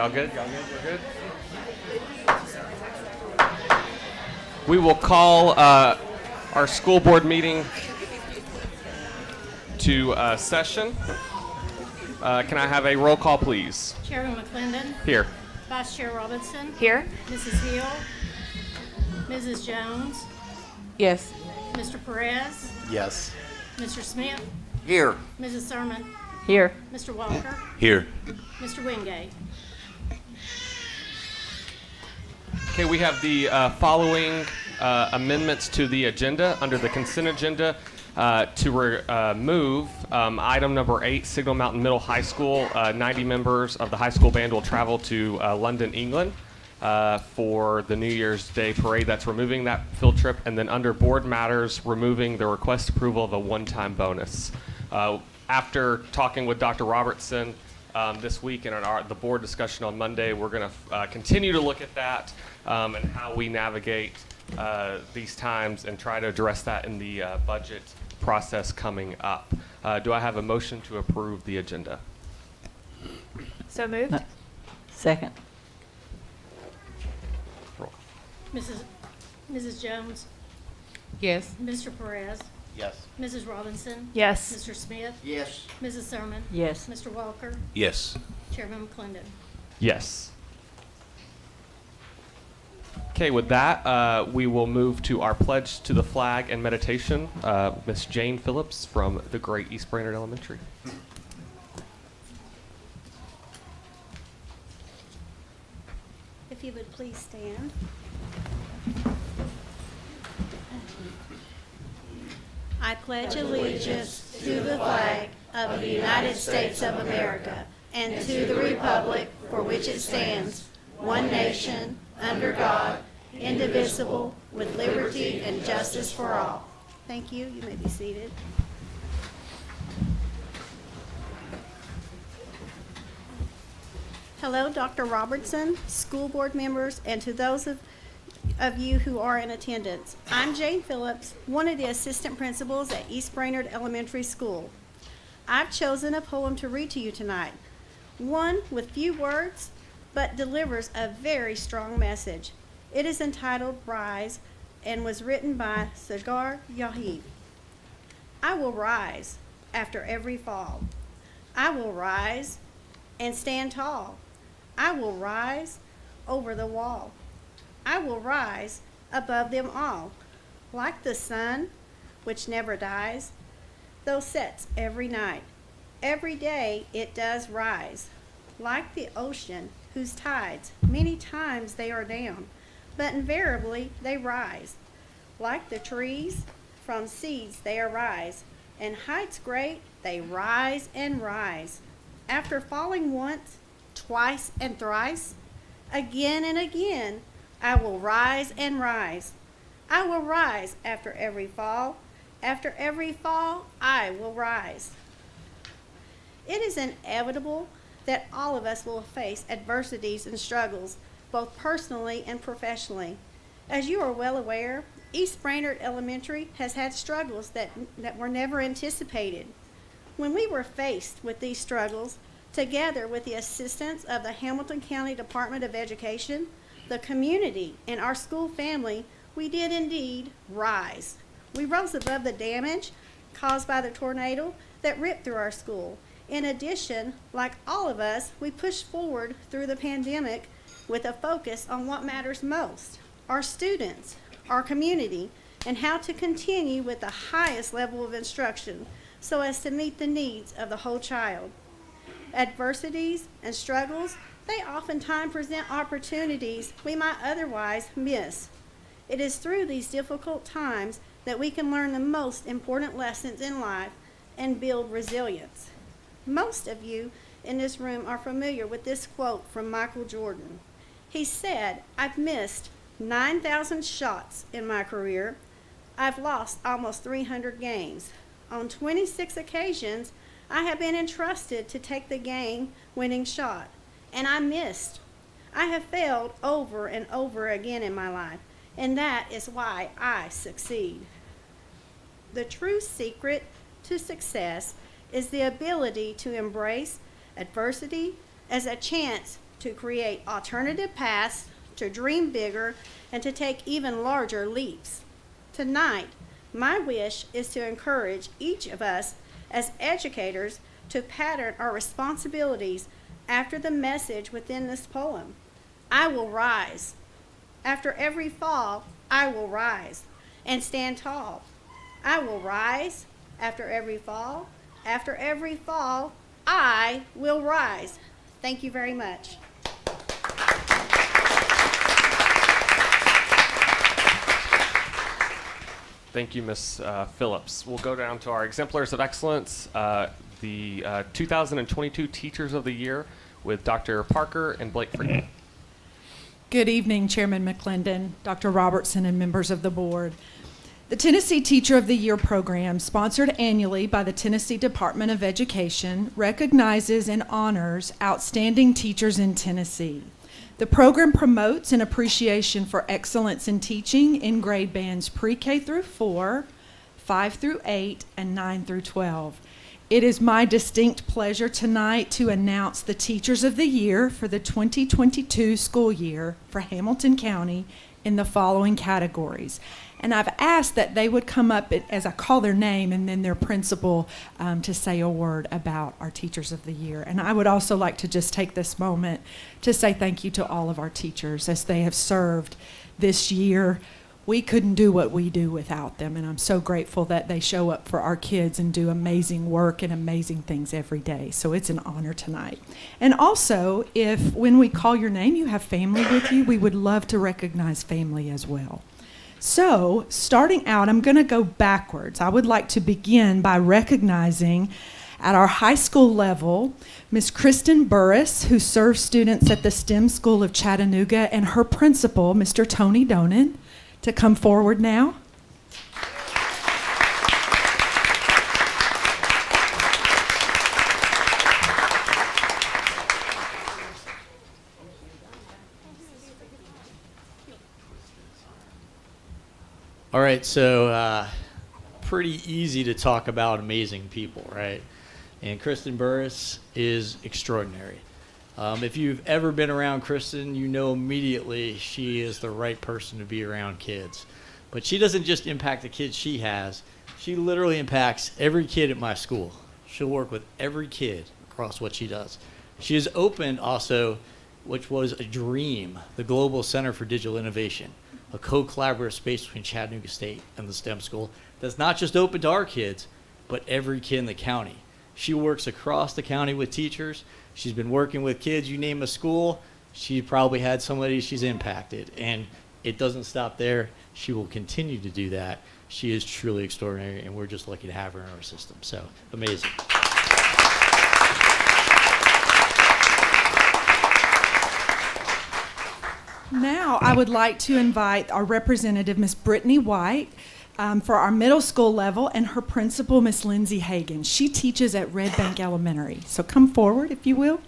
Y'all good? We're good? We will call our school board meeting to session. Can I have a roll call, please? Chairman McClendon. Here. Vice Chair Robinson. Here. Mrs. Hill. Mrs. Jones. Yes. Mr. Perez. Yes. Mr. Smith. Here. Mrs. Thurman. Here. Mr. Walker. Here. Mr. Wingate. Okay, we have the following amendments to the agenda under the consent agenda to remove item number 8, Signal Mountain Middle High School. 90 members of the high school band will travel to London, England for the New Year's Day parade. That's removing that field trip. And then under board matters, removing the request approval of a one-time bonus. After talking with Dr. Robertson this week and in the board discussion on Monday, we're going to continue to look at that and how we navigate these times and try to address that in the budget process coming up. Do I have a motion to approve the agenda? So moved. Second. Roll. Mrs. Jones. Yes. Mr. Perez, Yes. Mrs. Robinson, Yes. Mr. Smith, Yes. Mrs. Thurman, Yes. Mr. Walker, Yes. Chairman McClendon. Yes. Okay, with that, we will move to our pledge to the flag and meditation. Miss Jane Phillips from the Great East Brainerd Elementary. If you would please stand. I pledge allegiance to the flag of the United States of America and to the republic for which it stands, one nation, under God, indivisible, with liberty and justice for all. Thank you. You may be seated. Hello, Dr. Robertson, school board members, and to those of you who are in attendance. I'm Jane Phillips, one of the assistant principals at East Brainerd Elementary School. I've chosen a poem to read to you tonight, one with few words, but delivers a very strong message. It is entitled Rise and was written by Sagar Yahid. I will rise after every fall. I will rise and stand tall. I will rise over the wall. I will rise above them all, like the sun, which never dies, though sets every night. Every day it does rise, like the ocean, whose tides, many times they are down, but invariably they rise. Like the trees, from seeds they arise, and heights great they rise and rise. After falling once, twice, and thrice, again and again, I will rise and rise. I will rise after every fall. After every fall, I will rise. It is inevitable that all of us will face adversities and struggles, both personally and professionally. As you are well aware, East Brainerd Elementary has had struggles that were never anticipated. When we were faced with these struggles, together with the assistance of the Hamilton County Department of Education, the community, and our school family, we did indeed rise. We rose above the damage caused by the tornado that ripped through our school. In addition, like all of us, we pushed forward through the pandemic with a focus on what matters most, our students, our community, and how to continue with the highest level of instruction so as to meet the needs of the whole child. Adversities and struggles, they oftentimes present opportunities we might otherwise miss. It is through these difficult times that we can learn the most important lessons in life and build resilience. Most of you in this room are familiar with this quote from Michael Jordan. He said, "I've missed 9,000 shots in my career. I've lost almost 300 games. On 26 occasions, I have been entrusted to take the game-winning shot, and I missed. I have failed over and over again in my life, and that is why I succeed." The true secret to success is the ability to embrace adversity as a chance to create alternative paths, to dream bigger, and to take even larger leaps. Tonight, my wish is to encourage each of us as educators to pattern our responsibilities after the message within this poem. I will rise. After every fall, I will rise and stand tall. I will rise after every fall. After every fall, I will rise. Thank you very much. Thank you, Ms. Phillips. We'll go down to our exemplars of excellence, the 2022 Teachers of the Year with Dr. Parker and Blake Freeman. Good evening, Chairman McClendon, Dr. Robertson, and members of the board. The Tennessee Teacher of the Year program, sponsored annually by the Tennessee Department of Education, recognizes and honors outstanding teachers in Tennessee. The program promotes an appreciation for excellence in teaching in grade bands pre-K through 4, 5 through 8, and 9 through 12. It is my distinct pleasure tonight to announce the Teachers of the Year for the 2022 school year for Hamilton County in the following categories. And I've asked that they would come up as I call their name and then their principal to say a word about our Teachers of the Year. And I would also like to just take this moment to say thank you to all of our teachers as they have served this year. We couldn't do what we do without them, and I'm so grateful that they show up for our kids and do amazing work and amazing things every day. So it's an honor tonight. And also, if when we call your name you have family with you, we would love to recognize family as well. So, starting out, I'm going to go backwards. I would like to begin by recognizing at our high school level, Ms. Kristen Burris, who serves students at the STEM School of Chattanooga, and her principal, Mr. Tony Donan, to come forward now. All right, so pretty easy to talk about amazing people, right? And Kristen Burris is extraordinary. If you've ever been around Kristen, you know immediately she is the right person to be around kids. But she doesn't just impact the kids she has, she literally impacts every kid at my school. She'll work with every kid across what she does. She has opened also, which was a dream, the Global Center for Digital Innovation, a co-collaborative space between Chattanooga State and the STEM school that's not just open to our kids, but every kid in the county. She works across the county with teachers. She's been working with kids. You name a school, she probably had somebody she's impacted. And it doesn't stop there. She will continue to do that. She is truly extraordinary, and we're just lucky to have her in our system. So, amazing. Now, I would like to invite our representative, Ms. Brittany White, for our middle school level, and her principal, Ms. Lindsay Hagan. She teaches at Red Bank Elementary. So come forward, if you will.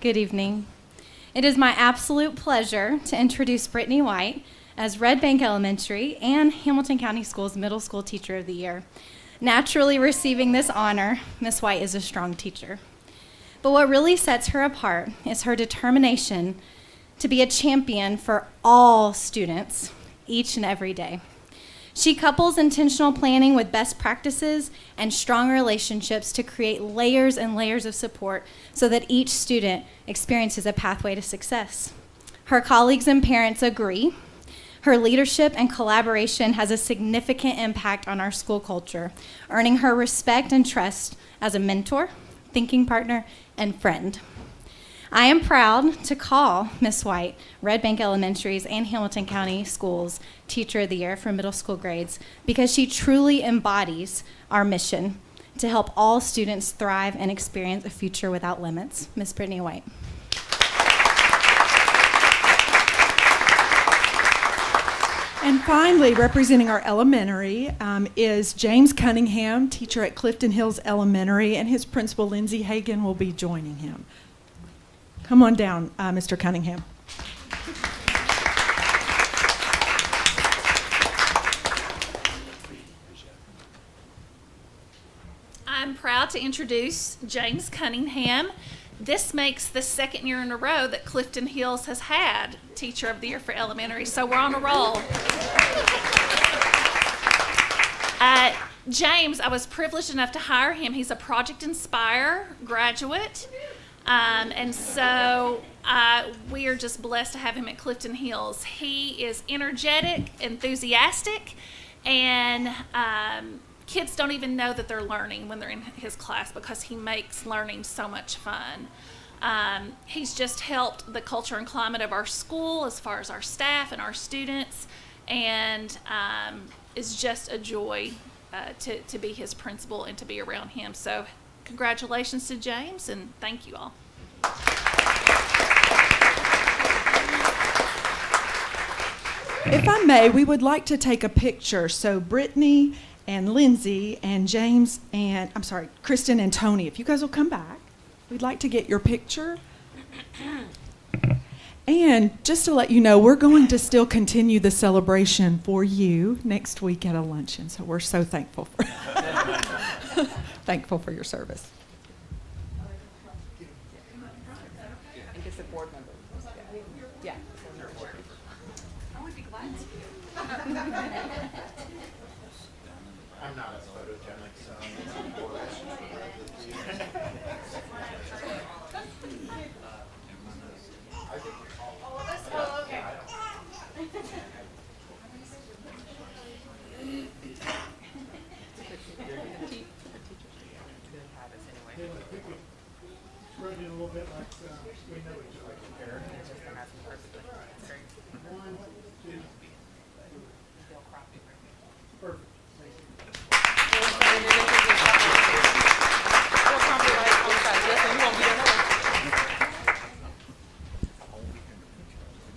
Good evening. It is my absolute pleasure to introduce Brittany White as Red Bank Elementary and Hamilton County Schools Middle School Teacher of the Year. Naturally receiving this honor, Ms. White is a strong teacher. But what really sets her apart is her determination to be a champion for all students each and every day. She couples intentional planning with best practices and strong relationships to create layers and layers of support so that each student experiences a pathway to success. Her colleagues and parents agree. Her leadership and collaboration has a significant impact on our school culture, earning her respect and trust as a mentor, thinking partner, and friend. I am proud to call Ms. White, Red Bank Elementary's and Hamilton County Schools Teacher of the Year for middle school grades because she truly embodies our mission to help all students thrive and experience a future without limits. Ms. Brittany White. And finally, representing our elementary is James Cunningham, teacher at Clifton Hills Elementary, and his principal, Lindsay Hagan, will be joining him. Come on down, Mr. Cunningham. I'm proud to introduce James Cunningham. This makes the second year in a row that Clifton Hills has had Teacher of the Year for Elementary, so we're on a roll. James, I was privileged enough to hire him. He's a Project Inspire graduate, and so we are just blessed to have him at Clifton Hills. He is energetic, enthusiastic, and kids don't even know that they're learning when they're in his class because he makes learning so much fun. He's just helped the culture and climate of our school as far as our staff and our students, and is just a joy to be his principal and to be around him. So congratulations to James, and thank you all. If I may, we would like to take a picture. So Brittany and Lindsay and James and, Kristen and Tony, if you guys will come back. We'd like to get your picture. And just to let you know, we're going to still continue the celebration for you next week at a luncheon. So we're so thankful for thankful for your service. Yeah. I'm not as photogenic, so a little bit like we know each other. One, two. Perfect.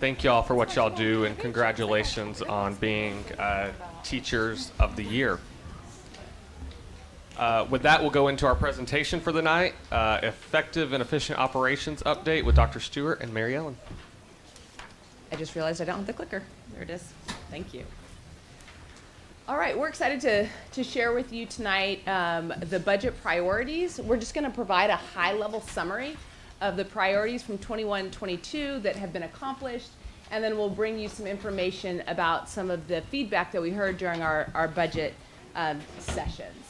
Thank y'all for what y'all do, and congratulations on being Teachers of the Year. With that, we'll go into our presentation for the night, Effective and Efficient Operations Update with Dr. Stewart and Mary Ellen. I just realized I don't have the clicker. There it is. Thank you. All right, we're excited to share with you tonight the budget priorities. We're just going to provide a high-level summary of the priorities from 21-22 that have been accomplished, and then we'll bring you some information about some of the feedback that we heard during our budget sessions.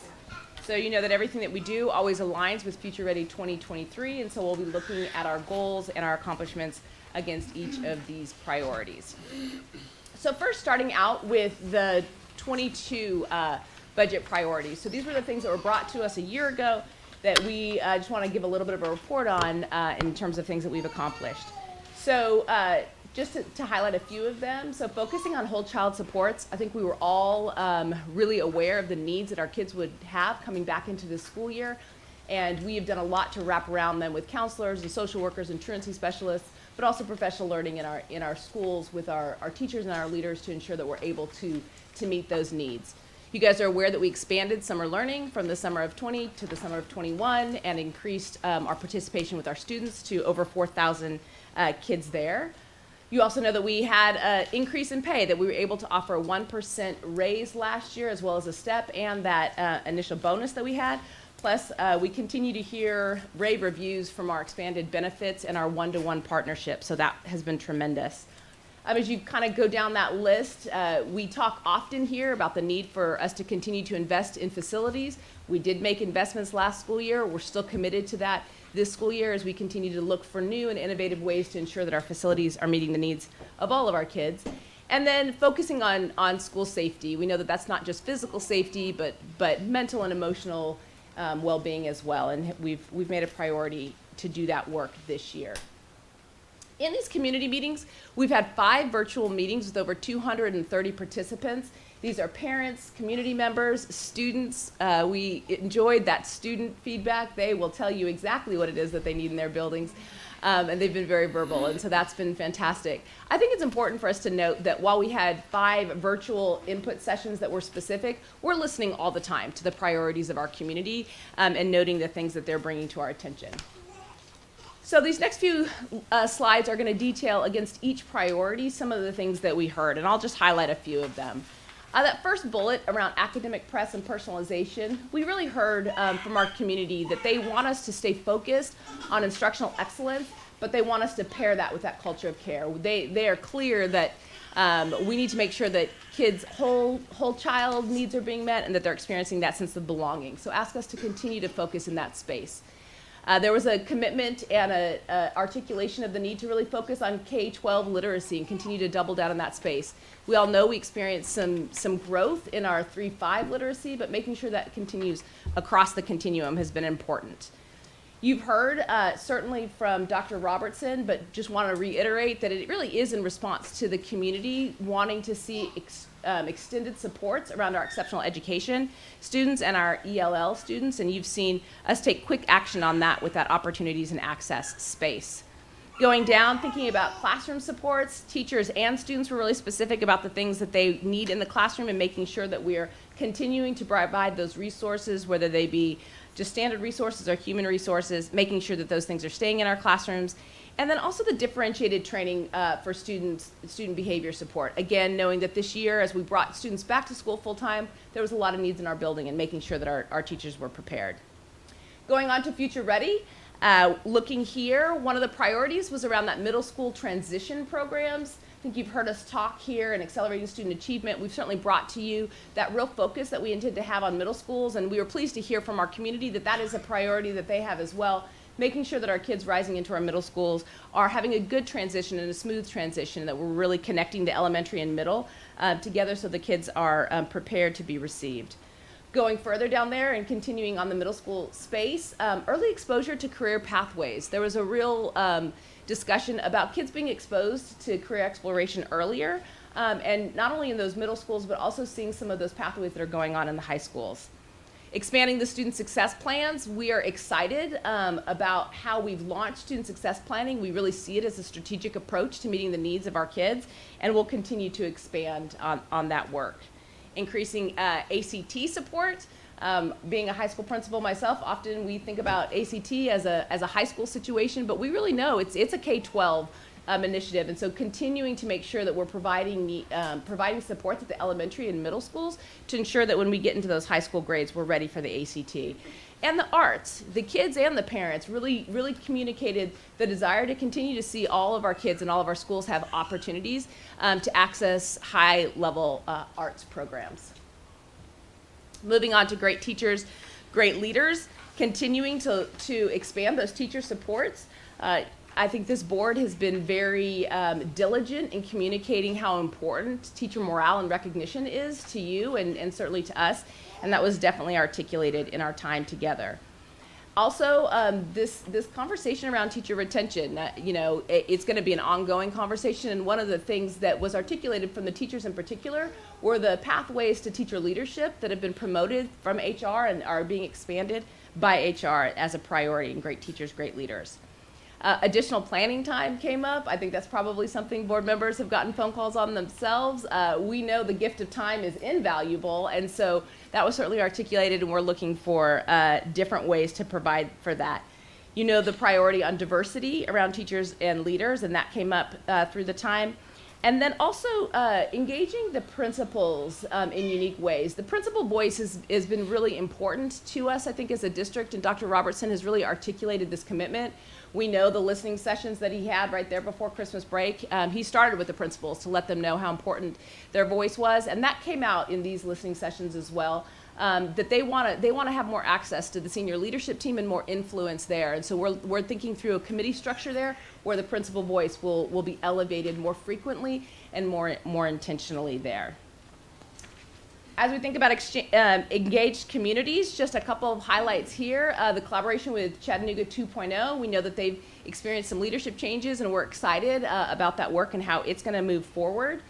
So you know that everything that we do always aligns with Future Ready 2023, and so we'll be looking at our goals and our accomplishments against each of these priorities. So first, starting out with the 22 budget priorities. So these were the things that were brought to us a year ago that we just want to give a little bit of a report on in terms of things that we've accomplished. So just to highlight a few of them, so focusing on whole child supports, I think we were all really aware of the needs that our kids would have coming back into the school year, and we have done a lot to wrap around them with counselors and social workers and truancy specialists, but also professional learning in our schools with our teachers and our leaders to ensure that we're able to meet those needs. You guys are aware that we expanded summer learning from the summer of 20 to the summer of 21 and increased our participation with our students to over 4,000 kids there. You also know that we had an increase in pay, that we were able to offer a 1% raise last year, as well as a step and that initial bonus that we had. Plus, we continue to hear rave reviews from our expanded benefits and our one-to-one partnership, so that has been tremendous. As you kind of go down that list, we talk often here about the need for us to continue to invest in facilities. We did make investments last school year. We're still committed to that this school year as we continue to look for new and innovative ways to ensure that our facilities are meeting the needs of all of our kids. And then focusing on school safety. We know that that's not just physical safety, but mental and emotional well-being as well. And we've made a priority to do that work this year. In these community meetings, we've had 5 virtual meetings with over 230 participants. These are parents, community members, students. We enjoyed that student feedback. They will tell you exactly what it is that they need in their buildings, and they've been very verbal, and so that's been fantastic. I think it's important for us to note that while we had 5 virtual input sessions that were specific, we're listening all the time to the priorities of our community and noting the things that they're bringing to our attention. So these next few slides are going to detail against each priority some of the things that we heard, and I'll just highlight a few of them. That first bullet around academic press and personalization, we really heard from our community that they want us to stay focused on instructional excellence, but they want us to pair that with that culture of care. They are clear that we need to make sure that kids' whole child needs are being met and that they're experiencing that sense of belonging. So ask us to continue to focus in that space. There was a commitment and an articulation of the need to really focus on K-12 literacy and continue to double down in that space. We all know we experienced some growth in our 3-5 literacy, but making sure that continues across the continuum has been important. You've heard certainly from Dr. Robertson, but just want to reiterate that it really is in response to the community wanting to see extended supports around our exceptional education students and our ELL students, and you've seen us take quick action on that with that opportunities and access space. Going down, thinking about classroom supports, teachers and students were really specific about the things that they need in the classroom and making sure that we are continuing to provide those resources, whether they be just standard resources or human resources, making sure that those things are staying in our classrooms. And then also the differentiated training for student behavior support. Again, knowing that this year, as we brought students back to school full-time, there was a lot of needs in our building and making sure that our teachers were prepared. Going on to Future Ready, looking here, one of the priorities was around that middle school transition programs. I think you've heard us talk here in Accelerating Student Achievement. We've certainly brought to you that real focus that we intend to have on middle schools, and we were pleased to hear from our community that that is a priority that they have as well, making sure that our kids rising into our middle schools are having a good transition and a smooth transition, that we're really connecting the elementary and middle together so the kids are prepared to be received. Going further down there and continuing on the middle school space, early exposure to career pathways. There was a real discussion about kids being exposed to career exploration earlier, and not only in those middle schools, but also seeing some of those pathways that are going on in the high schools. Expanding the student success plans, we are excited about how we've launched student success planning. We really see it as a strategic approach to meeting the needs of our kids, and we'll continue to expand on that work. Increasing ACT support. Being a high school principal myself, often we think about ACT as a high school situation, but we really know it's a K-12 initiative, and so continuing to make sure that we're providing support at the elementary and middle schools to ensure that when we get into those high school grades, we're ready for the ACT. And the arts, the kids and the parents really communicated the desire to continue to see all of our kids and all of our schools have opportunities to access high-level arts programs. Moving on to great teachers, great leaders, continuing to expand those teacher supports. I think this board has been very diligent in communicating how important teacher morale and recognition is to you and certainly to us, and that was definitely articulated in our time together. Also, this conversation around teacher retention, it's going to be an ongoing conversation, and one of the things that was articulated from the teachers in particular were the pathways to teacher leadership that have been promoted from HR and are being expanded by HR as a priority in great teachers, great leaders. Additional planning time came up. I think that's probably something board members have gotten phone calls on themselves. We know the gift of time is invaluable, and so that was certainly articulated, and we're looking for different ways to provide for that. You know the priority on diversity around teachers and leaders, and that came up through the time. And then also engaging the principals in unique ways. The principal voice has been really important to us, I think, as a district, and Dr. Robertson has really articulated this commitment. We know the listening sessions that he had right there before Christmas break. He started with the principals to let them know how important their voice was, and that came out in these listening sessions as well. That they want to have more access to the senior leadership team and more influence there, and so we're thinking through a committee structure there where the principal voice will be elevated more frequently and more intentionally there. As we think about engaged communities, just a couple of highlights here. The collaboration with Chattanooga 2.0, we know that they've experienced some leadership changes, and we're excited about that work and how it's going to move forward.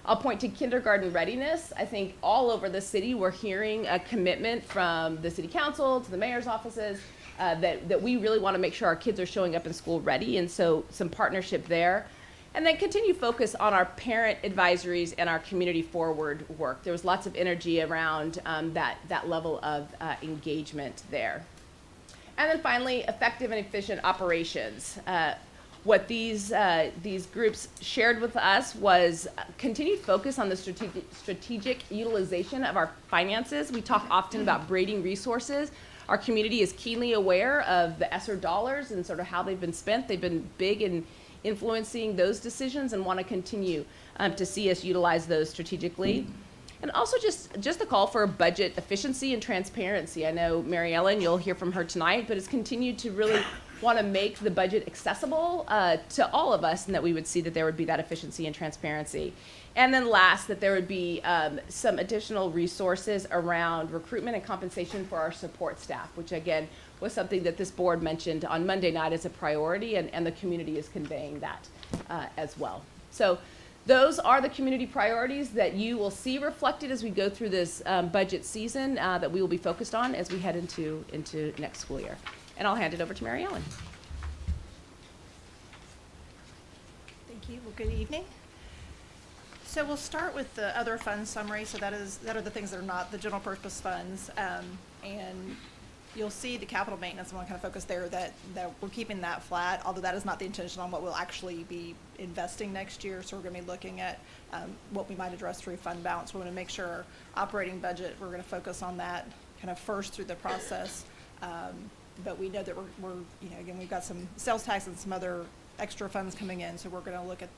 I'll point to kindergarten readiness. I think all over the city we're hearing a commitment from the city council to the mayor's offices that we really want to make sure our kids are showing up in school ready, and so some partnership there. And then continue focus on our parent advisories and our community forward work. There was lots of energy around that level of engagement there. And then finally, effective and efficient operations. What these groups shared with us was continued focus on the strategic utilization of our finances. We talk often about braiding resources. Our community is keenly aware of the ESSER dollars and sort of how they've been spent. They've been big in influencing those decisions and want to continue to see us utilize those strategically. And also just a call for budget efficiency and transparency. I know Mary Ellen, you'll hear from her tonight, but has continued to really want to make the budget accessible to all of us, and that we would see that there would be that efficiency and transparency. And then last, that there would be some additional resources around recruitment and compensation for our support staff, which again was something that this board mentioned on Monday night as a priority, and the community is conveying that as well. So those are the community priorities that you will see reflected as we go through this budget season that we will be focused on as we head into next school year. And I'll hand it over to Mary Ellen. Thank you. Well, good evening. So we'll start with the other funds summary. So that are the things that are not the general purpose funds. And you'll see the capital maintenance, I want to kind of focus there, that we're keeping that flat, although that is not the intention on what we'll actually be investing next year. So we're going to be looking at what we might address through fund balance. We want to make sure our operating budget, we're going to focus on that kind of first through the process. But we know that we're, you know, again, we've got some sales tax and some other extra funds coming in, so we're going to look at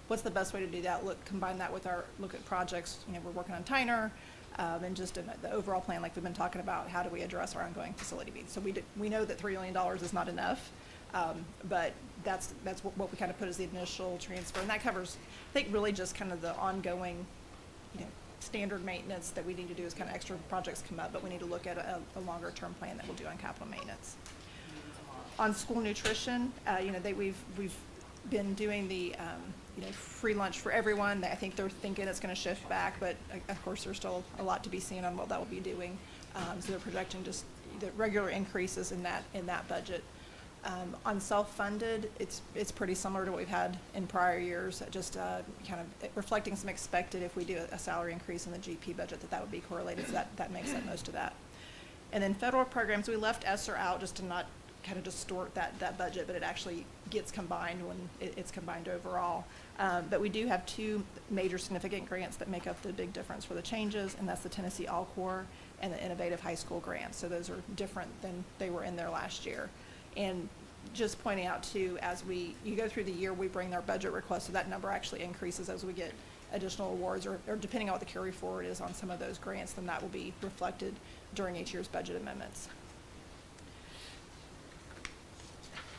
what's the best way to do that. Combine that with look at projects. You know, we're working on Tyner, and just in the overall plan, like we've been talking about, how do we address our ongoing facility needs? So we know that $3 million is not enough, but that's what we kind of put as the initial transfer, and that covers, I think, really just kind of the ongoing, you know, standard maintenance that we need to do as kind of extra projects come up, but we need to look at a longer term plan that we'll do on capital maintenance. On school nutrition, you know, we've been doing the you know, free lunch for everyone. I think they're thinking it's going to shift back, but of course there's still a lot to be seen on what that will be doing. So they're projecting just the regular increases in that budget. On self-funded, it's pretty similar to what we've had in prior years, just kind of reflecting some expected, if we do a salary increase in the GP budget, that would be correlated, so that makes up most of that. And then federal programs, we left ESSER out just to not kind of distort that budget, but it actually gets combined when it's combined overall. But we do have two major significant grants that make up the big difference for the changes, and that's the Tennessee All-Core and the Innovative High School grants. So those are different than they were in there last year. And just pointing out too, as you go through the year, we bring our budget request, so that number actually increases as we get additional awards, or depending on what the carry forward is on some of those grants, then that will be reflected during each year's budget amendments.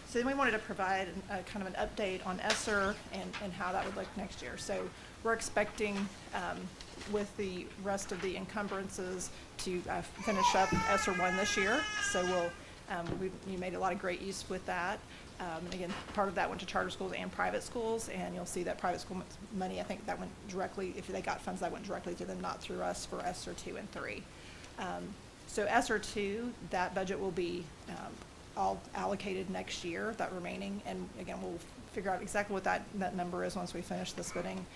So then we wanted to provide kind of an update on ESSER and how that would look next year. So we're expecting with the rest of the encumbrances to finish up ESSER 1 this year. So we made a lot of great use with that. And again, part of that went to charter schools and private schools, and you'll see that private school money, I think that went directly, if they got funds, that went directly to them, not through us for ESSER 2 and 3. So ESSER 2, that budget will be all allocated next year, that remaining, and again, we'll figure out exactly what that number is once we finish the splitting.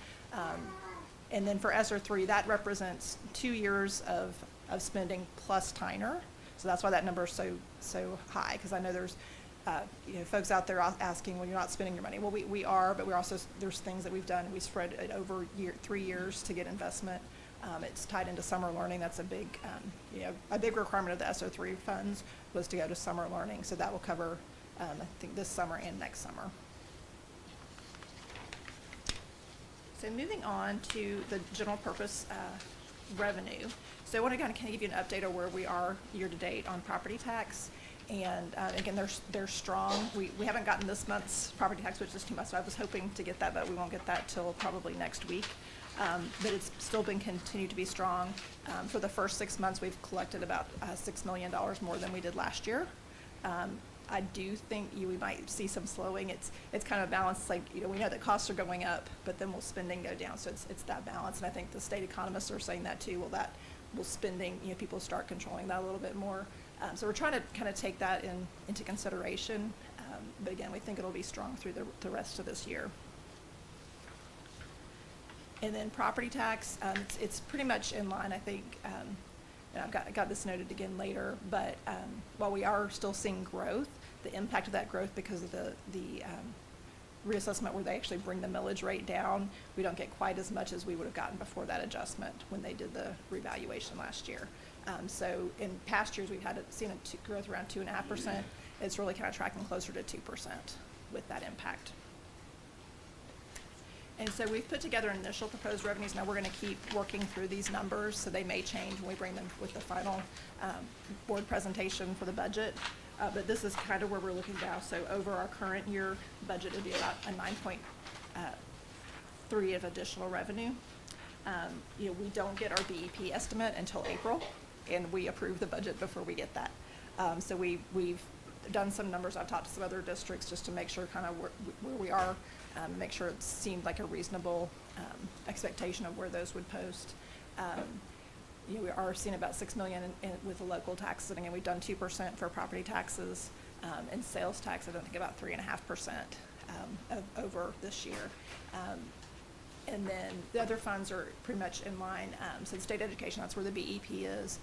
And then for ESSER 3, that represents 2 years of spending plus Tyner. So that's why that number is so high, because I know there's you know, folks out there asking, well, you're not spending your money. Well, we are, but we're also, there's things that we've done. We spread it over 3 years to get investment. It's tied into summer learning. That's a big, you know, a big requirement of the ESSER 3 funds was to go to summer learning. So that will cover, I think, this summer and next summer. So moving on to the general purpose revenue. So I want to kind of give you an update on where we are year to date on property tax. And again, they're strong. We haven't gotten this month's property tax, which is too much. So I was hoping to get that, but we won't get that till probably next week. But it's still been continued to be strong. For the first 6 months, we've collected about $6 million more than we did last year. I do think we might see some slowing. It's kind of balanced. Like, you know, we know that costs are going up, but then will spending go down? So it's that balance. And I think the state economists are saying that too. Will spending, you know, people start controlling that a little bit more. So we're trying to kind of take that into consideration. But again, we think it'll be strong through the rest of this year. And then property tax, it's pretty much in line, I think. And I've got this noted again later, but while we are still seeing growth, the impact of that growth because of the reassessment where they actually bring the millage rate down, we don't get quite as much as we would have gotten before that adjustment when they did the revaluation last year. So in past years, we've seen a growth around 2.5%. It's really kind of tracking closer to 2% with that impact. And so we've put together initial proposed revenues. Now we're going to keep working through these numbers, so they may change when we bring them with the final board presentation for the budget. But this is kind of where we're looking now. So over our current year budget, it'd be about a 9.3 of additional revenue. You know, we don't get our BEP estimate until April, and we approve the budget before we get that. So we've done some numbers. I've talked to some other districts just to make sure kind of where we are, make sure it seemed like a reasonable expectation of where those would post. You know, we are seeing about $6 million with the local taxes, and again, we've done 2% for property taxes, and sales tax, I don't think about 3.5% over this year. And then the other funds are pretty much in line. So the state education, that's where the BEP is.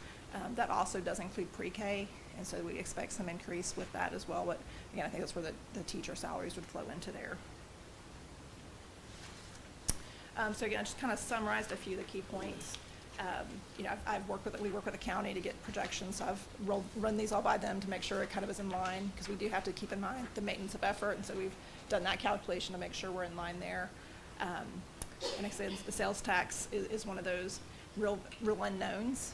That also does include pre-K, and so we expect some increase with that as well. But again, I think that's where the teacher salaries would flow into there. So again, I just kind of summarized a few of the key points. You know, we work with the county to get projections. So I've run these all by them to make sure it kind of is in line, because we do have to keep in mind the maintenance of effort, and so we've done that calculation to make sure we're in line there. And like I said, the sales tax is one of those real unknowns.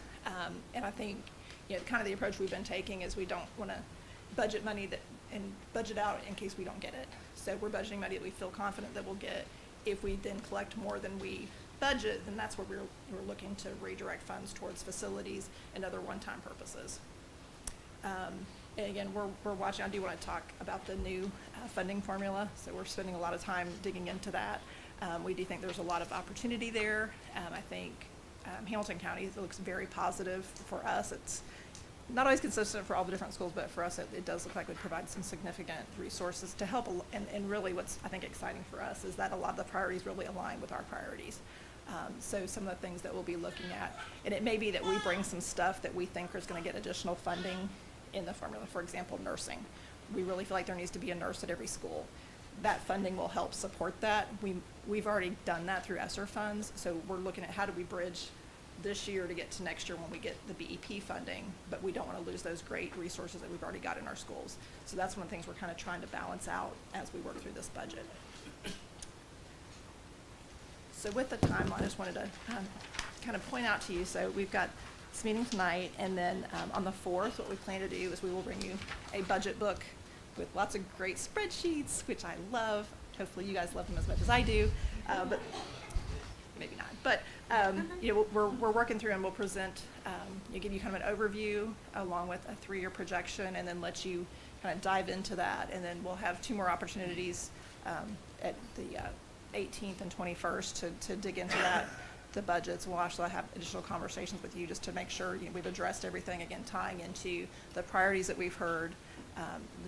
And I think, you know, kind of the approach we've been taking is we don't want to budget money and budget out in case we don't get it. So we're budgeting money that we feel confident that we'll get. If we then collect more than we budget, then that's where we're looking to redirect funds towards facilities and other one-time purposes. And again, we're watching. I do want to talk about the new funding formula. So we're spending a lot of time digging into that. We do think there's a lot of opportunity there. I think Hamilton County looks very positive for us. It's not always consistent for all the different schools, but for us it does look like it would provide some significant resources to help. And really what's, I think, exciting for us is that a lot of the priorities really align with our priorities. So some of the things that we'll be looking at, and it may be that we bring some stuff that we think is going to get additional funding in the formula. For example, nursing. We really feel like there needs to be a nurse at every school. That funding will help support that. We've already done that through ESSER funds, so we're looking at how do we bridge this year to get to next year when we get the BEP funding, but we don't want to lose those great resources that we've already got in our schools. So that's one of the things we're kind of trying to balance out as we work through this budget. So with the timeline, I just wanted to kind of point out to you, so we've got this meeting tonight, and then on the 4th, what we plan to do is we will bring you a budget book with lots of great spreadsheets, which I love. Hopefully you guys love them as much as I do, but maybe not. But you know, we're working through, and we'll present, give you kind of an overview along with a 3-year projection, and then let you kind of dive into that. And then we'll have 2 more opportunities at the 18th and 21st to dig into that, the budgets. We'll also have additional conversations with you just to make sure, you know, we've addressed everything, again, tying into the priorities that we've heard.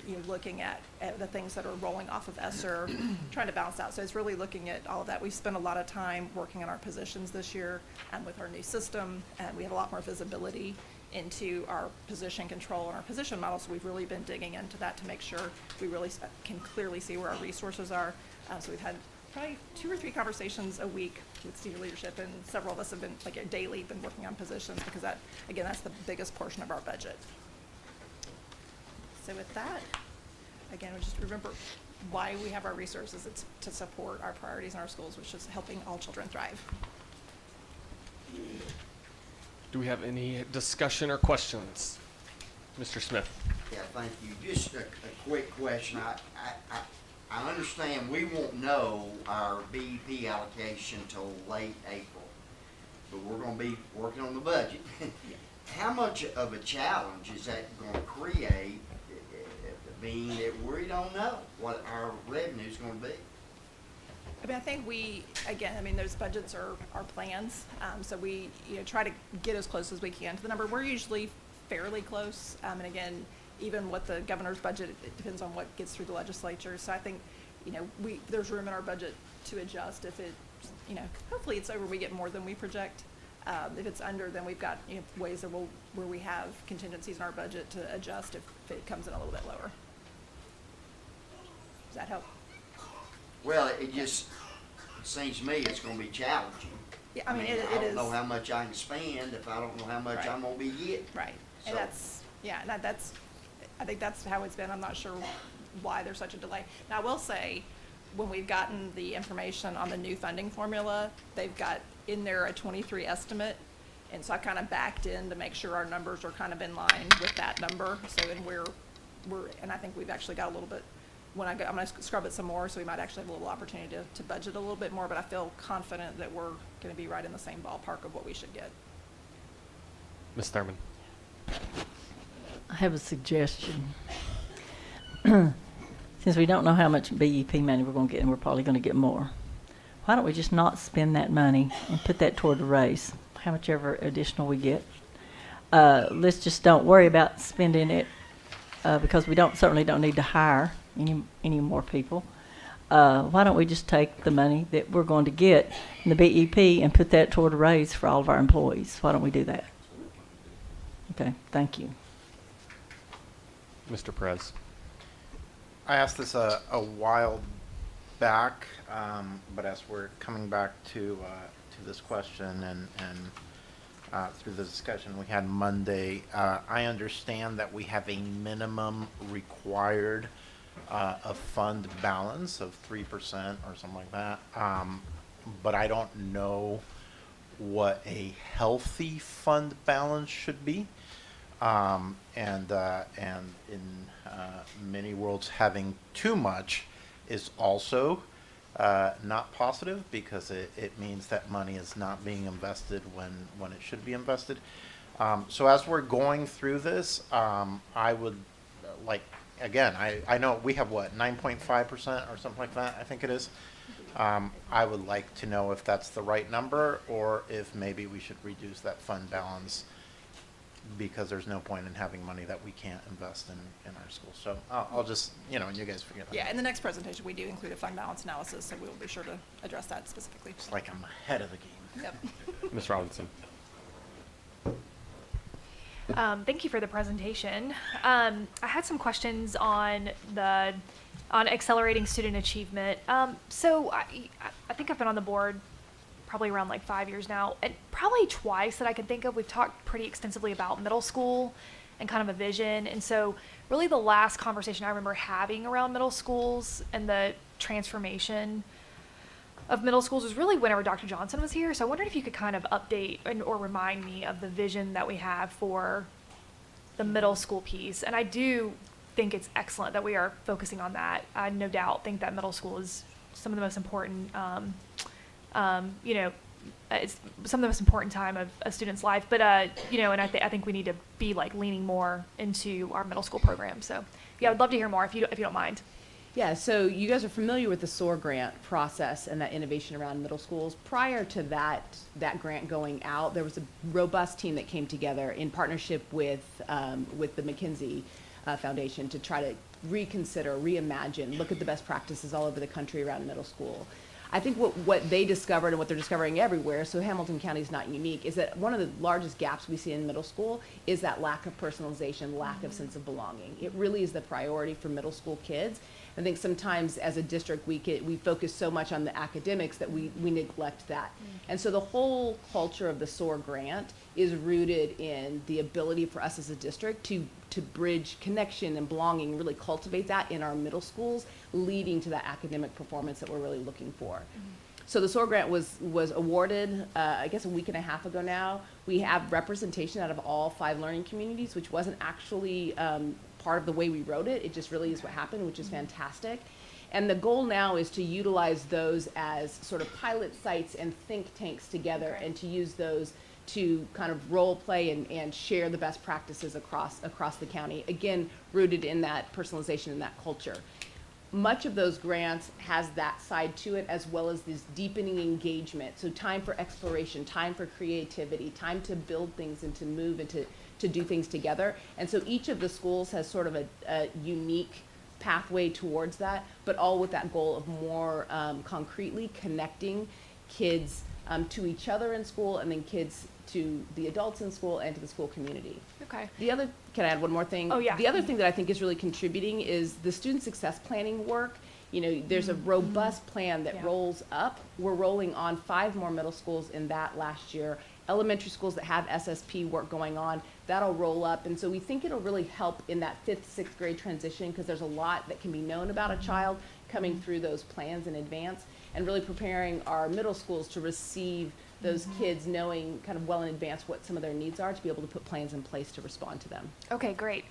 You know, looking at the things that are rolling off of ESSER, trying to balance out. So it's really looking at all of that. We've spent a lot of time working on our positions this year with our new system, and we have a lot more visibility into our position control and our position model. So we've really been digging into that to make sure we really can clearly see where our resources are. So we've had probably 2 or 3 conversations a week with senior leadership, and several of us have been, like, daily been working on positions, because that, again, that's the biggest portion of our budget. So with that, again, we just remember why we have our resources. It's to support our priorities in our schools, which is helping all children thrive. Do we have any discussion or questions? Mr. Smith. Yeah, thank you. Just a quick question. I understand we won't know our BEP allocation till late April, but we're going to be working on the budget. How much of a challenge is that going to create, being that we don't know what our revenue is going to be? I mean, I think those budgets are plans. So we, you know, try to get as close as we can to the number. We're usually fairly close. And again, even with the governor's budget, it depends on what gets through the legislature. So I think, you know, there's room in our budget to adjust if it, you know, hopefully it's over, we get more than we project. If it's under, then we've got, you know, ways that where we have contingencies in our budget to adjust if it comes in a little bit lower. Does that help? Well, it just seems to me it's going to be challenging. Yeah, I mean, it I don't is. know how much I can spend if I don't know how much Right. I'm going to be getting. Right, and So- I think that's how it's been. I'm not sure why there's such a delay. Now, I will say, when we've gotten the information on the new funding formula, they've got in there a 23 estimate, and so I kind of backed in to make sure our numbers are kind of in line with that number. So, and and I think we've actually got a little bit. I'm going to scrub it some more, so we might actually have a little opportunity to budget a little bit more. But I feel confident that we're going to be right in the same ballpark of what we should get. Ms. Thurman. I have a suggestion. Since we don't know how much BEP money we're going to get, and we're probably going to get more, why don't we just not spend that money and put that toward the raise, how much ever additional we get? Let's just don't worry about spending it because we certainly don't need to hire any more people. why don't we just take the money that we're going to get in the BEP and put that toward a raise for all of our employees? Why don't we do that? Okay, thank you. Mr. Perez. I asked this a while back, but as we're coming back to this question and through the discussion we had Monday, I understand that we have a minimum required of fund balance of 3% or something like that, but I don't know what a healthy fund balance should be. And in many worlds, having too much is also not positive, because it means that money is not being invested when it should be invested. So as we're going through this, I would like, again, I know we have what, 9.5% or something like that, I think it is. I would like to know if that's the right number, or if maybe we should reduce that fund balance, because there's no point in having money that we can't invest in our schools. So I'll just, you know, you guys forget that. Yeah, in the next presentation, we do include a fund balance analysis, so we will be sure to address that specifically. It's like I'm ahead of the game. Yep. Ms. Robinson. Thank you for the presentation. I had some questions on accelerating student achievement. So I think I've been on the board probably around like 5 years now, and probably twice that I can think of, we've talked pretty extensively about middle school and kind of a vision. And so really the last conversation I remember having around middle schools and the transformation of middle schools was really whenever Dr. Johnson was here. So I wondered if you could kind of update or remind me of the vision that we have for the middle school piece. And I do think it's excellent that we are focusing on that. I no doubt think that middle school is some of the most important it's some of the most important time of a student's life, but and I think we need to be like leaning more into our middle school program. So yeah, I'd love to hear more if you don't mind. Yeah, so you guys are familiar with the SOAR grant process and that innovation around middle schools. Prior to that grant going out, there was a robust team that came together in partnership with the McKinsey Foundation to try to reconsider, reimagine, look at the best practices all over the country around middle school. I think what they discovered and what they're discovering everywhere, so Hamilton County is not unique, is that one of the largest gaps we see in middle school is that lack of personalization, lack of sense of belonging. It really is the priority for middle school kids. I think sometimes as a district we focus so much on the academics that we neglect that. And so the whole culture of the SOAR grant is rooted in the ability for us as a district to bridge connection and belonging, really cultivate that in our middle schools, leading to that academic performance that we're really looking for. So the SOAR grant was awarded, I guess a week and a half ago now. We have representation out of all 5 learning communities, which wasn't actually part of the way we wrote it. It just really is what happened, which is fantastic. And the goal now is to utilize those as sort of pilot sites and think tanks together, and to use those to kind of role play and share the best practices across the county, again, rooted in that personalization and that culture. Much of those grants has that side to it, as well as this deepening engagement. So time for exploration, time for creativity, time to build things and to move and to do things together. And so each of the schools has sort of a unique pathway towards that, but all with that goal of more concretely connecting kids to each other in school, and then kids to the adults in school and to the school community. Okay. Can I add one more thing? Oh, yeah. The other thing that I think is really contributing is the student success planning work. You know, there's a robust plan that rolls up. We're rolling on 5 more middle schools in that last year. Elementary schools that have SSP work going on, that'll roll up. And so we think it'll really help in that 5th, 6th grade transition, because there's a lot that can be known about a child coming through those plans in advance, and really preparing our middle schools to receive those kids, knowing kind of well in advance what some of their needs are, to be able to put plans in place to respond to them. Okay, great.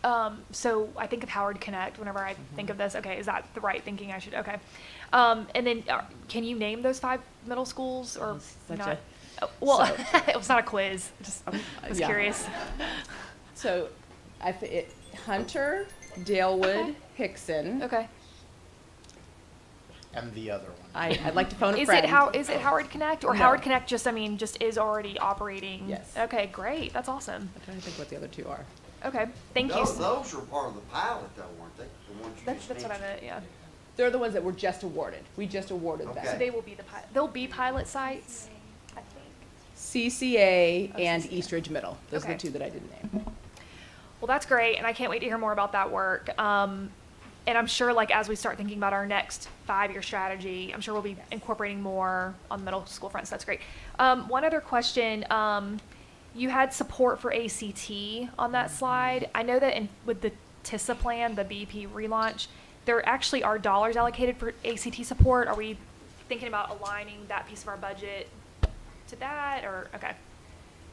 So I think of Howard Connect whenever I think of this. Okay, is that the right thinking I should? Okay. And then can you name those 5 middle schools, or not? It was not a quiz. Just I was curious. So Hunter, Dalewood, Hickson. Okay. And the other one. I'd like to phone a Is friend. it Howard Connect, or No. Howard Connect just is already operating? Yes. Okay, great. That's awesome. I'm trying to think what the other 2 are. Okay, thank you. Those were part of the pilot though, weren't they? The ones you That's just what I mentioned. meant. Yeah. They're the ones that were just awarded. We just awarded Okay. them. So they will be they'll be pilot sites, I think. CCA and East Ridge Middle. Those are Okay. the two that I didn't name. Well, that's great, and I can't wait to hear more about that work. And I'm sure, like, as we start thinking about our next 5-year strategy, I'm sure we'll be incorporating more on the middle school front, so that's great. One other question, you had support for ACT on that slide. I know that with the TISA plan, the BP relaunch, there actually are dollars allocated for ACT support. Are we thinking about aligning that piece of our budget to that, or, okay?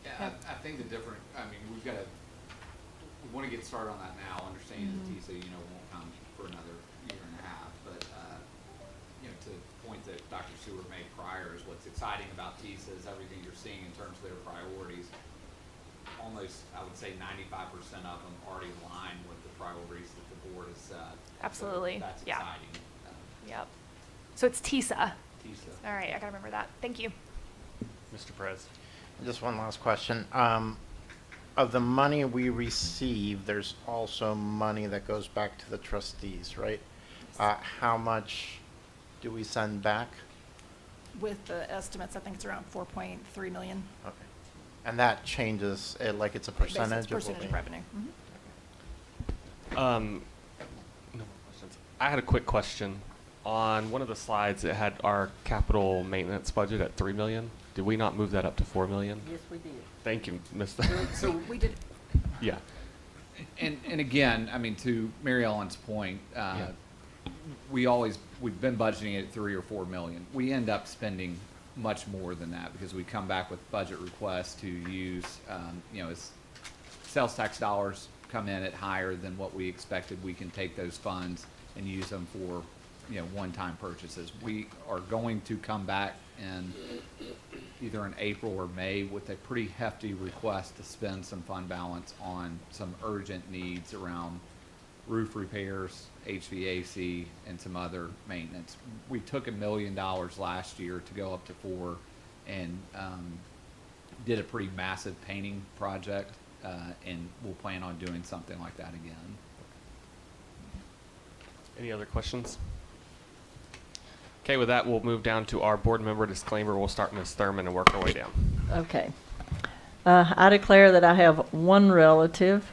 Yeah, I think the different, I mean, we want to get started on that now, understanding that TISA, won't come for another year and a half. But, to the point that Dr. Seward made prior is what's exciting about TISA is everything you're seeing in terms of their priorities. Almost, I would say 95% of them already align with the priorities that the board has set. Absolutely. So that's Yeah. exciting. Yep. So it's TISA. TISA. All right, I gotta remember that. Thank you. Mr. Perez. Just one last question. Of the money we receive, there's also money that goes back to the trustees, right? How much do we send back? With the estimates, I think it's around 4.3 million. Okay. And that changes, like it's a percentage of what Percentage we... of revenue. Mhm. No more questions. I had a quick question. On one of the slides, it had our capital maintenance budget at 3 million. Did we not move that up to 4 million? Yes, we did. Thank you, Ms. So We did, Yeah. And again, I mean, to Mary Ellen's point, Yeah. we've been budgeting at 3 or 4 million. We end up spending much more than that because we come back with budget requests to use, as sales tax dollars come in at higher than what we expected, we can take those funds and use them for, one-time purchases. We are going to come back in either in April or May with a pretty hefty request to spend some fund balance on some urgent needs around roof repairs, HVAC, and some other maintenance. We took $1 million last year to go up to 4 and did a pretty massive painting project, and we'll plan on doing something like that again. Any other questions? Okay, with that, we'll move down to our board member disclaimer. We'll start Ms. Thurman and work our way down. Okay. I declare that I have one relative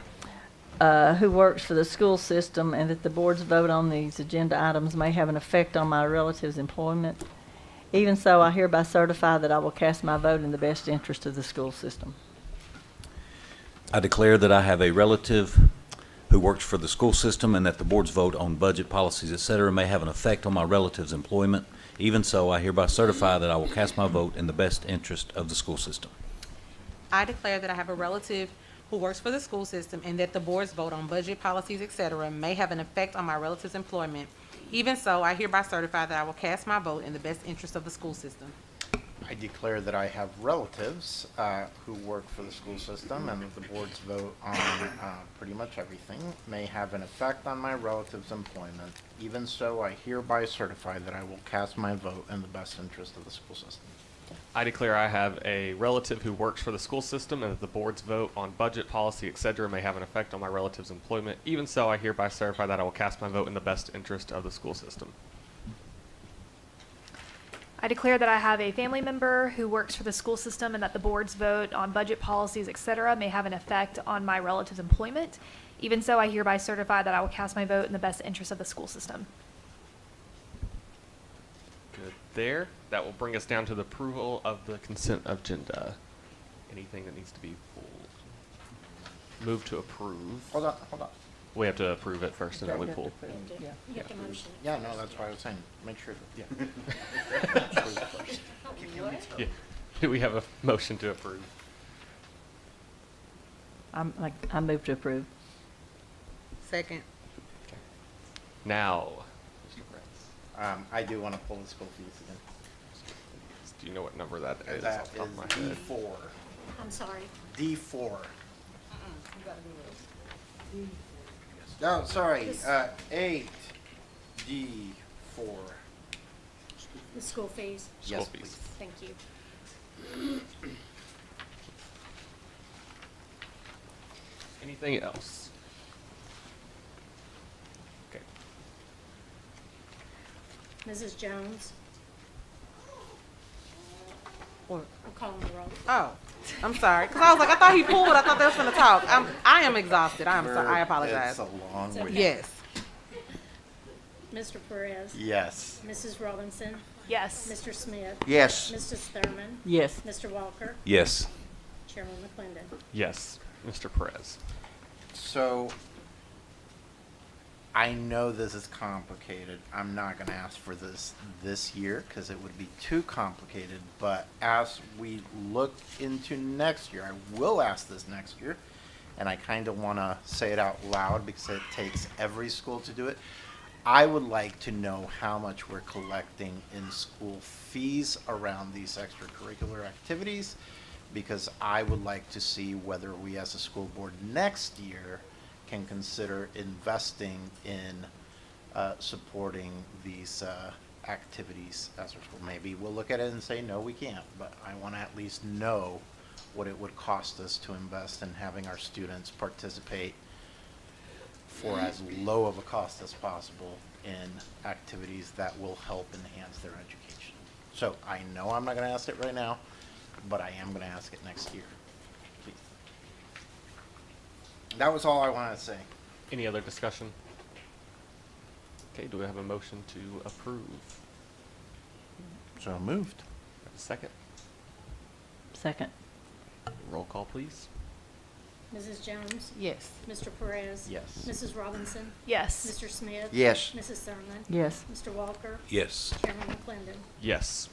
who works for the school system and that the board's vote on these agenda items may have an effect on my relative's employment. Even so, I hereby certify that I will cast my vote in the best interest of the school system. I declare that I have a relative who works for the school system and that the board's vote on budget policies, etc., may have an effect on my relative's employment. Even so, I hereby certify that I will cast my vote in the best interest of the school system. I declare that I have a relative who works for the school system and that the board's vote on budget policies, etc., may have an effect on my relative's employment. Even so, I hereby certify that I will cast my vote in the best interest of the school system. I declare that I have relatives who work for the school system and that the board's vote on pretty much everything may have an effect on my relative's employment. Even so, I hereby certify that I will cast my vote in the best interest of the school system. I declare I have a relative who works for the school system and that the board's vote on budget policy, etc., may have an effect on my relative's employment. Even so, I hereby certify that I will cast my vote in the best interest of the school system. I declare that I have a family member who works for the school system and that the board's vote on budget policies, etc., may have an effect on my relative's employment. Even so, I hereby certify that I will cast my vote in the best interest of the school system. Good there. That will bring us down to the approval of the consent agenda. Anything that needs to be pulled? Move to approve. Hold on. We have to approve it first and then we pull. Yeah. You have to motion. Yeah, no, that's why I was saying, make sure. Yeah. Approve first. Yeah. Do we have a motion to approve? I move to approve. Second. Now, I do want to pull the school fees again. do you know what number that is That off the top is of my head? D4. I'm sorry. D4. No, sorry, 8D4. The school fees. Yes, School fees. please. Thank you. Anything else? Okay. Mrs. Jones? Or- I'm calling the roll. Oh, I'm sorry. Because I was like, I thought he pulled. I thought they was going to talk. I am exhausted. I am sorry. I apologize. It's a long week. Yes. Mr. Perez? Yes. Mrs. Robinson? Yes. Mr. Smith? Yes. Mrs. Thurman? Yes. Mr. Walker? Yes. Chairman McClendon? Yes, Mr. Perez. So, I know this is complicated. I'm not going to ask for this year because it would be too complicated. But as we look into next year, I will ask this next year, and I kind of want to say it out loud because it takes every school to do it. I would like to know how much we're collecting in school fees around these extracurricular activities, because I would like to see whether we as a school board next year can consider investing in supporting these activities as a school. Maybe we'll look at it and say, no, we can't, but I want to at least know what it would cost us to invest in having our students participate for as low of a cost as possible in activities that will help enhance their education. So I know I'm not going to ask it right now, but I am going to ask it next year. Please. That was all I wanted to say. Any other discussion? Okay, do we have a motion to approve? So moved. A second? Second. Roll call, please. Mrs. Jones? Yes. Mr. Perez? Yes. Mrs. Robinson? Yes. Mr. Smith? Yes. Mrs. Thurman? Yes. Mr. Walker? Yes. Chairman McClendon? Yes.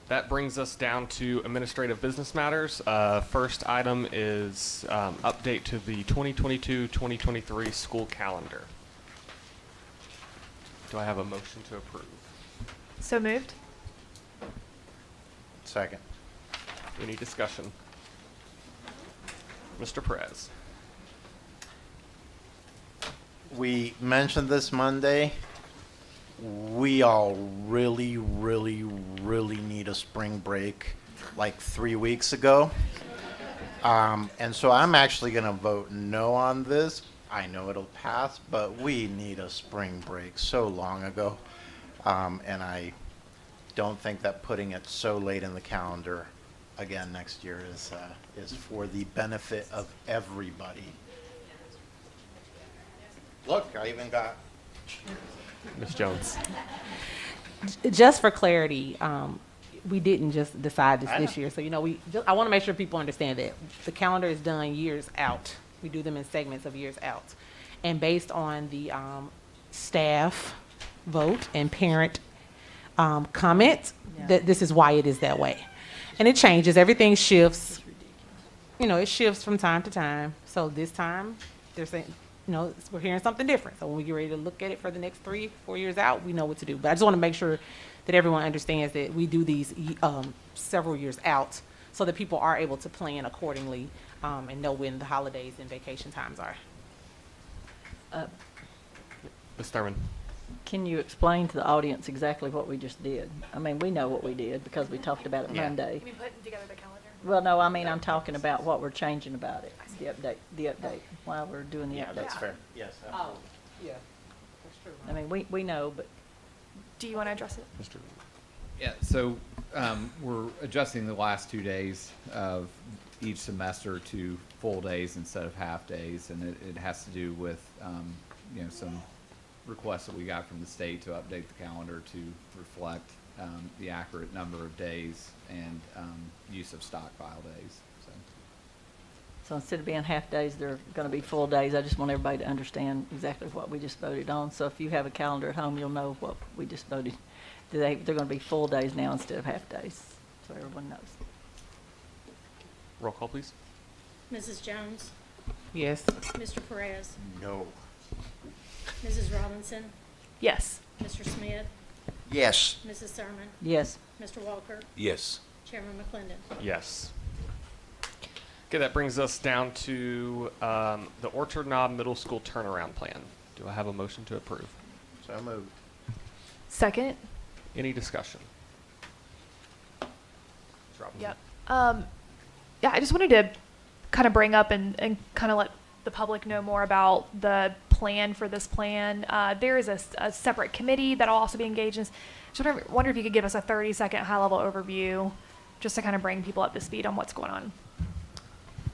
That brings us down to administrative business matters. First item is update to the 2022-2023 school calendar. Do I have a motion to approve? So moved. Second. Any discussion? Mr. Perez. We mentioned this Monday. We all really, really, really need a spring break like 3 weeks ago. And so I'm actually going to vote no on this. I know it'll pass, but we need a spring break so long ago. And I don't think that putting it so late in the calendar again next year is for the benefit of everybody. Look, I even got Ms. Jones. Just for clarity, we didn't just decide this I this know. year. So, I want to make sure people understand that the calendar is done years out. We do them in segments of years out. And based on the staff vote and parent comment, that this is why it is that way. And it changes. Everything shifts. It shifts from time to time. So this time, they're saying, we're hearing something different. So when we get ready to look at it for the next 3-4 years out, we know what to do. But I just want to make sure that everyone understands that we do these several years out so that people are able to plan accordingly and know when the holidays and vacation times are. Ms. Thurman. Can you explain to the audience exactly what we just did? I mean, we know what we did because we talked about it Yeah. Monday. We putting together the calendar. Well, no, I mean, I'm talking about what we're changing about it, the update, while we're doing the Yeah, update. that's fair. Yes. absolutely. Yeah, that's true. I mean, we know, but Do you want to address it? Mr. Yeah, so we're adjusting the last 2 days of each semester to full days instead of half days, and it has to do with some requests that we got from the state to update the calendar to reflect the accurate number of days and use of stockpile days. so instead of being half days, they're going to be full days. I just want everybody to understand exactly what we just voted on. So if you have a calendar at home, you'll know what we just voted. They're going to be full days now instead of half days, so everyone knows. Roll call, please. Mrs. Jones? Yes. Mr. Perez? No. Mrs. Robinson? Yes. Mr. Smith? Yes. Mrs. Thurman? Yes. Mr. Walker? Yes. Chairman McClendon? Yes. Okay, that brings us down to the Orchard Knob Middle School turnaround plan. Do I have a motion to approve? So moved. Second. Any discussion? Ms. Robinson? Yep. Yeah, I just wanted to kind of bring up and kind of let the public know more about the plan for this plan. There is a separate committee that'll also be engaged in this. So I wonder if you could give us a 30-second high-level overview just to kind of bring people up to speed on what's going on.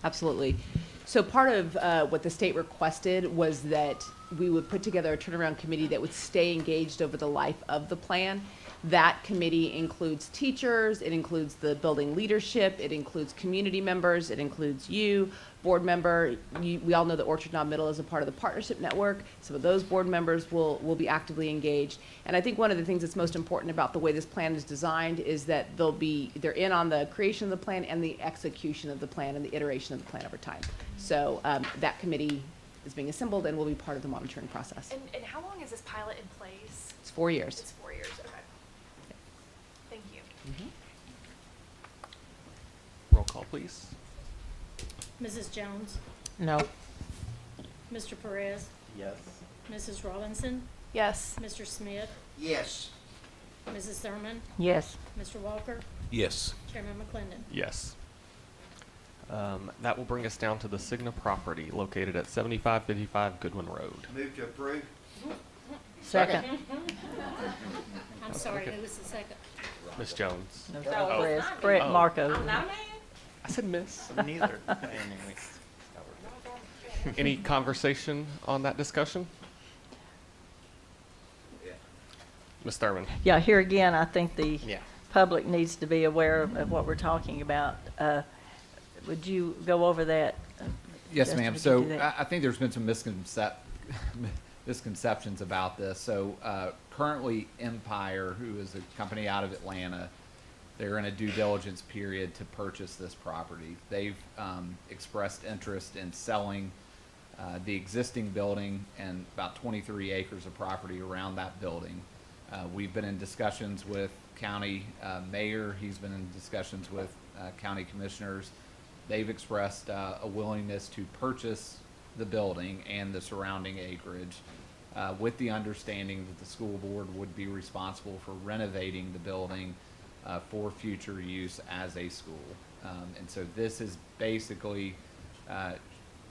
Absolutely. So part of what the state requested was that we would put together a turnaround committee that would stay engaged over the life of the plan. That committee includes teachers, it includes the building leadership, it includes community members, it includes you, board member. We all know that Orchard Knob Middle is a part of the partnership network. Some of those board members will be actively engaged. And I think one of the things that's most important about the way this plan is designed is that they're in on the creation of the plan and the execution of the plan and the iteration of the plan over time. So that committee is being assembled and will be part of the monitoring process. And how long is this pilot in place? It's 4 years. It's 4 years, okay. Thank you. Roll call, please. Mrs. Jones? No. Mr. Perez? Yes. Mrs. Robinson? Yes. Mr. Smith? Yes. Mrs. Thurman? Yes. Mr. Walker? Yes. Chairman McClendon? Yes. That will bring us down to the Cigna property located at 7555 Goodwin Road. Move to approve. Second. I'm sorry, who was the second? Miss Jones. No, Oh. Brett, Brett Oh. Marco. I said miss. Neither. Any conversation on that discussion? Ms. Thurman. Yeah, here again, I think the Yeah. public needs to be aware of what we're talking about. Would you go over that? Yes, Justin, ma'am. would you So do that? I think there's been some misconceptions about this. So currently Empire, who is a company out of Atlanta, they're in a due diligence period to purchase this property. They've expressed interest in selling the existing building and about 23 acres of property around that building. We've been in discussions with county mayor. He's been in discussions with county commissioners. They've expressed a willingness to purchase the building and the surrounding acreage with the understanding that the school board would be responsible for renovating the building for future use as a school. And so this is basically,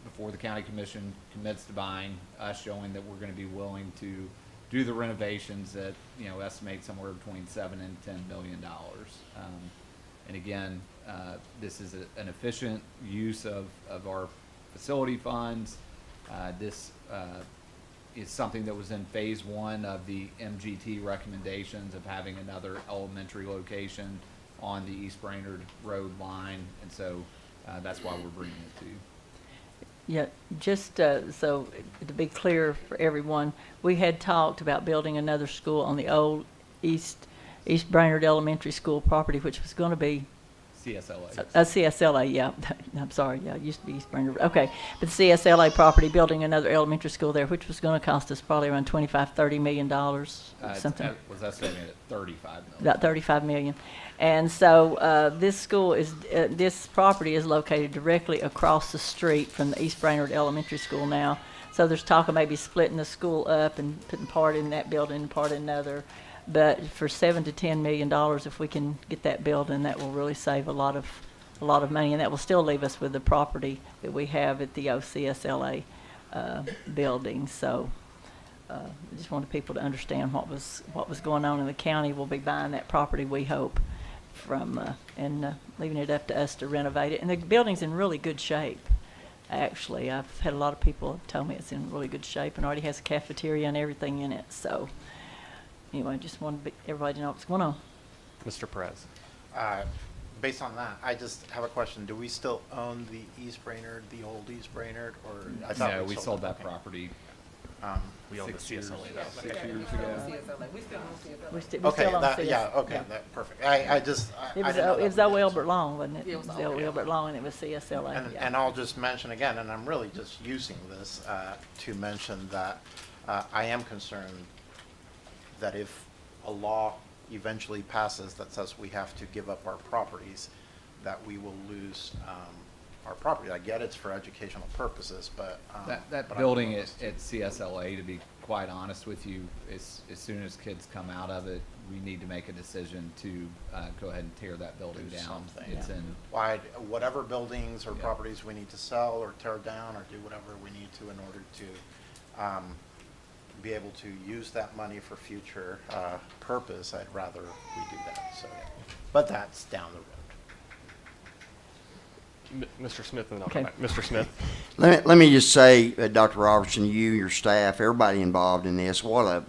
before the county commission commits to buying, us showing that we're going to be willing to do the renovations that, estimate somewhere between $7 and $10 million. And again, this is an efficient use of our facility funds. This is something that was in phase 1 of the MGT recommendations of having another elementary location on the East Brainerd Road line. And so that's why we're bringing it to you. Yeah, just so to be clear for everyone, we had talked about building another school on the old East Brainerd Elementary School property, which was going to be CSLA. CSLA, yeah. I'm sorry, yeah, it used to be East Brainerd. Okay, but the CSLA property, building another elementary school there, which was going to cost us probably around $25–30 million, something. It was estimated at $35 million. About $35 million. And so this property is located directly across the street from the East Brainerd Elementary School now. So there's talk of maybe splitting the school up and putting part in that building and part in another. But for $7 to $10 million, if we can get that building, that will really save a lot of money, and that will still leave us with the property that we have at the OCSLA building. So I just wanted people to understand what was going on in the county. We'll be buying that property, we hope, from and leaving it up to us to renovate it. And the building's in really good shape. Actually, I've had a lot of people tell me it's in really good shape and already has a cafeteria and everything in it. So anyway, I just wanted everybody to know what's going on. Mr. Perez. Based on that, I just have a question. Do we still own the East Brainerd, the old East Brainerd, or I thought No, we sold that property. We own the 6 years, CSLA though. 6 years ago. We still Okay, own that, CS. yeah, okay, Yeah. that, perfect. I It was O. Elbert Long, wasn't it? Yeah, it was O. O. Elbert Long, and it was CSLA. And, yeah. and I'll just mention again, and I'm really just using this to mention that I am concerned that if a law eventually passes that says we have to give up our properties, that we will lose our property. I get it's for educational purposes, but That but I'm building opposed to- at CSLA, to be quite honest with you, as soon as kids come out of it, we need to make a decision to go ahead and tear that building Do down. something. It's Yeah. in, whatever buildings or Yeah. properties we need to sell or tear down or do whatever we need to in order to be able to use that money for future purpose, I'd rather we do that. So, but that's down the road. Mr. Smith, and then I'll Okay. come back. Mr. Smith. Let me just say, Dr. Robertson, you, your staff, everybody involved in this, what a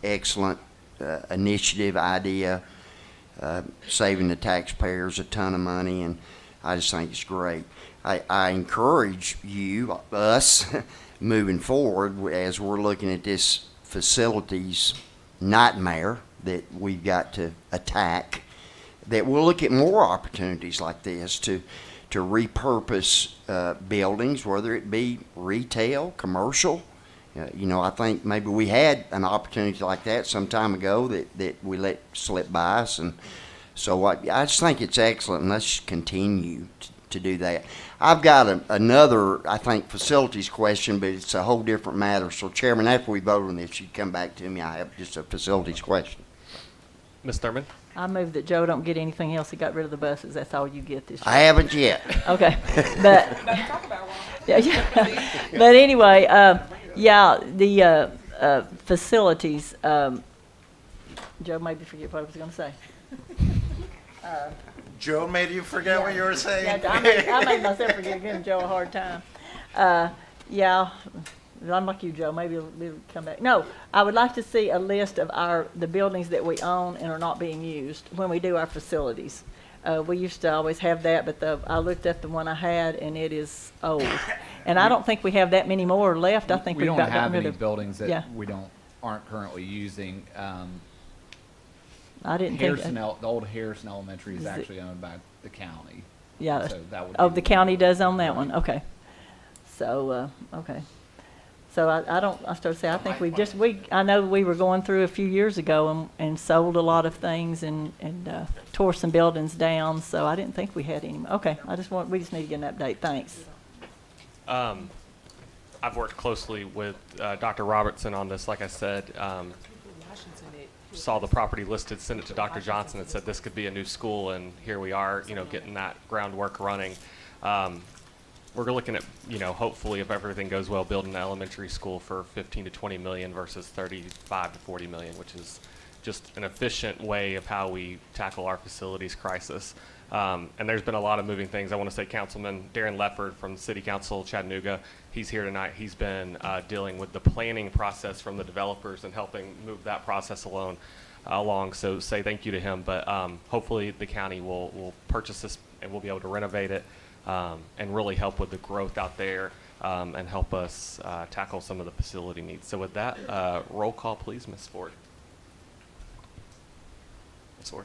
excellent initiative, idea, saving the taxpayers a ton of money, and I just think it's great. I encourage you, us, moving forward, as we're looking at this facilities nightmare that we've got to attack, that we'll look at more opportunities like this to repurpose buildings, whether it be retail, commercial. I think maybe we had an opportunity like that some time ago that we let slip by us, and so I just think it's excellent, and let's continue to do that. I've got another, I think, facilities question, but it's a whole different matter. So, Chairman, after we vote on this, you come back to me. I have just a facilities question. Ms. Thurman. I move that Joe don't get anything else. He got rid of the buses. That's all you get this year. I haven't yet. Okay, but yeah. But anyway, the facilities. Joe, maybe forget what I was going to say. Joe made you forget what you were saying? Yeah, I made myself forget, giving Joe a hard time. I'm like you, Joe. Maybe we'll come back. No, I would like to see a list of the buildings that we own and are not being used when we do our facilities. We used to always have that, but I looked at the one I had, and it is old. And I don't think we have that many more left. I think we we've don't got have rid any of buildings that yeah. we aren't currently using. I didn't Harrison think the old Harrison Elementary is Is it- actually owned by the county. yeah. So that would Oh, be the county does own that one. Okay. So okay. So I started to say, I think I know we were going through a few years ago and sold a lot of things and tore some buildings down, so I didn't think we had any. Okay, we just need to get an update. Thanks. I've worked closely with Dr. Robertson on this. Like I said, saw the property listed, sent it to Dr. Johnson, and said this could be a new school, and here we are, getting that groundwork running. We're looking at, hopefully, if everything goes well, building an elementary school for 15 to 20 million versus 35 to 40 million, which is just an efficient way of how we tackle our facilities crisis. And there's been a lot of moving things. I want to say Councilman Darren Lefford from City Council Chattanooga, he's here tonight. He's been dealing with the planning process from the developers and helping move that process along. So say thank you to him. But hopefully the county will purchase this and we'll be able to renovate it and really help with the growth out there and help us tackle some of the facility needs. So with that, roll call, please, Ms. Ford. Ms. Ford.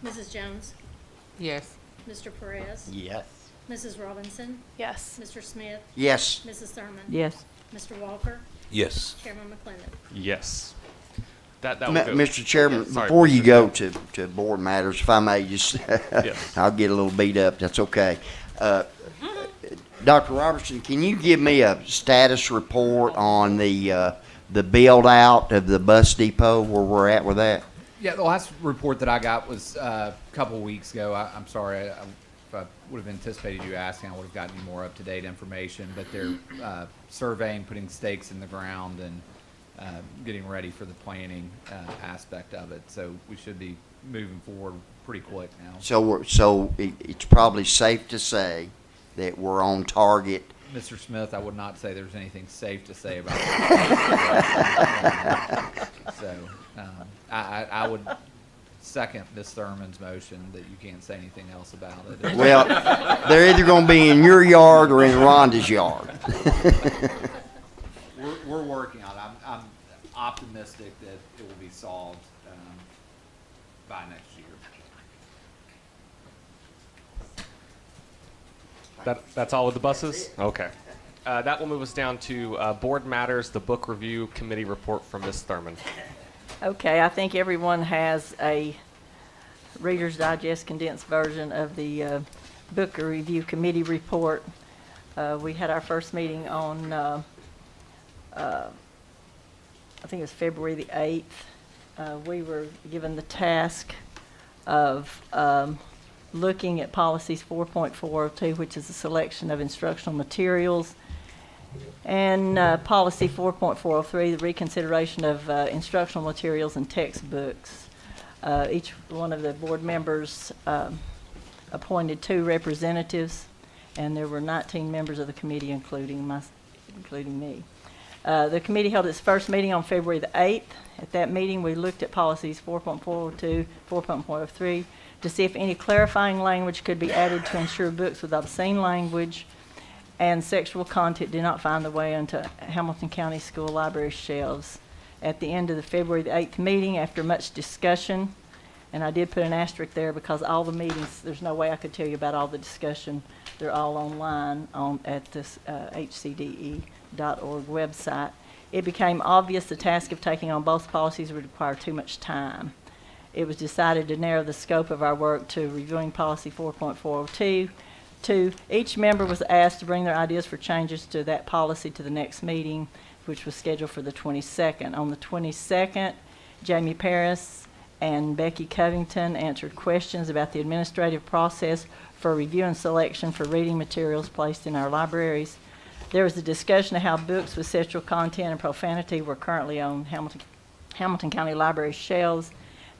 Mrs. Jones? Yes. Mr. Perez? Yes. Mrs. Robinson? Yes. Mr. Smith? Yes. Mrs. Thurman? Yes. Mr. Walker? Yes. Chairman McClendon? Yes. That will go. Mr. Chairman, Sorry, before you Mr. go to board matters, if I may just, Yes. I'll get a little beat up, that's okay. Dr. Robertson, can you give me a status report on the build out of the bus depot, where we're at with that? Yeah, the last report that I got was a couple of weeks ago. I'm sorry, if I would have anticipated you asking, I would have gotten you more up-to-date information. But they're surveying, putting stakes in the ground, and getting ready for the planning aspect of it. So we should be moving forward pretty quick now. So it's probably safe to say that we're on target. Mr. Smith, I would not say there's anything safe to say about it. So I would second Ms. Thurman's motion that you can't say anything else about it. Well, they're either going to be in your yard or in Rhonda's yard. We're working on it. I'm optimistic that it will be solved by next year. That's all with the buses? Okay. That will move us down to board matters, the book review committee report from Ms. Thurman. Okay, I think everyone has a Reader's Digest condensed version of the book review committee report. We had our first meeting on, I think it was February the 8th. We were given the task of looking at policies 4.402, which is a selection of instructional materials, And policy 4.403, the reconsideration of instructional materials and textbooks. Each one of the board members appointed 2 representatives, and there were 19 members of the committee, including me. The committee held its first meeting on February the 8th. At that meeting, we looked at policies 4.402, 4.403 to see if any clarifying language could be added to ensure books with obscene language and sexual content did not find their way into Hamilton County School Library shelves. At the end of the February the 8th meeting, after much discussion, and I did put an asterisk there because all the meetings, there's no way I could tell you about all the discussion. They're all online at this hcde.org website. It became obvious the task of taking on both policies would require too much time. It was decided to narrow the scope of our work to reviewing policy 4.402. Each member was asked to bring their ideas for changes to that policy to the next meeting, which was scheduled for the 22nd. On the 22nd, Jamie Paris and Becky Covington answered questions about the administrative process for review and selection for reading materials placed in our libraries. There was a discussion of how books with sexual content and profanity were currently on Hamilton County Library shelves.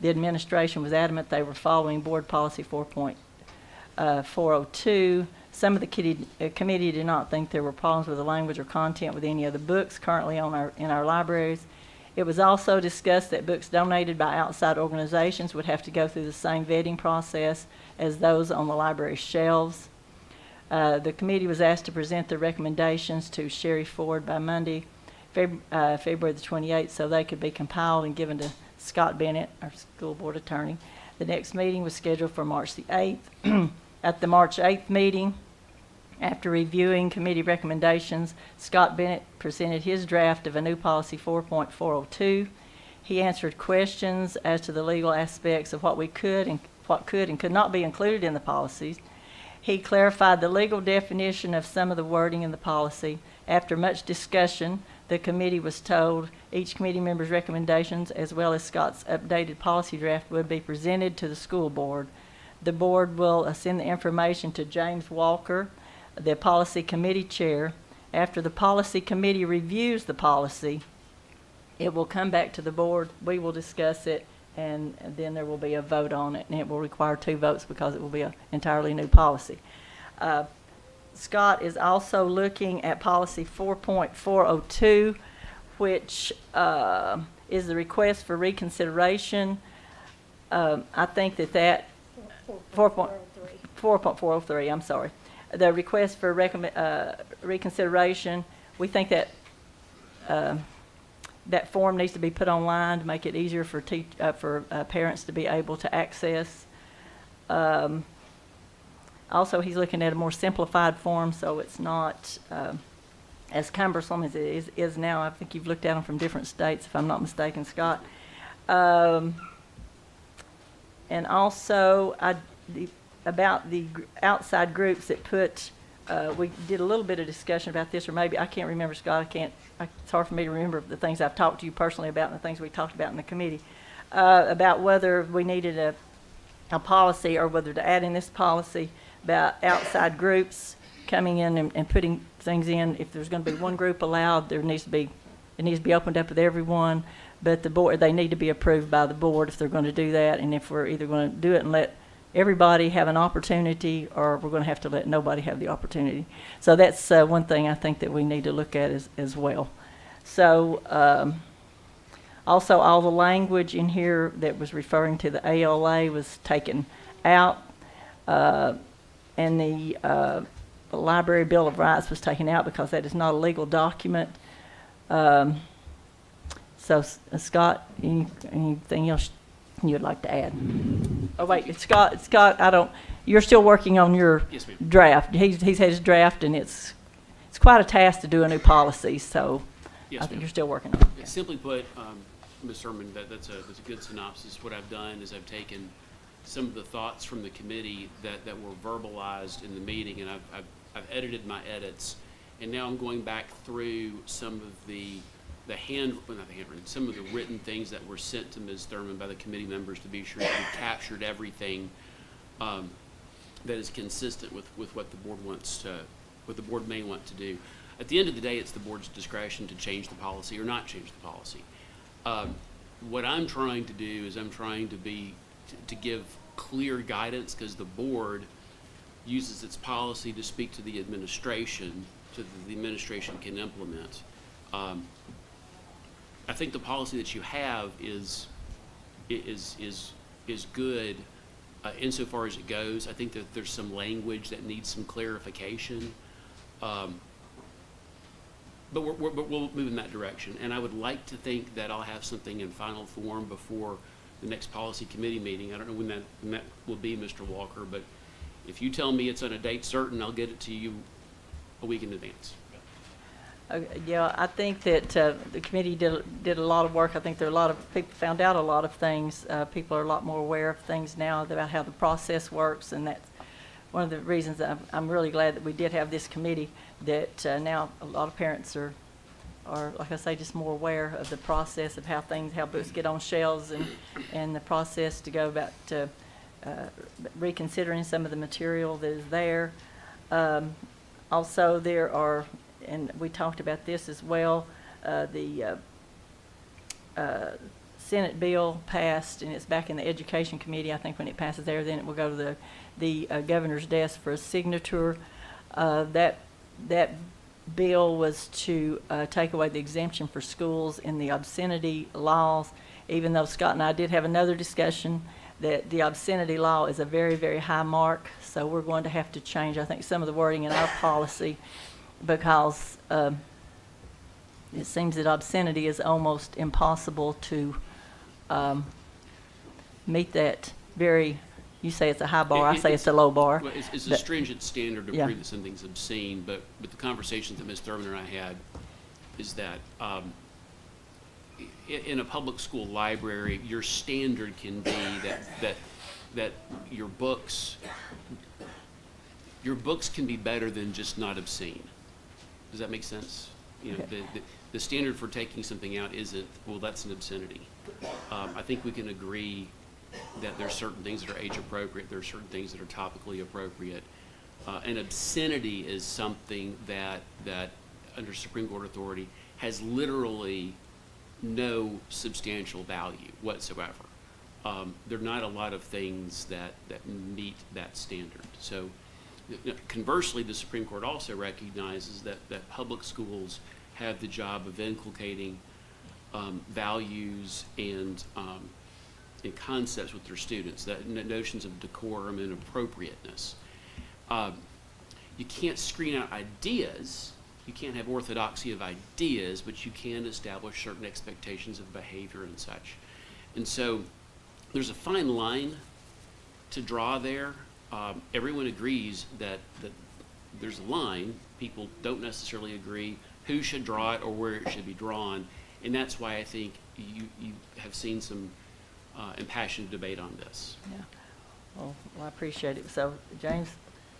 The administration was adamant they were following Board Policy 4.402. Some of the committee did not think there were problems with the language or content with any of the books currently in our libraries. It was also discussed that books donated by outside organizations would have to go through the same vetting process as those on the library shelves. The committee was asked to present their recommendations to Sherry Ford by Monday, February the 28th, so they could be compiled and given to Scott Bennett, our school board attorney. The next meeting was scheduled for March the 8th. At the March 8th meeting, after reviewing committee recommendations, Scott Bennett presented his draft of a new policy 4.402. He answered questions as to the legal aspects of what could and could not be included in the policies. He clarified the legal definition of some of the wording in the policy. After much discussion, the committee was told each committee member's recommendations, as well as Scott's updated policy draft, would be presented to the school board. The board will send the information to James Walker, the policy committee chair. After the policy committee reviews the policy, it will come back to the board. We will discuss it, and then there will be a vote on it, and it will require 2 votes because it will be an entirely new policy. Scott is also looking at policy 4.402, which is the request for reconsideration. I think that 4.403, I'm sorry. The request for reconsideration, we think that that form needs to be put online to make it easier for parents to be able to access. Also, he's looking at a more simplified form, so it's not as cumbersome as it is now. I think you've looked at them from different states, if I'm not mistaken, Scott. And also, about the outside groups that put, we did a little bit of discussion about this, or maybe, I can't remember, Scott, it's hard for me to remember the things I've talked to you personally about and the things we talked about in the committee, about whether we needed a policy or whether to add in this policy about outside groups coming in and putting things in. If there's going to be one group allowed, it needs to be opened up with everyone, but the board, they need to be approved by the board if they're going to do that, and if we're either going to do it and let everybody have an opportunity, or we're going to have to let nobody have the opportunity. So that's one thing I think that we need to look at as well. So also all the language in here that was referring to the ALA was taken out, and the Library Bill of Rights was taken out because that is not a legal document. So Scott, anything else you'd like to add? Oh wait, Scott, you're still working on your draft. He's had his draft, and it's quite a task to do a new policy, so I think you're still working on it. Yeah. Simply put, Ms. Sermon, that's a good synopsis. What I've done is I've taken some of the thoughts from the committee that were verbalized in the meeting, and I've edited my edits, and now I'm going back through some of some of the written things that were sent to Ms. Thurman by the committee members to be sure that we captured everything that is consistent with what the board wants what the board may want to do. At the end of the day, it's the board's discretion to change the policy or not change the policy. What I'm trying to do is I'm trying to give clear guidance, because the board uses its policy to speak to the administration, so that the administration can implement. I think the policy that you have is good insofar as it goes. I think that there's some language that needs some clarification, but we'll move in that direction. And I would like to think that I'll have something in final form before the next policy committee meeting. I don't know when that will be, Mr. Walker, but if you tell me it's on a date certain, I'll get it to you a week in advance. Yeah, I think that the committee did a lot of work. I think there are a lot of people found out a lot of things. People are a lot more aware of things now about how the process works, and that's one of the reasons that I'm really glad that we did have this committee, that now a lot of parents are, like I say, just more aware of the process of how books get on shelves, and the process to go about reconsidering some of the material that is there. Also, there are, and we talked about this as well, the Senate bill passed, and it's back in the Education Committee. I think when it passes there, then it will go to the governor's desk for a signature. That bill was to take away the exemption for schools in the obscenity laws, even though Scott and I did have another discussion that the obscenity law is a very, very high mark, so we're going to have to change, I think, some of the wording in our policy, because it seems that obscenity is almost impossible to meet that very, you say it's a high bar, I say it's a low bar. Well, it's a stringent standard to yeah. prove that something's obscene, but the conversations that Ms. Thurman and I had is that in a public school library, your standard can be that your books can be better than just not obscene. Does that make sense? You know, the standard for taking something out isn't, well, that's an obscenity. I think we can agree that there's certain things that are age appropriate, there are certain things that are topically appropriate. And obscenity is something that under Supreme Court authority has literally no substantial value whatsoever. There are not a lot of things that meet that standard. So conversely, the Supreme Court also recognizes that public schools have the job of inculcating values and concepts with their students, that notions of decorum and appropriateness. You can't screen out ideas. You can't have orthodoxy of ideas, but you can establish certain expectations of behavior and such. And so there's a fine line to draw there. Everyone agrees that there's a line. People don't necessarily agree who should draw it or where it should be drawn. And that's why I think you have seen some impassioned debate on this. Yeah. Well, I appreciate it. So, James,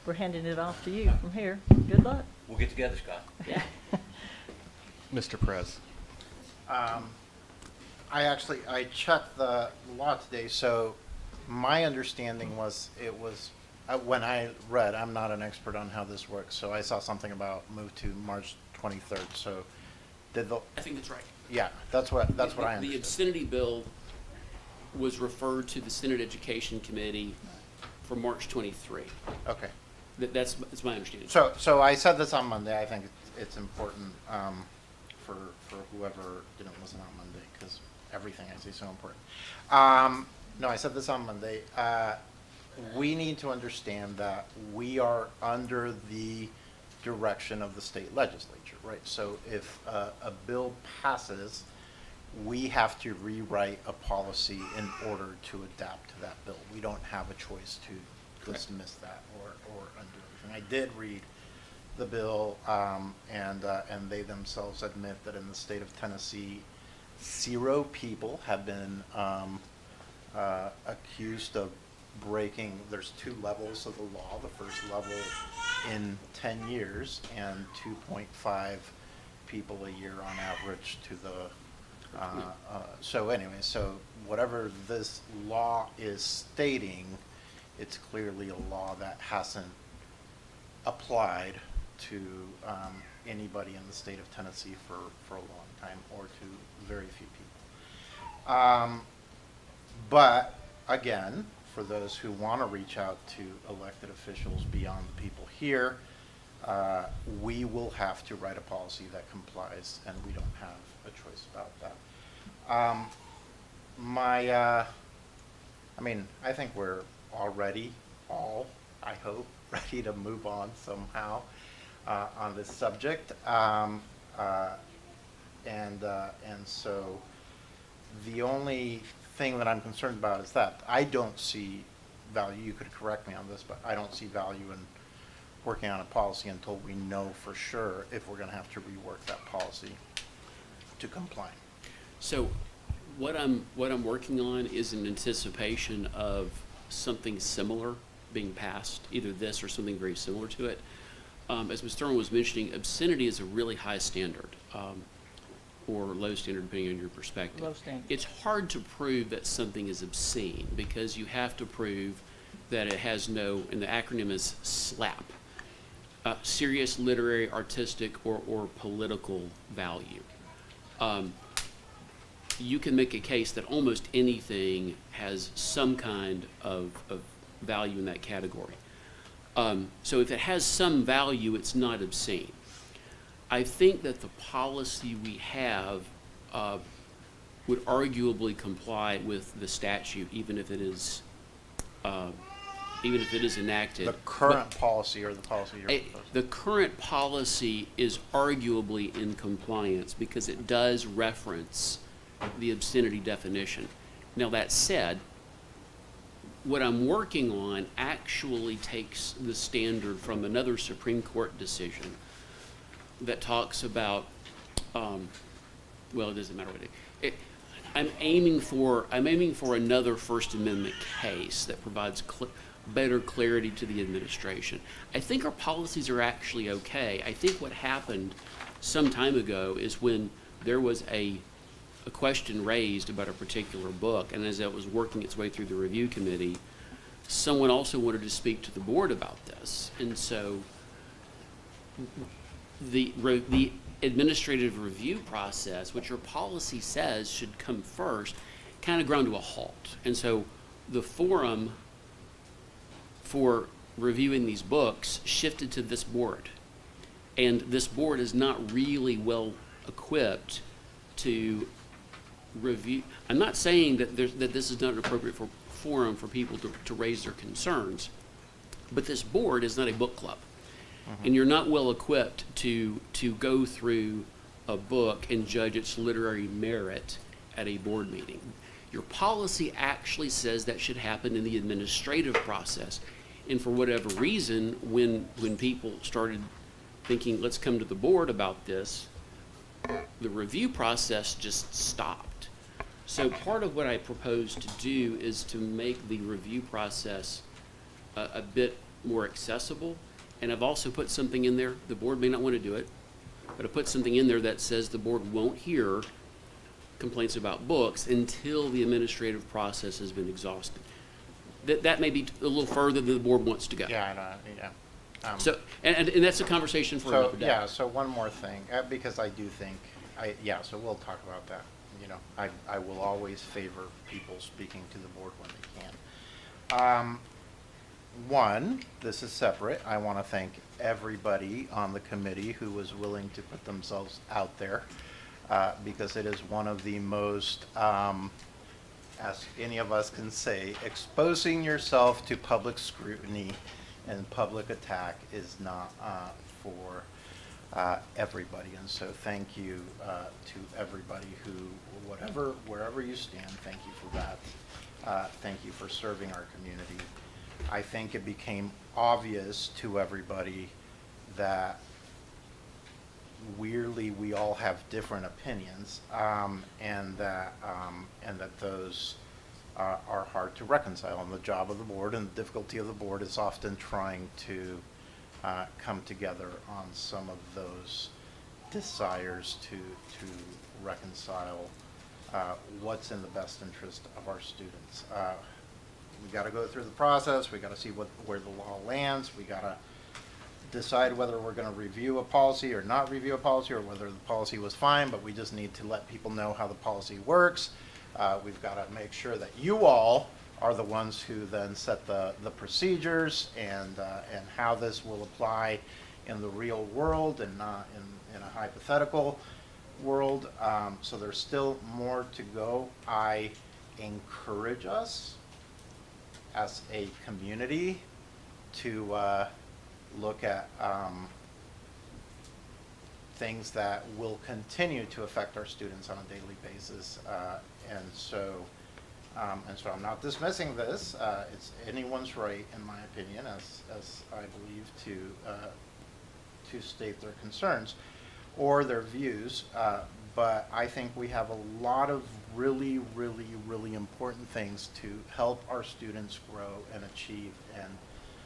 we're handing it off to you from here. Good luck. We'll get together, Scott. Yeah. Mr. Perez. I checked the law today, so my understanding was when I read, I'm not an expert on how this works, so I saw something about move to March 23rd. So I think that's right. Yeah, that's what I understood. The obscenity bill was referred to the Senate Education Committee for March 23. Okay. That's my understanding. So I said this on Monday. I think it's important for whoever didn't listen on Monday, because everything I say is so important. No, I said this on Monday. We need to understand that we are under the direction of the state legislature, right? So if a bill passes, we have to rewrite a policy in order to adapt to that bill. We don't have a choice to dismiss that or undo everything. I did read the bill, and they themselves admit that in the state of Tennessee, 0 people have been accused of breaking. There's 2 levels of the law. The first level in 10 years, and 2.5 people a year on average to the. So anyway, so whatever this law is stating, it's clearly a law that hasn't applied to anybody in the state of Tennessee for a long time, or to very few people. But again, for those who want to reach out to elected officials beyond the people here, we will have to write a policy that complies, and we don't have a choice about that. I think we're already I hope, ready to move on somehow on this subject. And so the only thing that I'm concerned about is that I don't see value. You could correct me on this, but I don't see value in working on a policy until we know for sure if we're going to have to rework that policy to comply. So what I'm working on is an anticipation of something similar being passed, either this or something very similar to it. As Ms. Thurman was mentioning, obscenity is a really high standard, or low standard depending on your perspective. Low standard. It's hard to prove that something is obscene because you have to prove that it has no, and the acronym is SLAP, serious literary, artistic, or political value. You can make a case that almost anything has some kind of value in that category. So if it has some value, it's not obscene. I think that the policy we have would arguably comply with the statute, even if it is enacted. The current policy or the policy you're proposing? The current policy is arguably in compliance because it does reference the obscenity definition. Now that said, what I'm working on actually takes the standard from another Supreme Court decision that talks about, well, it doesn't matter what I'm aiming for another First Amendment case that provides better clarity to the administration. I think our policies are actually okay. I think what happened some time ago is when there was a question raised about a particular book, and as it was working its way through the review committee, someone also wanted to speak to the board about this. And so the administrative review process, which your policy says should come first, kind of ground to a halt. And so the forum for reviewing these books shifted to this board. And this board is not really well equipped to review. I'm not saying that this is not an appropriate forum for people to raise their concerns, but this board is not a book club. And you're not well equipped to go through a book and judge its literary merit at a board meeting. Your policy actually says that should happen in the administrative process. And for whatever reason, when people started thinking, let's come to the board about this, the review process just stopped. So part of what I propose to do is to make the review process a bit more accessible. And I've also put something in there, the board may not want to do it, but I put something in there that says the board won't hear complaints about books until the administrative process has been exhausted. That may be a little further than the board wants to go. Yeah, I know, yeah. So, and that's a conversation for another day. Yeah, so one more thing, because I do think, so we'll talk about that. You know, I will always favor people speaking to the board when they can. One, this is separate. I want to thank everybody on the committee who was willing to put themselves out there, because it is one of the most, as any of us can say, exposing yourself to public scrutiny and public attack is not for everybody. And so thank you to everybody who, wherever you stand, thank you for that. Thank you for serving our community. I think it became obvious to everybody that weirdly we all have different opinions, and that those are hard to reconcile. And the job of the board and the difficulty of the board is often trying to come together on some of those desires to reconcile what's in the best interest of our students. We got to go through the process. We got to see where the law lands. We got to decide whether we're going to review a policy or not review a policy, or whether the policy was fine, but we just need to let people know how the policy works. We've got to make sure that you all are the ones who then set the procedures and how this will apply in the real world and not in a hypothetical world. So there's still more to go. I encourage us as a community to look at things that will continue to affect our students on a daily basis. And so I'm not dismissing this. It's anyone's right, in my opinion, as I believe, to state their concerns or their views. But I think we have a lot of really, really, really important things to help our students grow and achieve and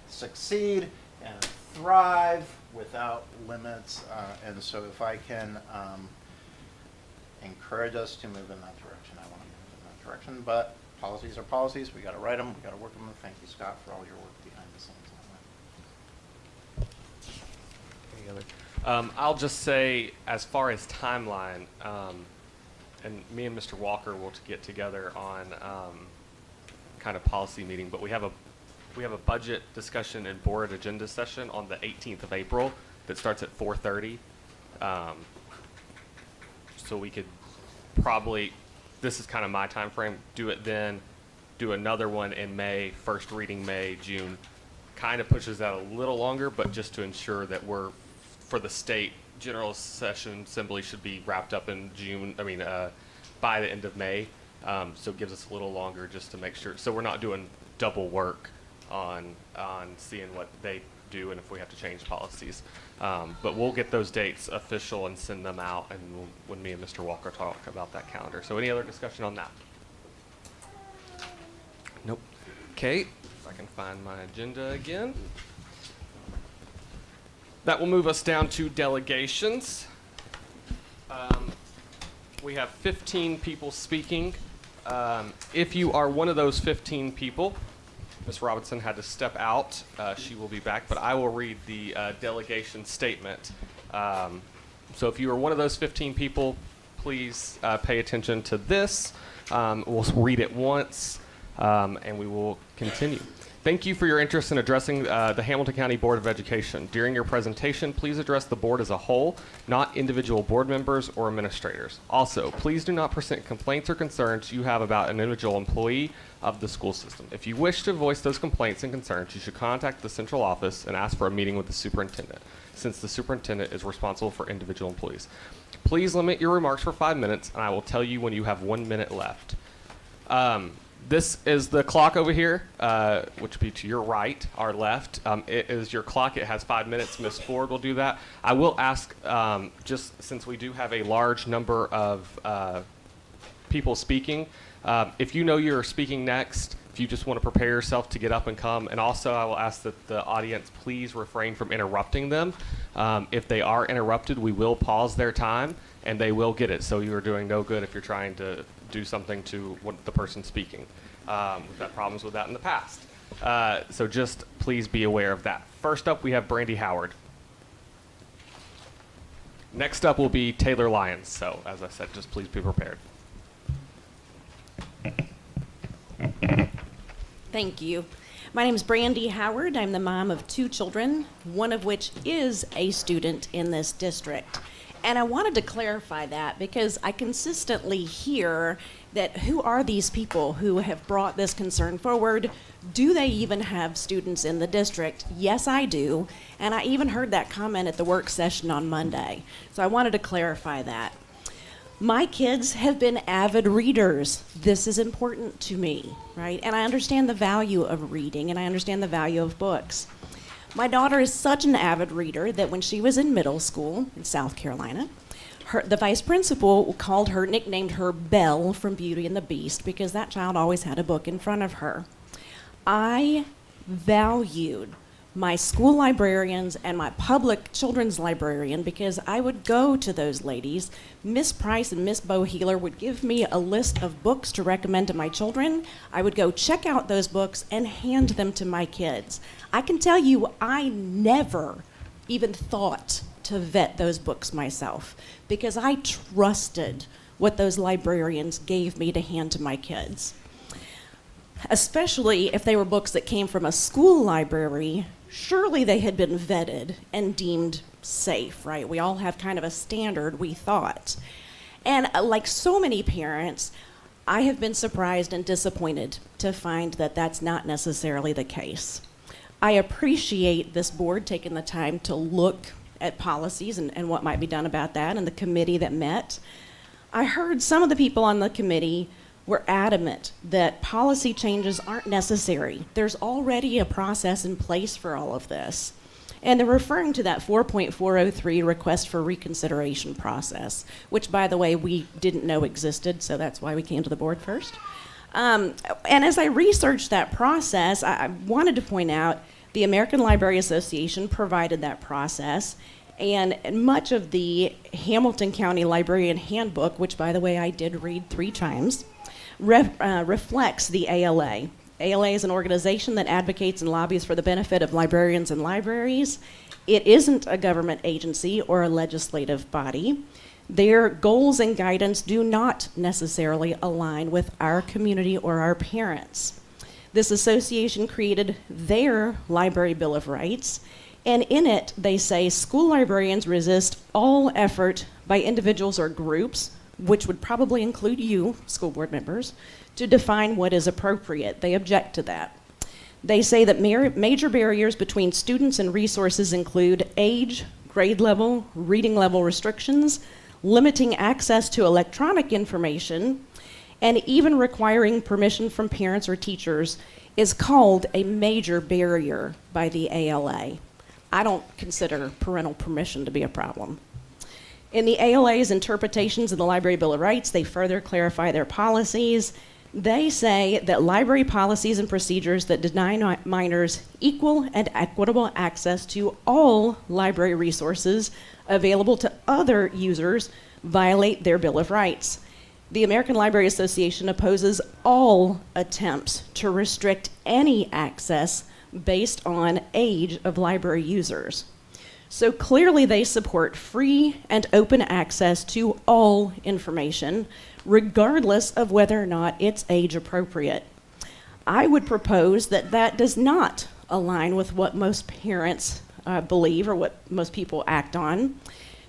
succeed and thrive without limits. And so if I can encourage us to move in that direction, I want to move in that direction. But policies are policies. We got to write them. We got to work them. Thank you, Scott, for all your work behind the scenes on that. Any other? I'll just say, as far as timeline, and me and Mr. Walker will get together on kind of policy meeting, but we have a budget discussion and board agenda session on the 18th of April that starts at 4:30. So we could probably, this is kind of my time frame, do it then, do another one in May, first reading May, June. Kind of pushes that a little longer, but just to ensure that we're, for the state, general session assembly should be wrapped up in June, by the end of May. So it gives us a little longer just to make sure, so we're not doing double work on seeing what they do and if we have to change policies. But we'll get those dates official and send them out, and when me and Mr. Walker talk about that calendar. So any other discussion on that? Nope. Okay, if I can find my agenda again. That will move us down to delegations. We have 15 people speaking. If you are one of those 15 people, Ms. Robinson had to step out. She will be back, but I will read the delegation statement. So if you are one of those 15 people, please pay attention to this. We'll read it once, and we will continue. Thank you for your interest in addressing the Hamilton County Board of Education. During your presentation, please address the board as a whole, not individual board members or administrators. Also, please do not present complaints or concerns you have about an individual employee of the school system. If you wish to voice those complaints and concerns, you should contact the central office and ask for a meeting with the superintendent, since the superintendent is responsible for individual employees. Please limit your remarks for 5 minutes, and I will tell you when you have 1 minute left. This is the clock over here, which would be to your right, our left. It is your clock. It has 5 minutes. Ms. Ford will do that. I will ask, just since we do have a large number of people speaking, if you know you're speaking next, if you just want to prepare yourself to get up and come. And also, I will ask that the audience please refrain from interrupting them. If they are interrupted, we will pause their time, and they will get it. So you are doing no good if you're trying to do something to the person speaking. We've had problems with that in the past. So just please be aware of that. First up, we have Brandy Howard. Next up will be Taylor Lyons. So as I said, just please be prepared. Thank you. My name is Brandy Howard. I'm the mom of 2 children, one of which is a student in this district. And I wanted to clarify that because I consistently hear that who are these people who have brought this concern forward? Do they even have students in the district? Yes, I do. And I even heard that comment at the work session on Monday. So I wanted to clarify that. My kids have been avid readers. This is important to me, right? And I understand the value of reading, and I understand the value of books. My daughter is such an avid reader that when she was in middle school in South Carolina, the vice principal nicknamed her Belle from Beauty and the Beast because that child always had a book in front of her. I valued my school librarians and my public children's librarian because I would go to those ladies. Miss Price and Miss Bohealer would give me a list of books to recommend to my children. I would go check out those books and hand them to my kids. I can tell you I never even thought to vet those books myself because I trusted what those librarians gave me to hand to my kids. Especially if they were books that came from a school library, surely they had been vetted and deemed safe, right? We all have kind of a standard, we thought. And like so many parents, I have been surprised and disappointed to find that that's not necessarily the case. I appreciate this board taking the time to look at policies and what might be done about that, and the committee that met. I heard some of the people on the committee were adamant that policy changes aren't necessary. There's already a process in place for all of this. And they're referring to that 4.403 request for reconsideration process, which, by the way, we didn't know existed, so that's why we came to the board first. And as I researched that process, I wanted to point out the American Library Association provided that process, and much of the Hamilton County Librarian Handbook, which, by the way, I did read 3 times, reflects the ALA. ALA is an organization that advocates and lobbies for the benefit of librarians and libraries. It isn't a government agency or a legislative body. Their goals and guidance do not necessarily align with our community or our parents. This association created their Library Bill of Rights, and in it they say school librarians resist all effort by individuals or groups, which would probably include you, school board members, to define what is appropriate. They object to that. They say that major barriers between students and resources include age, grade level, reading level restrictions, limiting access to electronic information, and even requiring permission from parents or teachers is called a major barrier by the ALA. I don't consider parental permission to be a problem. In the ALA's interpretations of the Library Bill of Rights, they further clarify their policies. They say that library policies and procedures that deny minors equal and equitable access to all library resources available to other users violate their Bill of Rights. The American Library Association opposes all attempts to restrict any access based on age of library users. So clearly they support free and open access to all information, regardless of whether or not it's age appropriate. I would propose that that does not align with what most parents believe or what most people act on.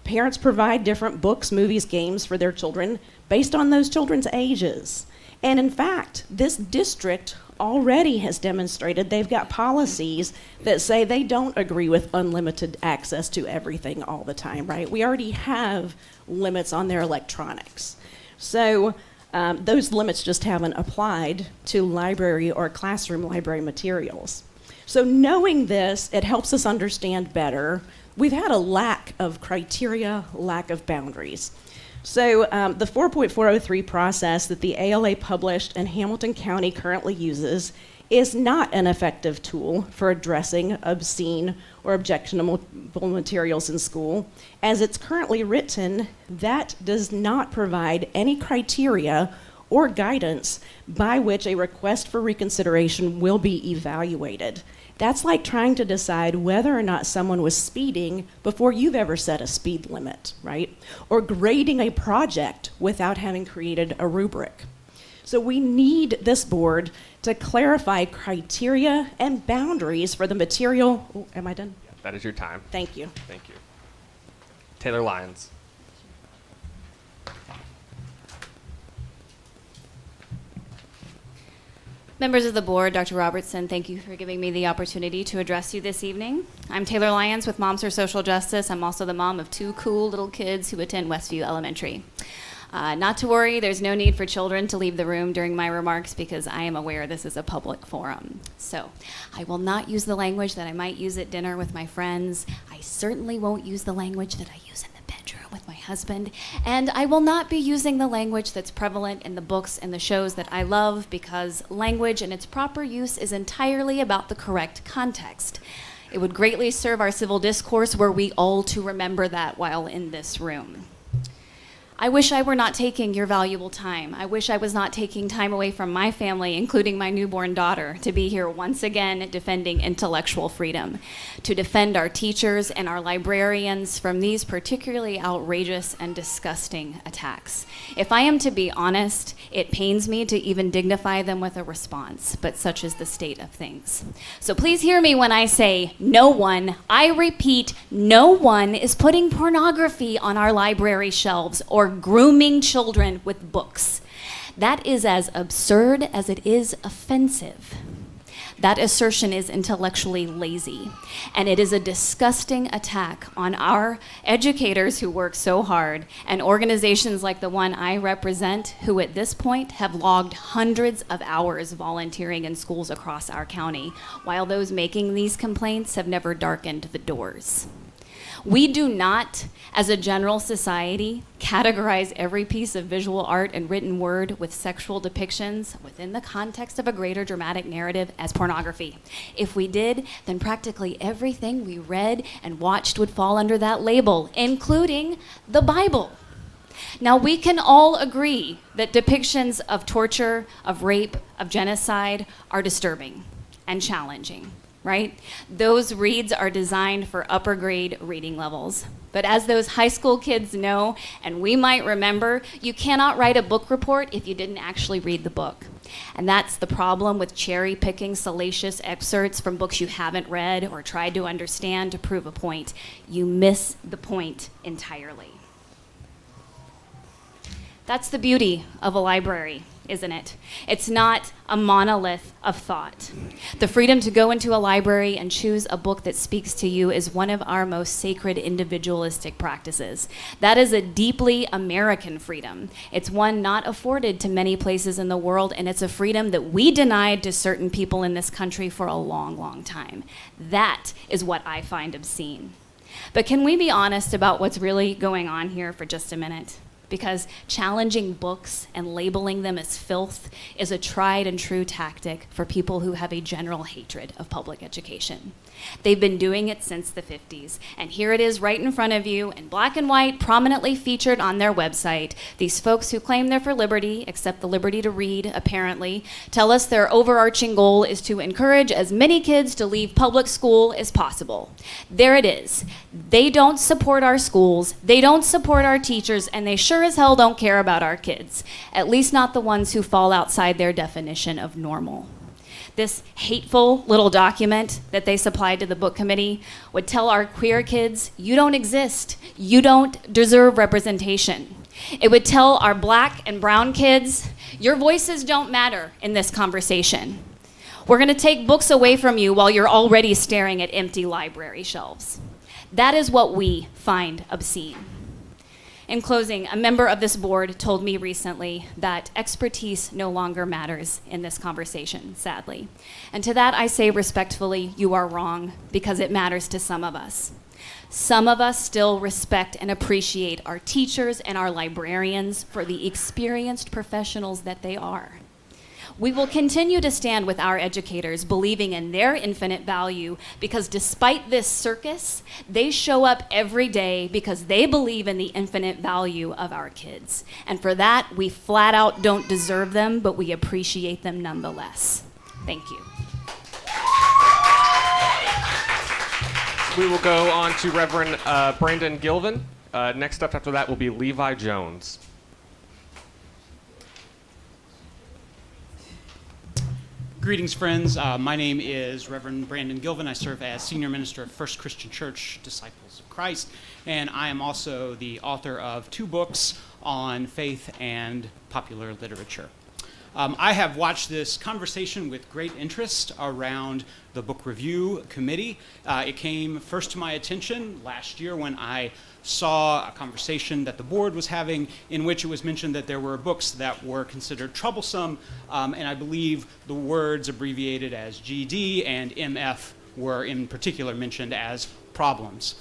Parents provide different books, movies, games for their children based on those children's ages. And in fact, this district already has demonstrated they've got policies that say they don't agree with unlimited access to everything all the time, right? We already have limits on their electronics. So those limits just haven't applied to library or classroom library materials. So knowing this, it helps us understand better. We've had a lack of criteria, lack of boundaries. So the 4.403 process that the ALA published and Hamilton County currently uses is not an effective tool for addressing obscene or objectionable materials in school. As it's currently written, that does not provide any criteria or guidance by which a request for reconsideration will be evaluated. That's like trying to decide whether or not someone was speeding before you've ever set a speed limit, right? Or grading a project without having created a rubric. So we need this board to clarify criteria and boundaries for the material. Oh, am I done? Yeah, that is your time. Thank you. Thank you. Taylor Lyons. Members of the board, Dr. Robertson, thank you for giving me the opportunity to address you this evening. I'm Taylor Lyons with Moms for Social Justice. I'm also the mom of 2 cool little kids who attend Westview Elementary. Not to worry, there's no need for children to leave the room during my remarks because I am aware this is a public forum. So I will not use the language that I might use at dinner with my friends. I certainly won't use the language that I use in the bedroom with my husband. And I will not be using the language that's prevalent in the books and the shows that I love because language and its proper use is entirely about the correct context. It would greatly serve our civil discourse were we all to remember that while in this room. I wish I were not taking your valuable time. I wish I was not taking time away from my family, including my newborn daughter, to be here once again defending intellectual freedom, to defend our teachers and our librarians from these particularly outrageous and disgusting attacks. If I am to be honest, it pains me to even dignify them with a response, but such is the state of things. So please hear me when I say no one, I repeat, no one is putting pornography on our library shelves or grooming children with books. That is as absurd as it is offensive. That assertion is intellectually lazy, and it is a disgusting attack on our educators who work so hard and organizations like the one I represent, who at this point have logged hundreds of hours volunteering in schools across our county, while those making these complaints have never darkened the doors. We do not, as a general society, categorize every piece of visual art and written word with sexual depictions within the context of a greater dramatic narrative as pornography. If we did, then practically everything we read and watched would fall under that label, including the Bible. Now, we can all agree that depictions of torture, of rape, of genocide are disturbing and challenging. Right? Those reads are designed for upper grade reading levels. But as those high school kids know, and we might remember, you cannot write a book report if you didn't actually read the book. And that's the problem with cherry picking salacious excerpts from books you haven't read or tried to understand to prove a point. You miss the point entirely. That's the beauty of a library, isn't it? It's not a monolith of thought. The freedom to go into a library and choose a book that speaks to you is one of our most sacred individualistic practices. That is a deeply American freedom. It's one not afforded to many places in the world, and it's a freedom that we denied to certain people in this country for a long, long time. That is what I find obscene. But can we be honest about what's really going on here for just a minute? Because challenging books and labeling them as filth is a tried and true tactic for people who have a general hatred of public education. They've been doing it since the 50s, and here it is right in front of you in black and white, prominently featured on their website. These folks who claim they're for liberty, except the liberty to read, apparently, tell us their overarching goal is to encourage as many kids to leave public school as possible. There it is. They don't support our schools, they don't support our teachers, and they sure as hell don't care about our kids, at least not the ones who fall outside their definition of normal. This hateful little document that they supplied to the book committee would tell our queer kids, you don't exist, you don't deserve representation. It would tell our black and brown kids, your voices don't matter in this conversation. We're gonna take books away from you while you're already staring at empty library shelves. That is what we find obscene. In closing, a member of this board told me recently that expertise no longer matters in this conversation, sadly. And to that I say respectfully, you are wrong, because it matters to some of us. Some of us still respect and appreciate our teachers and our librarians for the experienced professionals that they are. We will continue to stand with our educators, believing in their infinite value, because despite this circus, they show up every day because they believe in the infinite value of our kids. And for that, we flat out don't deserve them, but we appreciate them nonetheless. Thank you. We will go on to Reverend Brandon Gilvin. Next up after that will be Levi Jones. Greetings, friends. My name is Reverend Brandon Gilvin. I serve as Senior Minister of First Christian Church, Disciples of Christ, and I am also the author of 2 books on faith and popular literature. I have watched this conversation with great interest around the book review committee. It came first to my attention last year when I saw a conversation that the board was having in which it was mentioned that there were books that were considered troublesome, and I believe the words abbreviated as GD and MF were in particular mentioned as problems.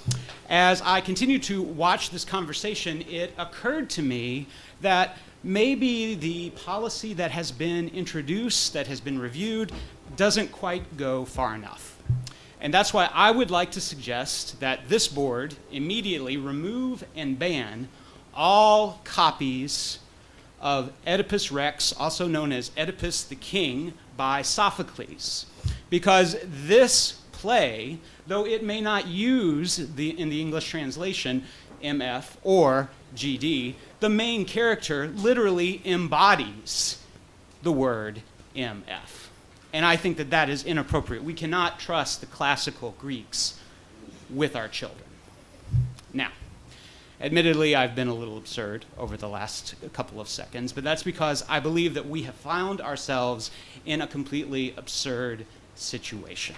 As I continued to watch this conversation, it occurred to me that maybe the policy that has been introduced, that has been reviewed, doesn't quite go far enough. And that's why I would like to suggest that this board immediately remove and ban all copies of Oedipus Rex, also known as Oedipus the King, by Sophocles. Because this play, though it may not use, in the English translation, MF or GD, the main character literally embodies the word MF. And I think that that is inappropriate. We cannot trust the classical Greeks with our children. Now, admittedly, I've been a little absurd over the last couple of seconds, but that's because I believe that we have found ourselves in a completely absurd situation.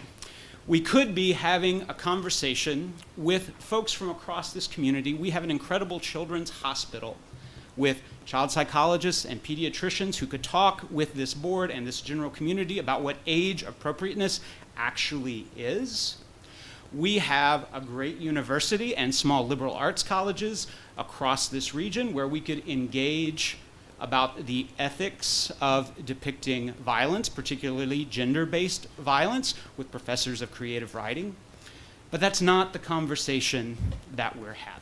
We could be having a conversation with folks from across this community. We have an incredible children's hospital with child psychologists and pediatricians who could talk with this board and this general community about what age appropriateness actually is. We have a great university and small liberal arts colleges across this region where we could engage about the ethics of depicting violence, particularly gender-based violence, with professors of creative writing. But that's not the conversation that we're having.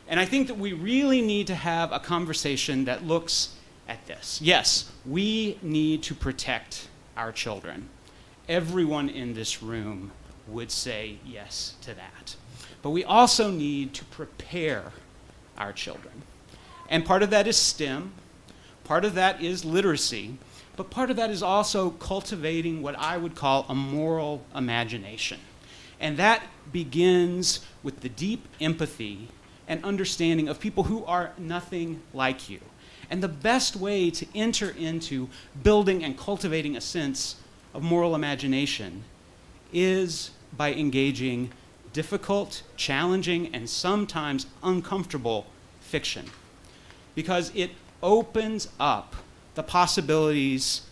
And I think that we really need to have a conversation that looks at this. Yes, we need to protect our children. Everyone in this room would say yes to that. But we also need to prepare our children. And part of that is STEM, part of that is literacy, but part of that is also cultivating what I would call a moral imagination. And that begins with the deep empathy and understanding of people who are nothing like you. And the best way to enter into building and cultivating a sense of moral imagination is by engaging difficult, challenging, and sometimes uncomfortable fiction. Because it opens up the possibilities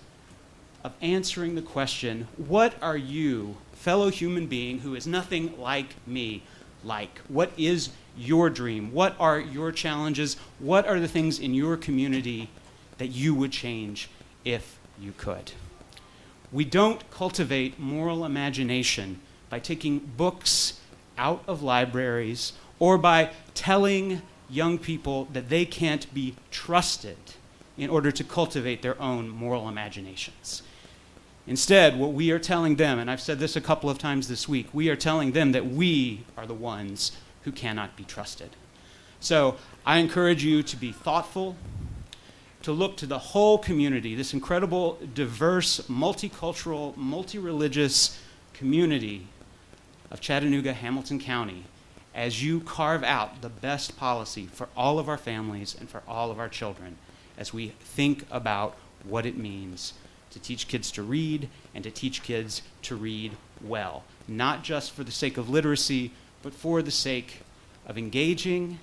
of answering the question, what are you, fellow human being who is nothing like me, like? What is your dream? What are your challenges? What are the things in your community that you would change if you could? We don't cultivate moral imagination by taking books out of libraries or by telling young people that they can't be trusted in order to cultivate their own moral imaginations. Instead, what we are telling them, and I've said this a couple of times this week, we are telling them that we are the ones who cannot be trusted. So I encourage you to be thoughtful, to look to the whole community, this incredible, diverse, multicultural, multi-religious community of Chattanooga, Hamilton County, as you carve out the best policy for all of our families and for all of our children, as we think about what it means to teach kids to read and to teach kids to read well, not just for the sake of literacy, but for the sake of engaging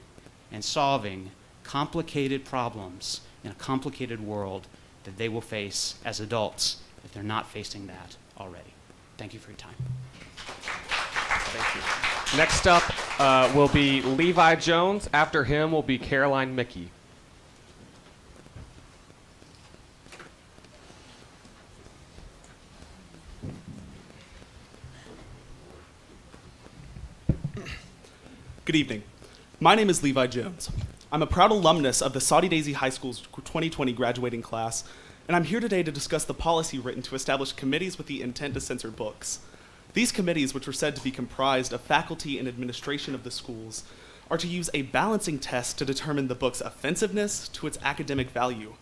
and solving complicated problems in a complicated world that they will face as adults if they're not facing that already. Thank you for your time. Thank you. Next up will be Levi Jones. After him will be Caroline Mickey. Good evening. My name is Levi Jones. I'm a proud alumnus of the Saudi Daisy High School's 2020 graduating class, and I'm here today to discuss the policy written to establish committees with the intent to censor books. These committees, which were said to be comprised of faculty and administration of the schools, are to use a balancing test to determine the book's offensiveness to its academic value.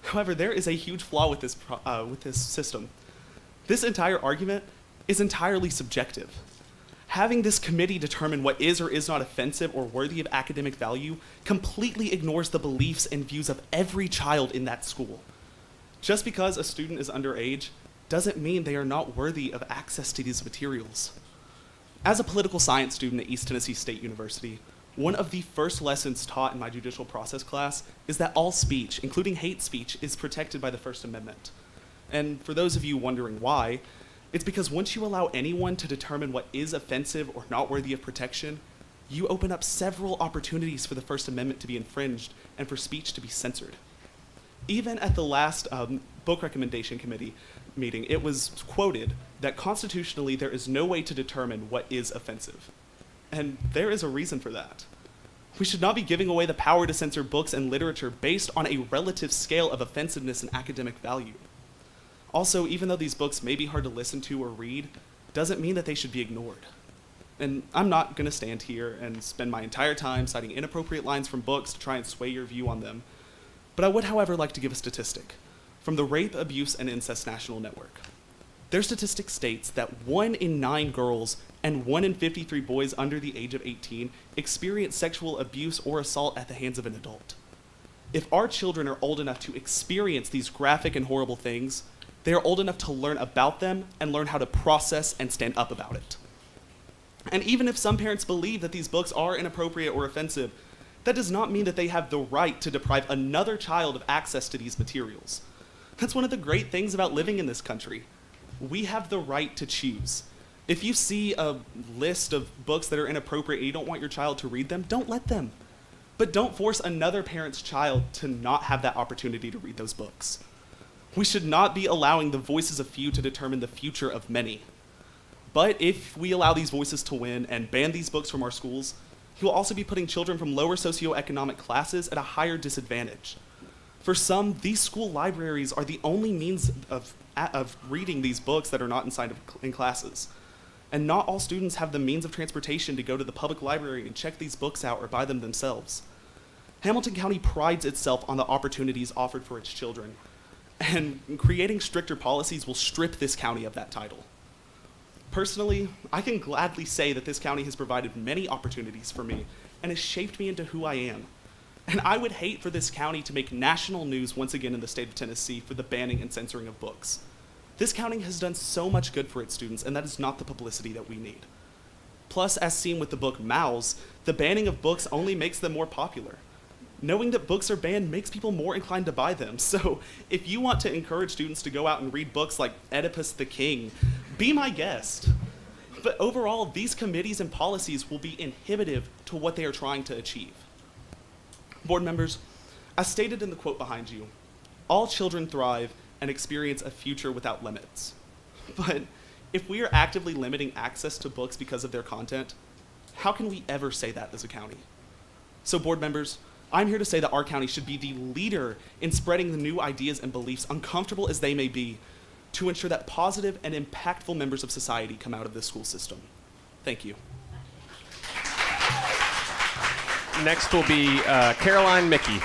However, there is a huge flaw with this system. This entire argument is entirely subjective. Having this committee determine what is or is not offensive or worthy of academic value completely ignores the beliefs and views of every child in that school. Just because a student is underage doesn't mean they are not worthy of access to these materials. As a political science student at East Tennessee State University, one of the first lessons taught in my judicial process class is that all speech, including hate speech, is protected by the First Amendment. And for those of you wondering why, it's because once you allow anyone to determine what is offensive or not worthy of protection, you open up several opportunities for the First Amendment to be infringed and for speech to be censored. Even at the last book recommendation committee meeting, it was quoted that constitutionally there is no way to determine what is offensive. And there is a reason for that. We should not be giving away the power to censor books and literature based on a relative scale of offensiveness and academic value. Also, even though these books may be hard to listen to or read, doesn't mean that they should be ignored. And I'm not going to stand here and spend my entire time citing inappropriate lines from books to try and sway your view on them. But I would, however, like to give a statistic from the Rape, Abuse, and Incest National Network. Their statistic states that 1 in 9 girls and 1 in 53 boys under the age of 18 experience sexual abuse or assault at the hands of an adult. If our children are old enough to experience these graphic and horrible things, they are old enough to learn about them and learn how to process and stand up about it. And even if some parents believe that these books are inappropriate or offensive, that does not mean that they have the right to deprive another child of access to these materials. That's one of the great things about living in this country. We have the right to choose. If you see a list of books that are inappropriate and you don't want your child to read them, don't let them. But don't force another parent's child to not have that opportunity to read those books. We should not be allowing the voices of few to determine the future of many. But if we allow these voices to win and ban these books from our schools, he will also be putting children from lower socioeconomic classes at a higher disadvantage. For some, these school libraries are the only means of reading these books that are not inside in classes. And not all students have the means of transportation to go to the public library and check these books out or buy them themselves. Hamilton County prides itself on the opportunities offered for its children, and creating stricter policies will strip this county of that title. Personally, I can gladly say that this county has provided many opportunities for me and has shaped me into who I am. And I would hate for this county to make national news once again in the state of Tennessee for the banning and censoring of books. This county has done so much good for its students, and that is not the publicity that we need. Plus, as seen with the book Mouse, the banning of books only makes them more popular. Knowing that books are banned makes people more inclined to buy them. So if you want to encourage students to go out and read books like Oedipus the King, be my guest. But overall, these committees and policies will be inhibitive to what they are trying to achieve. Board members, as stated in the quote behind you, all children thrive and experience a future without limits. But if we are actively limiting access to books because of their content, how can we ever say that as a county? So board members, I'm here to say that our county should be the leader in spreading the new ideas and beliefs, uncomfortable as they may be, to ensure that positive and impactful members of society come out of this school system. Thank you. Next will be Caroline Mickey.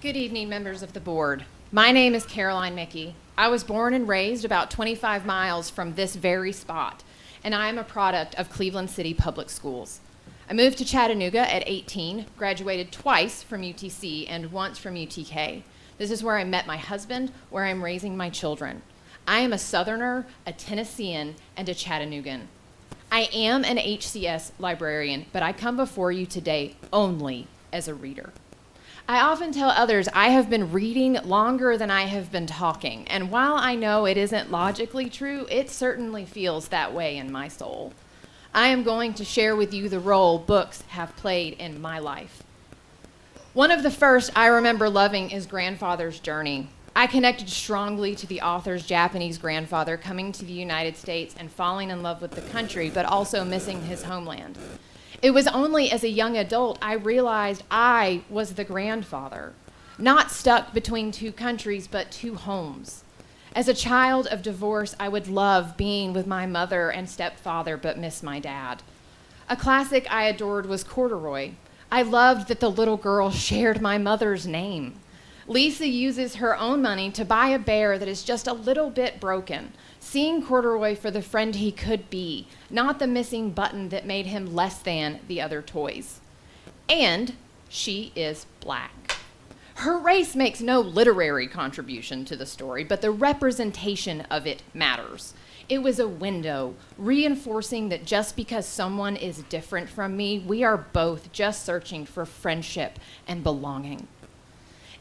Good evening, members of the board. My name is Caroline Mickey. I was born and raised about 25 miles from this very spot, and I am a product of Cleveland City Public Schools. I moved to Chattanooga at 18, graduated twice from UTC and once from UTK. This is where I met my husband, where I'm raising my children. I am a Southerner, a Tennessean, and a Chattanoogan. I am an HCS librarian, but I come before you today only as a reader. I often tell others I have been reading longer than I have been talking, and while I know it isn't logically true, it certainly feels that way in my soul. I am going to share with you the role books have played in my life. One of the first I remember loving is Grandfather's Journey. I connected strongly to the author's Japanese grandfather coming to the United States and falling in love with the country, but also missing his homeland. It was only as a young adult I realized I was the grandfather, not stuck between two countries, but two homes. As a child of divorce, I would love being with my mother and stepfather, but miss my dad. A classic I adored was Corduroy. I loved that the little girl shared my mother's name. Lisa uses her own money to buy a bear that is just a little bit broken, seeing Corduroy for the friend he could be, not the missing button that made him less than the other toys. And she is black. Her race makes no literary contribution to the story, but the representation of it matters. It was a window, reinforcing that just because someone is different from me, we are both just searching for friendship and belonging.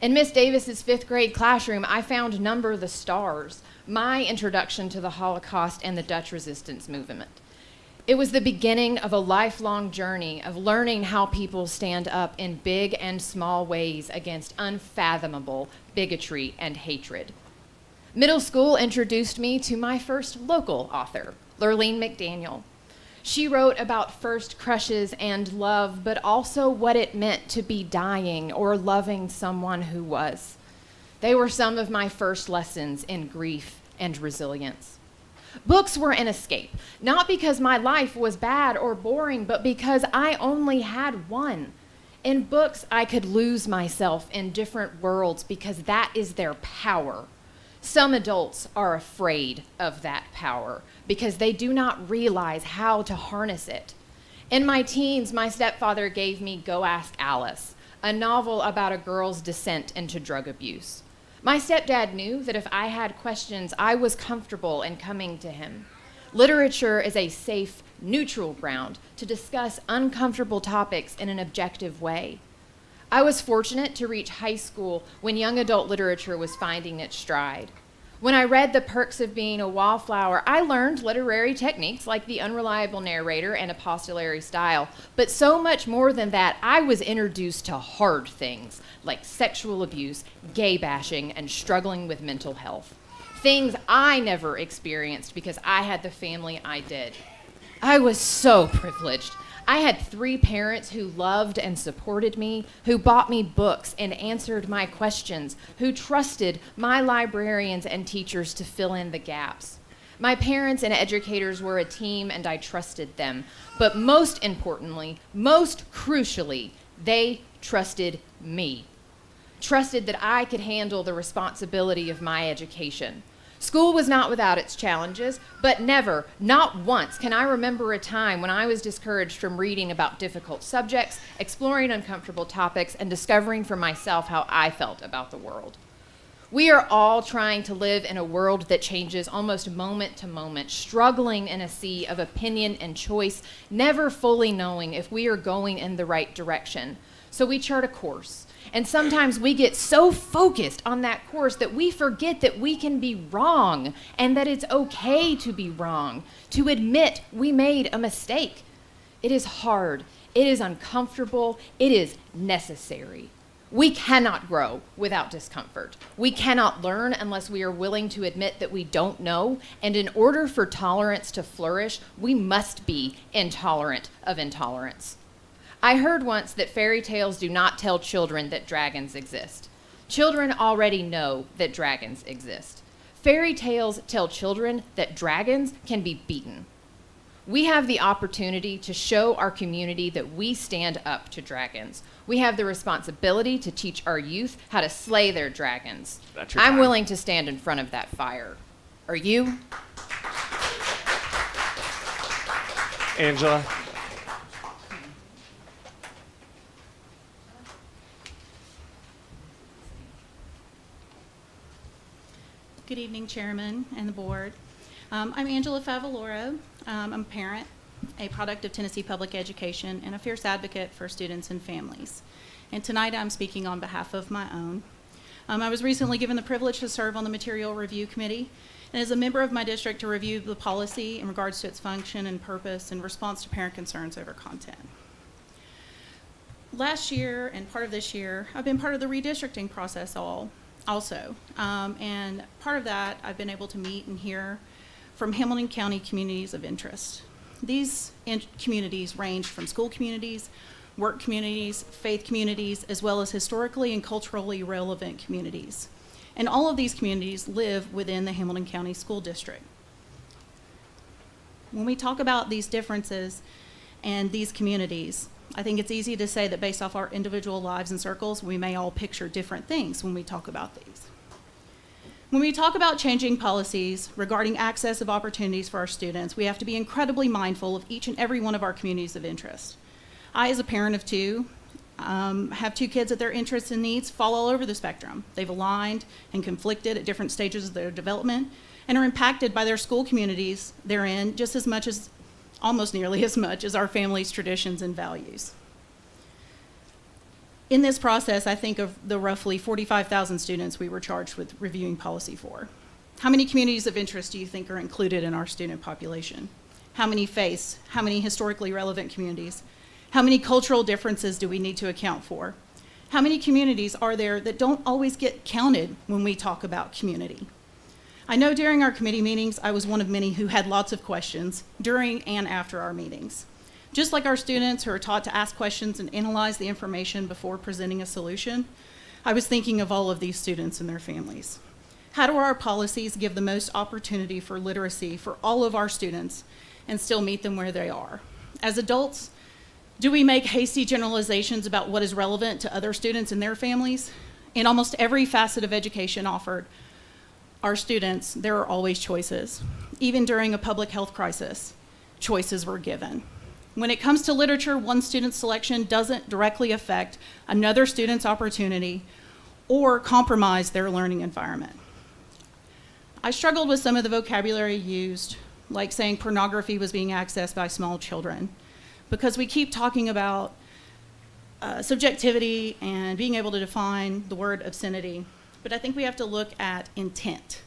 In Miss Davis's 5th grade classroom, I found Number the Stars, my introduction to the Holocaust and the Dutch resistance movement. It was the beginning of a lifelong journey of learning how people stand up in big and small ways against unfathomable bigotry and hatred. Middle school introduced me to my first local author, Lurleen McDaniel. She wrote about first crushes and love, but also what it meant to be dying or loving someone who was. They were some of my first lessons in grief and resilience. Books were an escape, not because my life was bad or boring, but because I only had one. In books, I could lose myself in different worlds because that is their power. Some adults are afraid of that power because they do not realize how to harness it. In my teens, my stepfather gave me Go Ask Alice, a novel about a girl's descent into drug abuse. My stepdad knew that if I had questions, I was comfortable in coming to him. Literature is a safe, neutral ground to discuss uncomfortable topics in an objective way. I was fortunate to reach high school when young adult literature was finding its stride. When I read The Perks of Being a Wallflower, I learned literary techniques like the unreliable narrator and epistolary style. But so much more than that, I was introduced to hard things like sexual abuse, gay bashing, and struggling with mental health. Things I never experienced because I had the family I did. I was so privileged. I had 3 parents who loved and supported me, who bought me books and answered my questions, who trusted my librarians and teachers to fill in the gaps. My parents and educators were a team and I trusted them. But most importantly, most crucially, they trusted me. Trusted that I could handle the responsibility of my education. School was not without its challenges, but never, not once, can I remember a time when I was discouraged from reading about difficult subjects, exploring uncomfortable topics, and discovering for myself how I felt about the world. We are all trying to live in a world that changes almost moment to moment, struggling in a sea of opinion and choice, never fully knowing if we are going in the right direction. So we chart a course. And sometimes we get so focused on that course that we forget that we can be wrong and that it's okay to be wrong, to admit we made a mistake. It is hard, it is uncomfortable, it is necessary. We cannot grow without discomfort. We cannot learn unless we are willing to admit that we don't know, and in order for tolerance to flourish, we must be intolerant of intolerance. I heard once that fairy tales do not tell children that dragons exist. Children already know that dragons exist. Fairy tales tell children that dragons can be beaten. We have the opportunity to show our community that we stand up to dragons. We have the responsibility to teach our youth how to slay their dragons. I'm willing to stand in front of that fire. Are you? Angela. Good evening, Chairman and the Board. I'm Angela Favaloro. I'm a parent, a product of Tennessee Public Education, and a fierce advocate for students and families. And tonight I'm speaking on behalf of my own. I was recently given the privilege to serve on the Material Review Committee, and as a member of my district to review the policy in regards to its function and purpose in response to parent concerns over content. Last year and part of this year, I've been part of the redistricting process also. And part of that, I've been able to meet and hear from Hamilton County communities of interest. These communities range from school communities, work communities, faith communities, as well as historically and culturally relevant communities. And all of these communities live within the Hamilton County School District. When we talk about these differences and these communities, I think it's easy to say that based off our individual lives and circles, we may all picture different things when we talk about these. When we talk about changing policies regarding access of opportunities for our students, we have to be incredibly mindful of each and every one of our communities of interest. I, as a parent of 2, have 2 kids that their interests and needs fall all over the spectrum. They've aligned and conflicted at different stages of their development and are impacted by their school communities they're in just as much as almost nearly as much as our family's traditions and values. In this process, I think of the roughly 45,000 students we were charged with reviewing policy for. How many communities of interest do you think are included in our student population? How many faiths? How many historically relevant communities? How many cultural differences do we need to account for? How many communities are there that don't always get counted when we talk about community? I know during our committee meetings, I was one of many who had lots of questions during and after our meetings. Just like our students who are taught to ask questions and analyze the information before presenting a solution, I was thinking of all of these students and their families. How do our policies give the most opportunity for literacy for all of our students and still meet them where they are? As adults, do we make hasty generalizations about what is relevant to other students and their families? In almost every facet of education offered our students, there are always choices. Even during a public health crisis, choices were given. When it comes to literature, one student's selection doesn't directly affect another student's opportunity or compromise their learning environment. I struggled with some of the vocabulary used, like saying pornography was being accessed by small children, because we keep talking about subjectivity and being able to define the word obscenity, but I think we have to look at intent.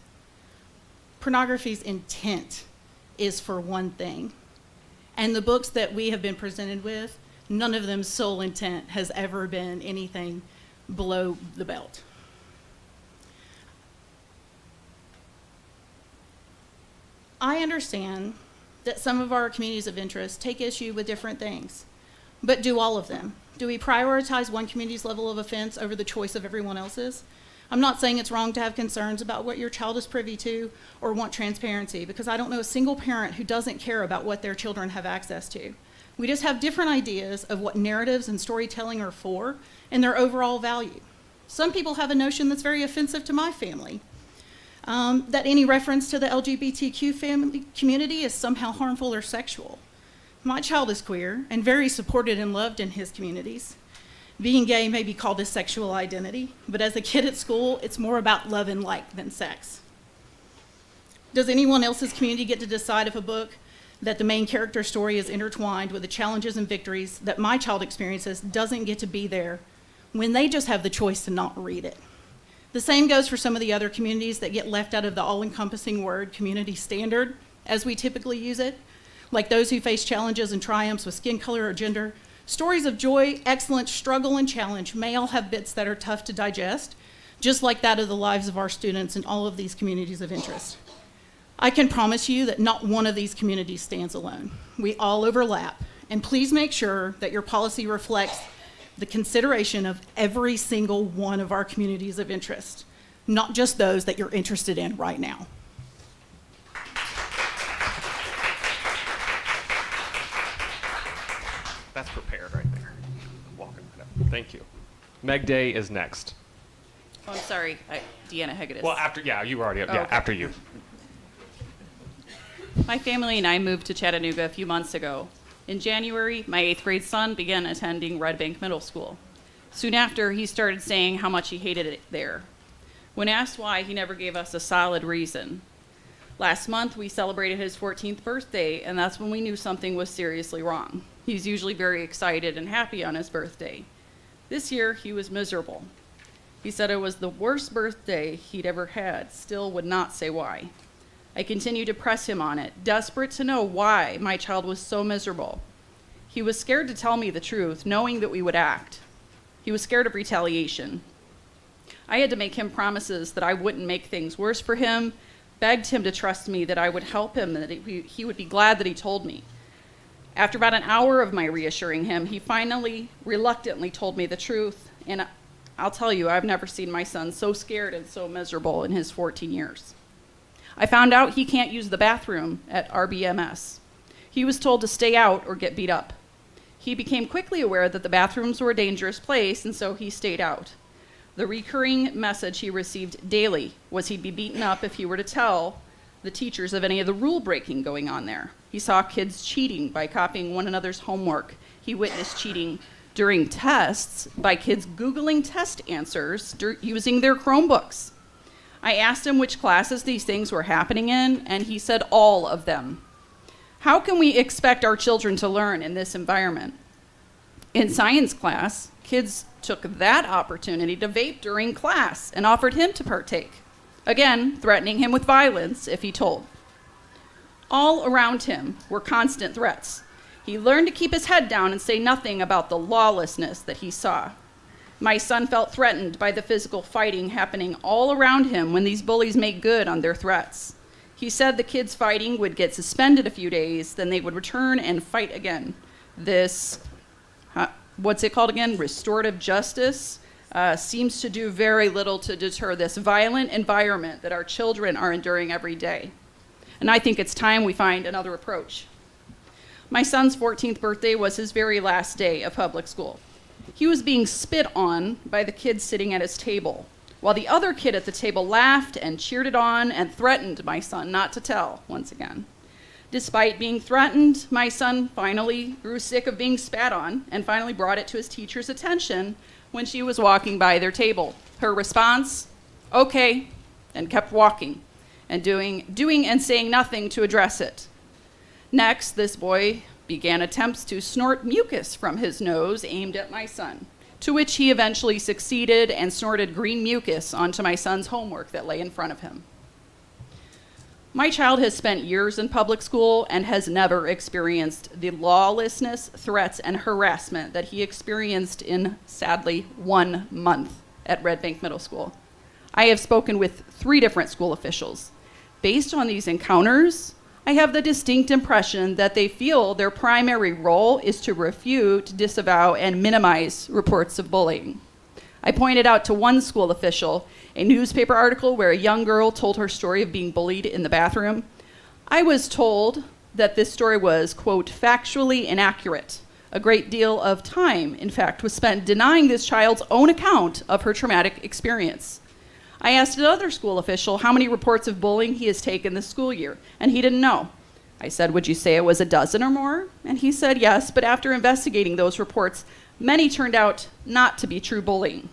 Pornography's intent is for one thing. And the books that we have been presented with, none of them's sole intent has ever been anything below the belt. I understand that some of our communities of interest take issue with different things, but do all of them? Do we prioritize one community's level of offense over the choice of everyone else's? I'm not saying it's wrong to have concerns about what your child is privy to or want transparency, because I don't know a single parent who doesn't care about what their children have access to. We just have different ideas of what narratives and storytelling are for and their overall value. Some people have a notion that's very offensive to my family, that any reference to the LGBTQ family community is somehow harmful or sexual. My child is queer and very supported and loved in his communities. Being gay may be called a sexual identity, but as a kid at school, it's more about love and like than sex. Does anyone else's community get to decide if a book that the main character story is intertwined with the challenges and victories that my child experiences doesn't get to be there when they just have the choice to not read it? The same goes for some of the other communities that get left out of the all-encompassing word community standard as we typically use it, like those who face challenges and triumphs with skin color or gender. Stories of joy, excellence, struggle, and challenge may all have bits that are tough to digest, just like that of the lives of our students in all of these communities of interest. I can promise you that not one of these communities stands alone. We all overlap, and please make sure that your policy reflects the consideration of every single one of our communities of interest, not just those that you're interested in right now. That's prepared right there. Walking right up. Thank you. Meg Day is next. Oh, I'm sorry, Deanna Hegedus. Well, after, yeah, you already, Oh, yeah, okay. after you. My family and I moved to Chattanooga a few months ago. In January, my 8th grade son began attending Red Bank Middle School. Soon after, he started saying how much he hated it there. When asked why, he never gave us a solid reason. Last month, we celebrated his 14th birthday, and that's when we knew something was seriously wrong. He's usually very excited and happy on his birthday. This year, he was miserable. He said it was the worst birthday he'd ever had, still would not say why. I continued to press him on it, desperate to know why my child was so miserable. He was scared to tell me the truth, knowing that we would act. He was scared of retaliation. I had to make him promises that I wouldn't make things worse for him, begged him to trust me, that I would help him, that he would be glad that he told me. After about an hour of my reassuring him, he finally, reluctantly told me the truth, and I'll tell you, I've never seen my son so scared and so miserable in his 14 years. I found out he can't use the bathroom at RBMS. He was told to stay out or get beat up. He became quickly aware that the bathrooms were a dangerous place, and so he stayed out. The recurring message he received daily was he'd be beaten up if he were to tell the teachers of any of the rule breaking going on there. He saw kids cheating by copying one another's homework. He witnessed cheating during tests by kids Googling test answers using their Chromebooks. I asked him which classes these things were happening in, and he said all of them. How can we expect our children to learn in this environment? In science class, kids took that opportunity to vape during class and offered him to partake, again, threatening him with violence if he told. All around him were constant threats. He learned to keep his head down and say nothing about the lawlessness that he saw. My son felt threatened by the physical fighting happening all around him when these bullies make good on their threats. He said the kids fighting would get suspended a few days, then they would return and fight again. This, what's it called again? Restorative justice seems to do very little to deter this violent environment that our children are enduring every day. And I think it's time we find another approach. My son's 14th birthday was his very last day of public school. He was being spit on by the kid sitting at his table, while the other kid at the table laughed and cheered it on and threatened my son not to tell once again. Despite being threatened, my son finally grew sick of being spat on and finally brought it to his teacher's attention when she was walking by their table. Her response, okay, and kept walking and doing and saying nothing to address it. Next, this boy began attempts to snort mucus from his nose aimed at my son, to which he eventually succeeded and snorted green mucus onto my son's homework that lay in front of him. My child has spent years in public school and has never experienced the lawlessness, threats, and harassment that he experienced in, sadly, 1 month at Red Bank Middle School. I have spoken with 3 different school officials. Based on these encounters, I have the distinct impression that they feel their primary role is to refute, disavow, and minimize reports of bullying. I pointed out to one school official a newspaper article where a young girl told her story of being bullied in the bathroom. I was told that this story was, quote, factually inaccurate. A great deal of time, in fact, was spent denying this child's own account of her traumatic experience. I asked another school official how many reports of bullying he has taken this school year, and he didn't know. I said, would you say it was a dozen or more? And he said yes, but after investigating those reports, many turned out not to be true bullying.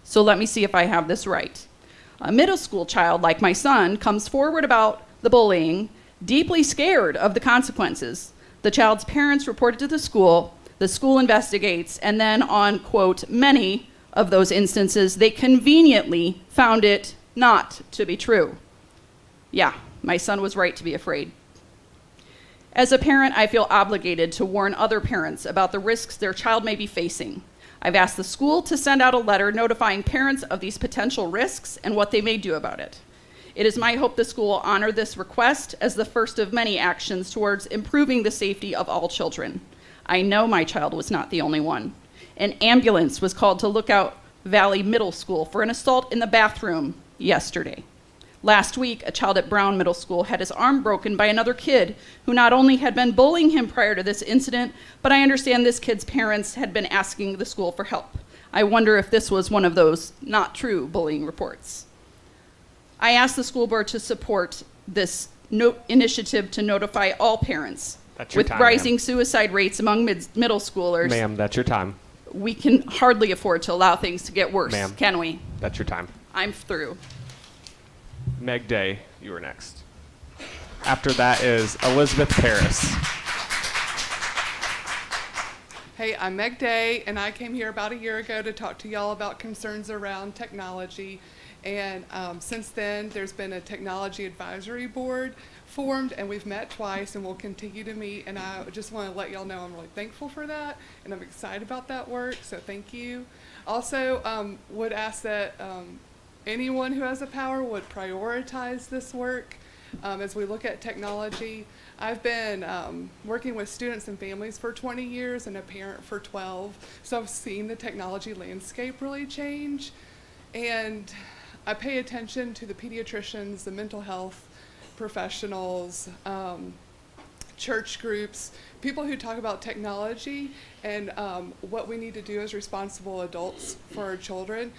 So let me see if I have this right. A middle school child like my son comes forward about the bullying, deeply scared of the consequences. The child's parents report it to the school investigates, and then on, quote, many of those instances, they conveniently found it not to be true. Yeah, my son was right to be afraid. As a parent, I feel obligated to warn other parents about the risks their child may be facing. I've asked the school to send out a letter notifying parents of these potential risks and what they may do about it. It is my hope the school will honor this request as the first of many actions towards improving the safety of all children. I know my child was not the only one. An ambulance was called to Lookout Valley Middle School for an assault in the bathroom yesterday. Last week, a child at Brown Middle School had his arm broken by another kid who not only had been bullying him prior to this incident, but I understand this kid's parents had been asking the school for help. I wonder if this was one of those not true bullying reports. I asked the school board to support this initiative to notify all parents. That's your With time, rising ma'am. suicide rates among middle schoolers, Ma'am, that's your time. we can hardly afford to allow things to get worse, Ma'am. can we? That's your time. I'm through. Meg Day, you were next. After that is Elizabeth Paris. Hey, I'm Meg Day, and I came here about a year ago to talk to y'all about concerns around technology. And since then, there's been a technology advisory board formed, and we've met twice, and we'll continue to meet. And I just want to let y'all know I'm really thankful for that, and I'm excited about that work, so thank you. Also, would ask that anyone who has the power would prioritize this work as we look at technology. I've been working with students and families for 20 years and a parent for 12, so I've seen the technology landscape really change. And I pay attention to the pediatricians, the mental health professionals, church groups, people who talk about technology and what we need to do as responsible adults for our children.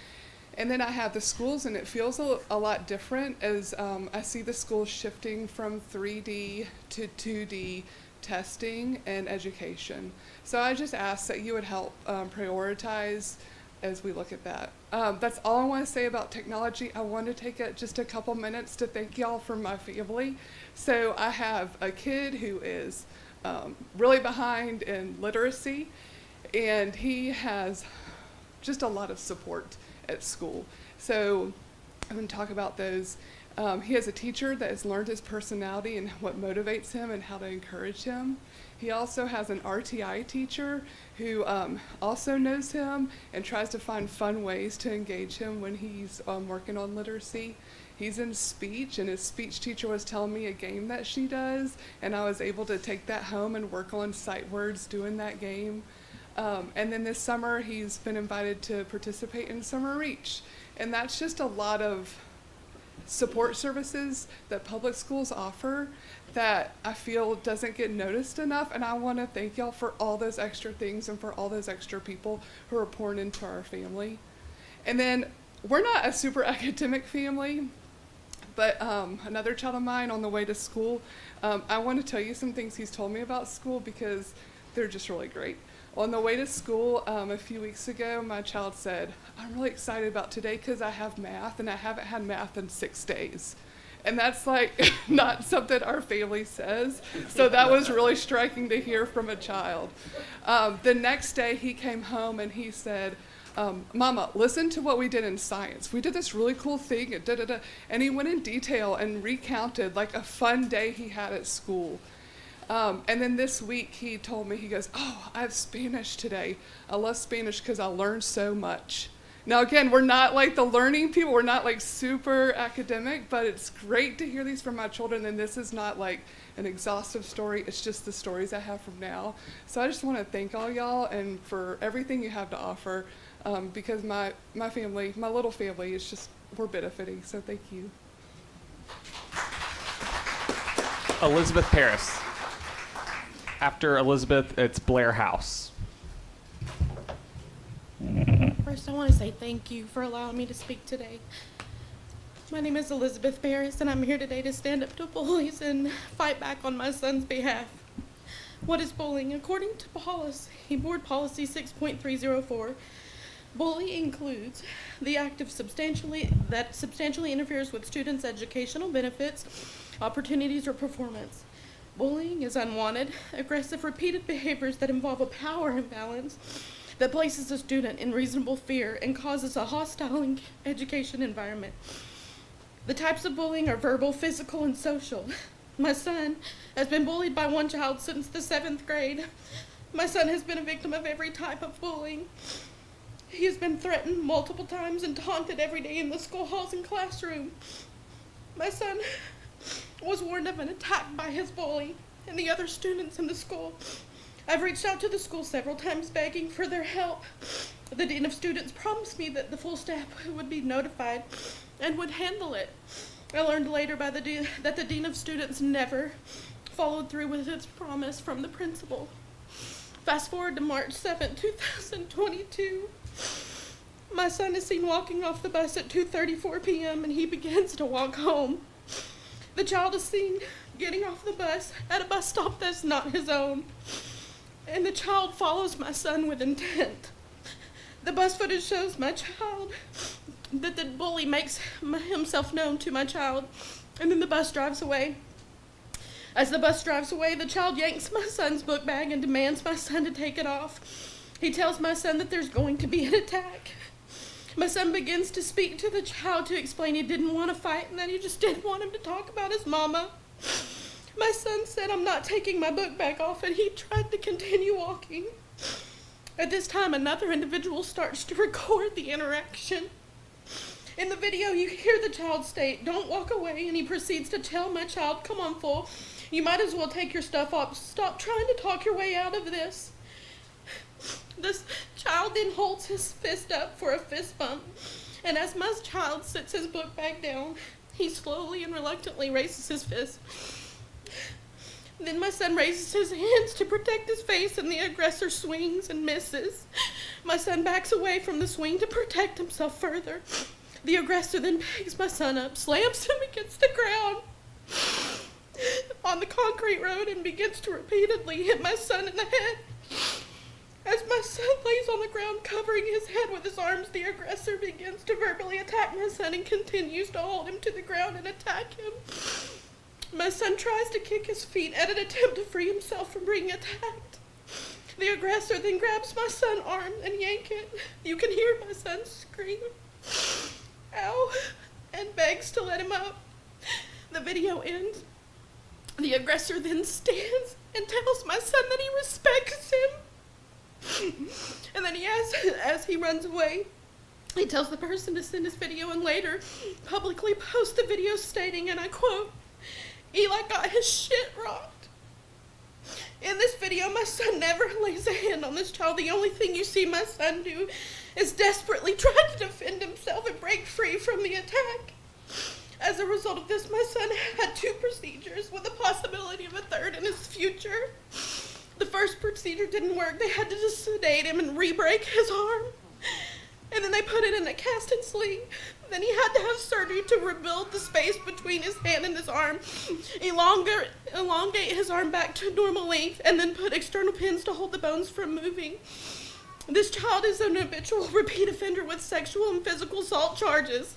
And then I have the schools, and it feels a lot different as I see the schools shifting from 3D to 2D testing and education. So I just ask that you would help prioritize as we look at that. That's all I want to say about technology. I want to take just a couple minutes to thank y'all for my family. So I have a kid who is really behind in literacy, and he has just a lot of support at school. So I'm going to talk about those. He has a teacher that has learned his personality and what motivates him and how to encourage him. He also has an RTI teacher who also knows him and tries to find fun ways to engage him when he's working on literacy. He's in speech, and his speech teacher was telling me a game that she does, and I was able to take that home and work on sight words doing that game. And then this summer, he's been invited to participate in Summer Reach, and that's just a lot of support services that public schools offer that I feel doesn't get noticed enough, and I want to thank y'all for all those extra things and for all those extra people who are pouring into our family. And then we're not a super academic family, but another child of mine on the way to school, I want to tell you some things he's told me about school because they're just really great. On the way to school a few weeks ago, my child said, "I'm really excited about today because I have math, and I haven't had math in 6 days." And that's like not something our family says. So that was really striking to hear from a child. The next day he came home and he said, "Mama, listen to what we did in science. We did this really cool thing." And he went in detail and recounted like a fun day he had at school. And then this week he told me, he goes, "Oh, I have Spanish today. I love Spanish because I learned so much." Now, again, we're not like the learning people. We're not like super academic, but it's great to hear these from my children. And this is not like an exhaustive story. It's just the stories I have from now. So I just want to thank all y'all and for everything you have to offer because my family, my little family, is just, we're benefiting. So thank you. Elizabeth Paris. After Elizabeth, it's Blair House. First, I want to say thank you for allowing me to speak today. My name is Elizabeth Paris, and I'm here today to stand up to bullies and fight back on my son's behalf. What is bullying? According to policy, Board Policy 6.304, bullying includes the act of substantially interferes with students' educational benefits, opportunities, or performance. Bullying is unwanted, aggressive, repeated behaviors that involve a power imbalance that places a student in reasonable fear and causes a hostile education environment. The types of bullying are verbal, physical, and social. My son has been bullied by one child since the 7th grade. My son has been a victim of every type of bullying. He has been threatened multiple times and taunted every day in the school halls and classroom. My son was warned of an attack by his bully and the other students in the school. I've reached out to the school several times begging for their help. The Dean of Students promised me that the full staff would be notified and would handle it. I learned later that the Dean of Students never followed through with its promise from the principal. Fast forward to March 7, 2022. My son is seen walking off the bus at 2:34 p.m. and he begins to walk home. The child is seen getting off the bus at a bus stop that's not his own. And the child follows my son with intent. The bus footage shows my child that the bully makes himself known to my child, and then the bus drives away. As the bus drives away, the child yanks my son's book bag and demands my son to take it off. He tells my son that there's going to be an attack. My son begins to speak to the child to explain he didn't want to fight and that he just didn't want him to talk about his mama. My son said, "I'm not taking my book bag off," and he tried to continue walking. At this time, another individual starts to record the interaction. In the video, you hear the child state, "Don't walk away," and he proceeds to tell my child, "Come on, fool, you might as well take your stuff off. Stop trying to talk your way out of this." This child then holds his fist up for a fist bump, and as my child sits his book bag down, he slowly and reluctantly raises his fist. Then my son raises his hands to protect his face, and the aggressor swings and misses. My son backs away from the swing to protect himself further. The aggressor then picks my son up, slams him against the ground on the concrete road, and begins to repeatedly hit my son in the head. As my son lays on the ground covering his head with his arms, the aggressor begins to verbally attack my son and continues to hold him to the ground and attack him. My son tries to kick his feet at an attempt to free himself from being attacked. The aggressor then grabs my son's arm and yanks it. You can hear my son scream, "Ow," and begs to let him up. The video ends. The aggressor then stands and tells my son that he respects him. And then as he runs away, he tells the person to send his video and later publicly post the video stating, and I quote, "Eli got his shit rocked." In this video, my son never lays a hand on this child. The only thing you see my son do is desperately try to defend himself and break free from the attack. As a result of this, my son had 2 procedures with the possibility of a third in his future. The first procedure didn't work. They had to just sedate him and re-break his arm. And then they put it in a cast and sling. Then he had to have surgery to rebuild the space between his hand and his arm, elongate his arm back to normal length, and then put external pins to hold the bones from moving. This child is an habitual repeat offender with sexual and physical assault charges.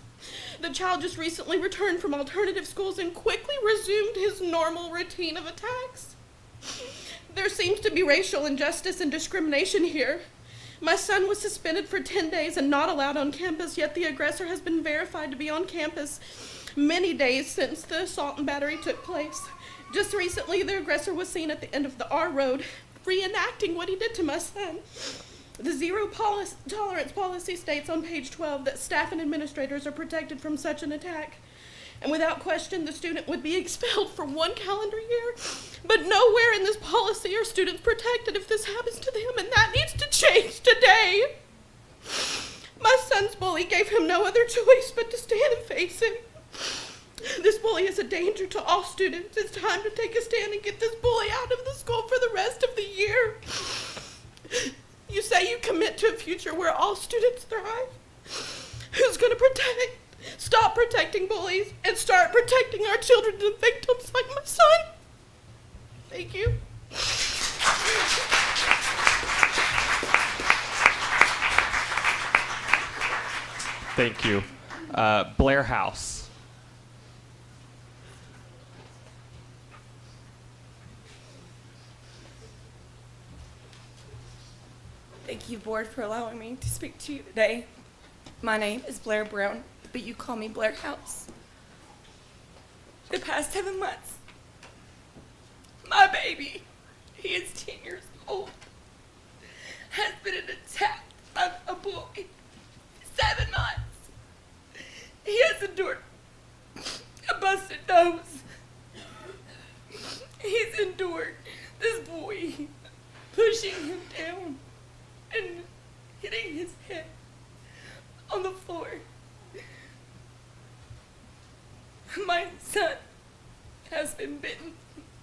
The child just recently returned from alternative schools and quickly resumed his normal routine of attacks. There seems to be racial injustice and discrimination here. My son was suspended for 10 days and not allowed on campus, yet the aggressor has been verified to be on campus many days since the assault and battery took place. Just recently, the aggressor was seen at the end of the R Road reenacting what he did to my son. The zero tolerance policy states on page 12 that staff and administrators are protected from such an attack. And without question, the student would be expelled for 1 calendar year. But nowhere in this policy are students protected if this happens to them, and that needs to change today. My son's bully gave him no other choice but to stand and face him. This bully is a danger to all students. It's time to take a stand and get this bully out of the school for the rest of the year. You say you commit to a future where all students thrive. Who's going to stop protecting bullies and start protecting our children and victims like my son? Thank you. Thank you. Blair House. Thank you, Board, for allowing me to speak to you today. My name is Blair Brown, but you call me Blair House. The past 7 months, my baby, he is 10 years old, has been attacked by a bully. 7 months. He has endured a busted nose. He's endured this boy pushing him down and hitting his head on the floor. My son has been bitten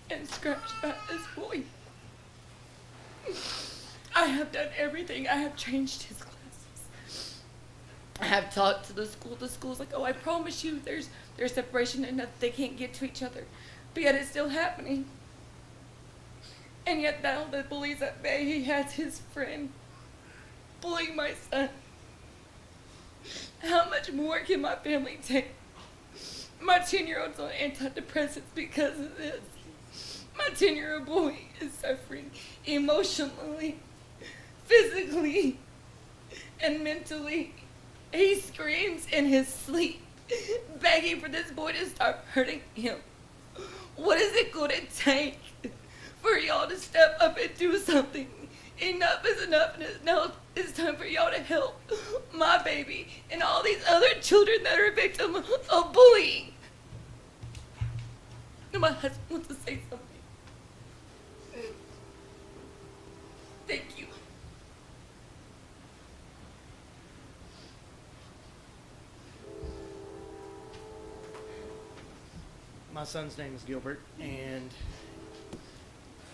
and scratched by this boy. I have done everything. I have changed his classes. I have talked to the school. The school's like, oh, I promise you there's separation enough they can't get to each other. But yet it's still happening. And yet now the bully's at bay. He has his friend bullying my son. How much more can my family take? My 10-year-old's on antidepressants because of this. My 10-year-old boy is suffering emotionally, physically, and mentally. He screams in his sleep, begging for this boy to stop hurting him. What is it going to take for y'all to step up and do something? Enough is enough, and now it's time for y'all to help my baby and all these other children that are victims of bullying. And my husband wants to say something. Thank you. My son's name is Gilbert, and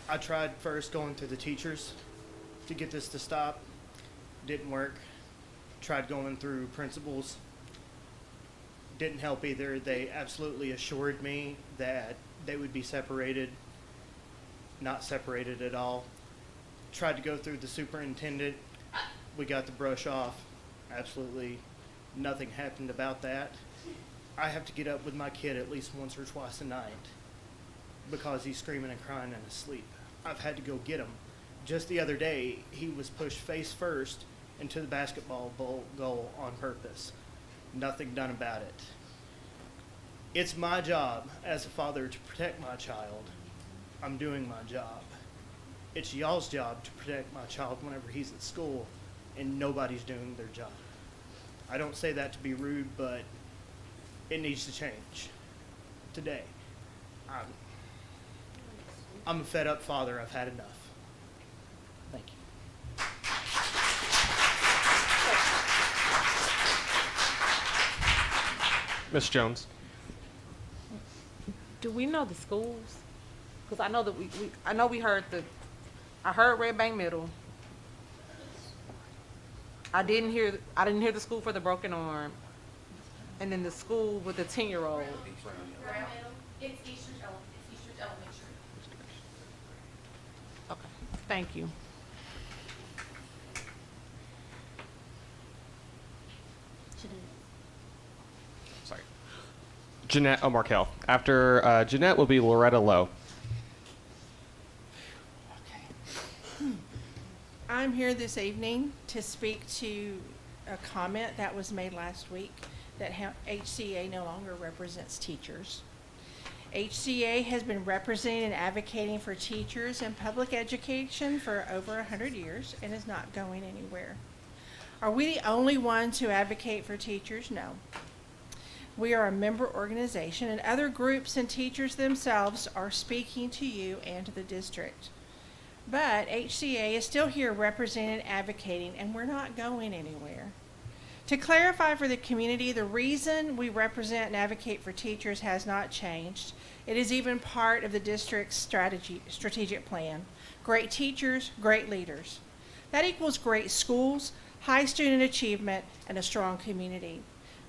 I tried first going through the teachers to get this to stop. Didn't work. Tried going through principals. Didn't help either. They absolutely assured me that they would be separated. Not separated at all. Tried to go through the superintendent. We got the brush off. Absolutely nothing happened about that. I have to get up with my kid at least once or twice a night because he's screaming and crying in his sleep. I've had to go get him. Just the other day, he was pushed face first into the basketball goal on purpose. Nothing done about it. It's my job as a father to protect my child. I'm doing my job. It's y'all's job to protect my child whenever he's at school and nobody's doing their job. I don't say that to be rude, but it needs to change today. I'm a fed up father. I've had enough. Thank you. Ms. Jones. Do we know the schools? Because I know that I know we heard I heard Red Bank Middle. I didn't hear the school for the broken arm, and then the school with the 10-year-old. It's Eastridge Elementary. Okay, thank you. Sorry. Jeanette Markel. After Jeanette will be Loretta Lowe. I'm here this evening to speak to a comment that was made last week that HCA no longer represents teachers. HCA has been representing and advocating for teachers in public education for over 100 years and is not going anywhere. Are we the only ones who advocate for teachers? No. We are a member organization, and other groups and teachers themselves are speaking to you and to the district. But HCA is still here representing and advocating, and we're not going anywhere. To clarify for the community, the reason we represent and advocate for teachers has not changed. It is even part of the district's strategic plan. Great teachers, great leaders. That equals great schools, high student achievement, and a strong community.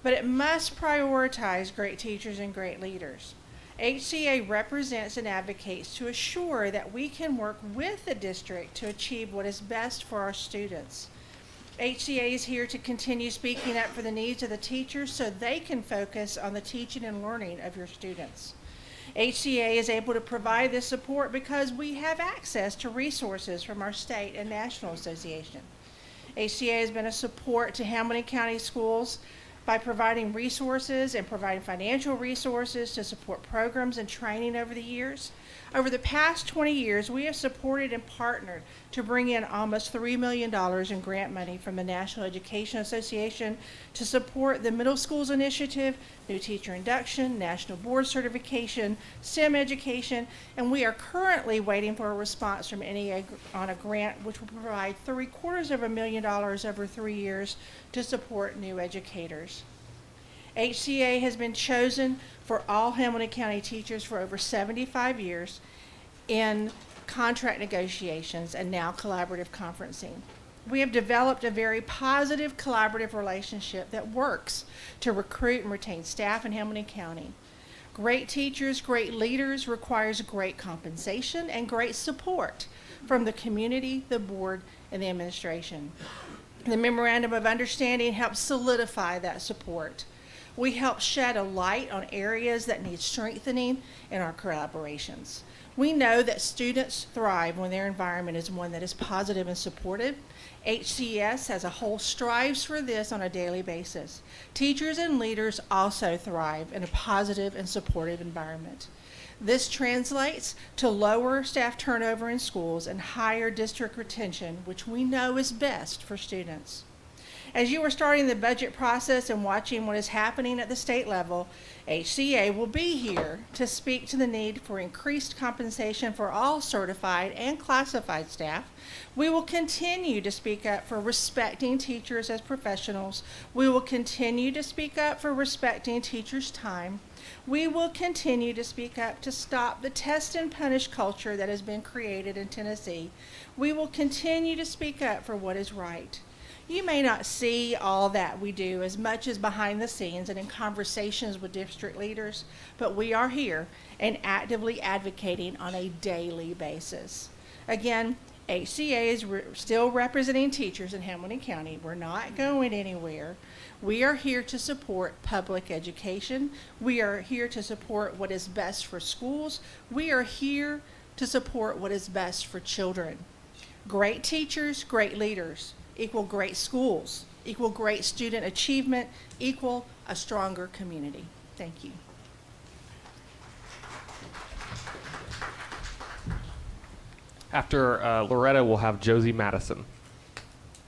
But it must prioritize great teachers and great leaders. HCA represents and advocates to assure that we can work with the district to achieve what is best for our students. HCA is here to continue speaking up for the needs of the teachers so they can focus on the teaching and learning of your students. HCA is able to provide this support because we have access to resources from our state and national association. HCA has been a support to Hamilton County schools by providing resources and providing financial resources to support programs and training over the years. Over the past 20 years, we have supported and partnered to bring in almost $3 million in grant money from the National Education Association to support the Middle Schools Initiative, New Teacher Induction, National Board Certification, STEM education, and we are currently waiting for a response from NEA on a grant which will provide $750,000 over 3 years to support new educators. HCA has been chosen for all Hamilton County teachers for over 75 years in contract negotiations and now collaborative conferencing. We have developed a very positive collaborative relationship that works to recruit and retain staff in Hamilton County. Great teachers, great leaders requires great compensation and great support from the community, the board, and the administration. The Memorandum of Understanding helps solidify that support. We help shed a light on areas that need strengthening in our collaborations. We know that students thrive when their environment is one that is positive and supportive. HCS as a whole strives for this on a daily basis. Teachers and leaders also thrive in a positive and supportive environment. This translates to lower staff turnover in schools and higher district retention, which we know is best for students. As you are starting the budget process and watching what is happening at the state level, HCA will be here to speak to the need for increased compensation for all certified and classified staff. We will continue to speak up for respecting teachers as professionals. We will continue to speak up for respecting teachers' time. We will continue to speak up to stop the test and punish culture that has been created in Tennessee. We will continue to speak up for what is right. You may not see all that we do as much as behind the scenes and in conversations with district leaders, but we are here and actively advocating on a daily basis. Again, HCA is still representing teachers in Hamilton County. We're not going anywhere. We are here to support public education. We are here to support what is best for schools. We are here to support what is best for children. Great teachers, great leaders equal great schools, equal great student achievement, equal a stronger community. Thank you. After Loretta, we'll have Josie Madison.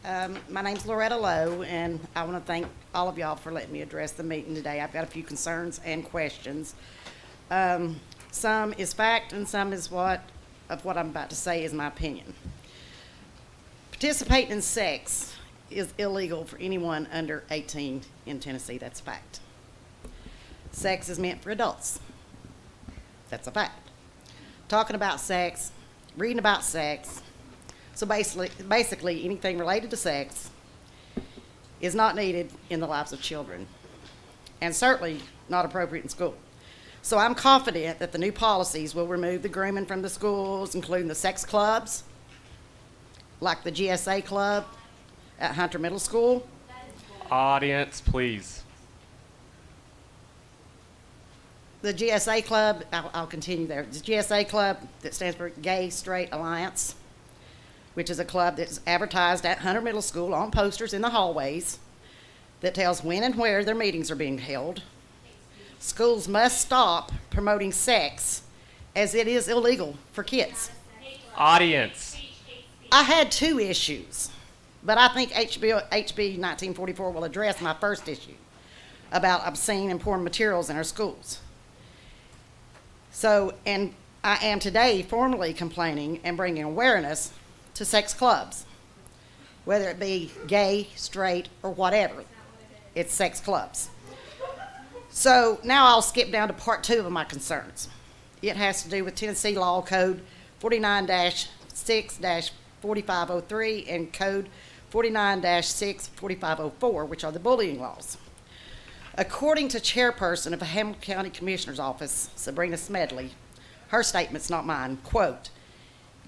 My name's Loretta Lowe, and I want to thank all of y'all for letting me address the meeting today. I've got a few concerns and questions. Some is fact, and some is what I'm about to say is my opinion. Participating in sex is illegal for anyone under 18 in Tennessee. That's a fact. Sex is meant for adults. That's a fact. Talking about sex, reading about sex, so basically anything related to sex is not needed in the lives of children, and certainly not appropriate in school. So I'm confident that the new policies will remove the grooming from the schools, including the sex clubs, like the GSA club at Hunter Middle School. Audience, please. The GSA club, I'll continue there. The GSA club, that stands for Gay Straight Alliance, which is a club that's advertised at Hunter Middle School on posters in the hallways that tells when and where their meetings are being held. Schools must stop promoting sex, as it is illegal for kids. Audience. I had two issues, but I think HB 1944 will address my first issue about obscene and porn materials in our schools. So, and I am today formally complaining and bringing awareness to sex clubs, whether it be gay, straight, or whatever. It's sex clubs. So now I'll skip down to part 2 of my concerns. It has to do with Tennessee Law Code 49-6-4503 and Code 49-6-4504, which are the bullying laws. According to chairperson of the Hamilton County Commissioner's Office, Sabrina Smedley, her statement's not mine, quote,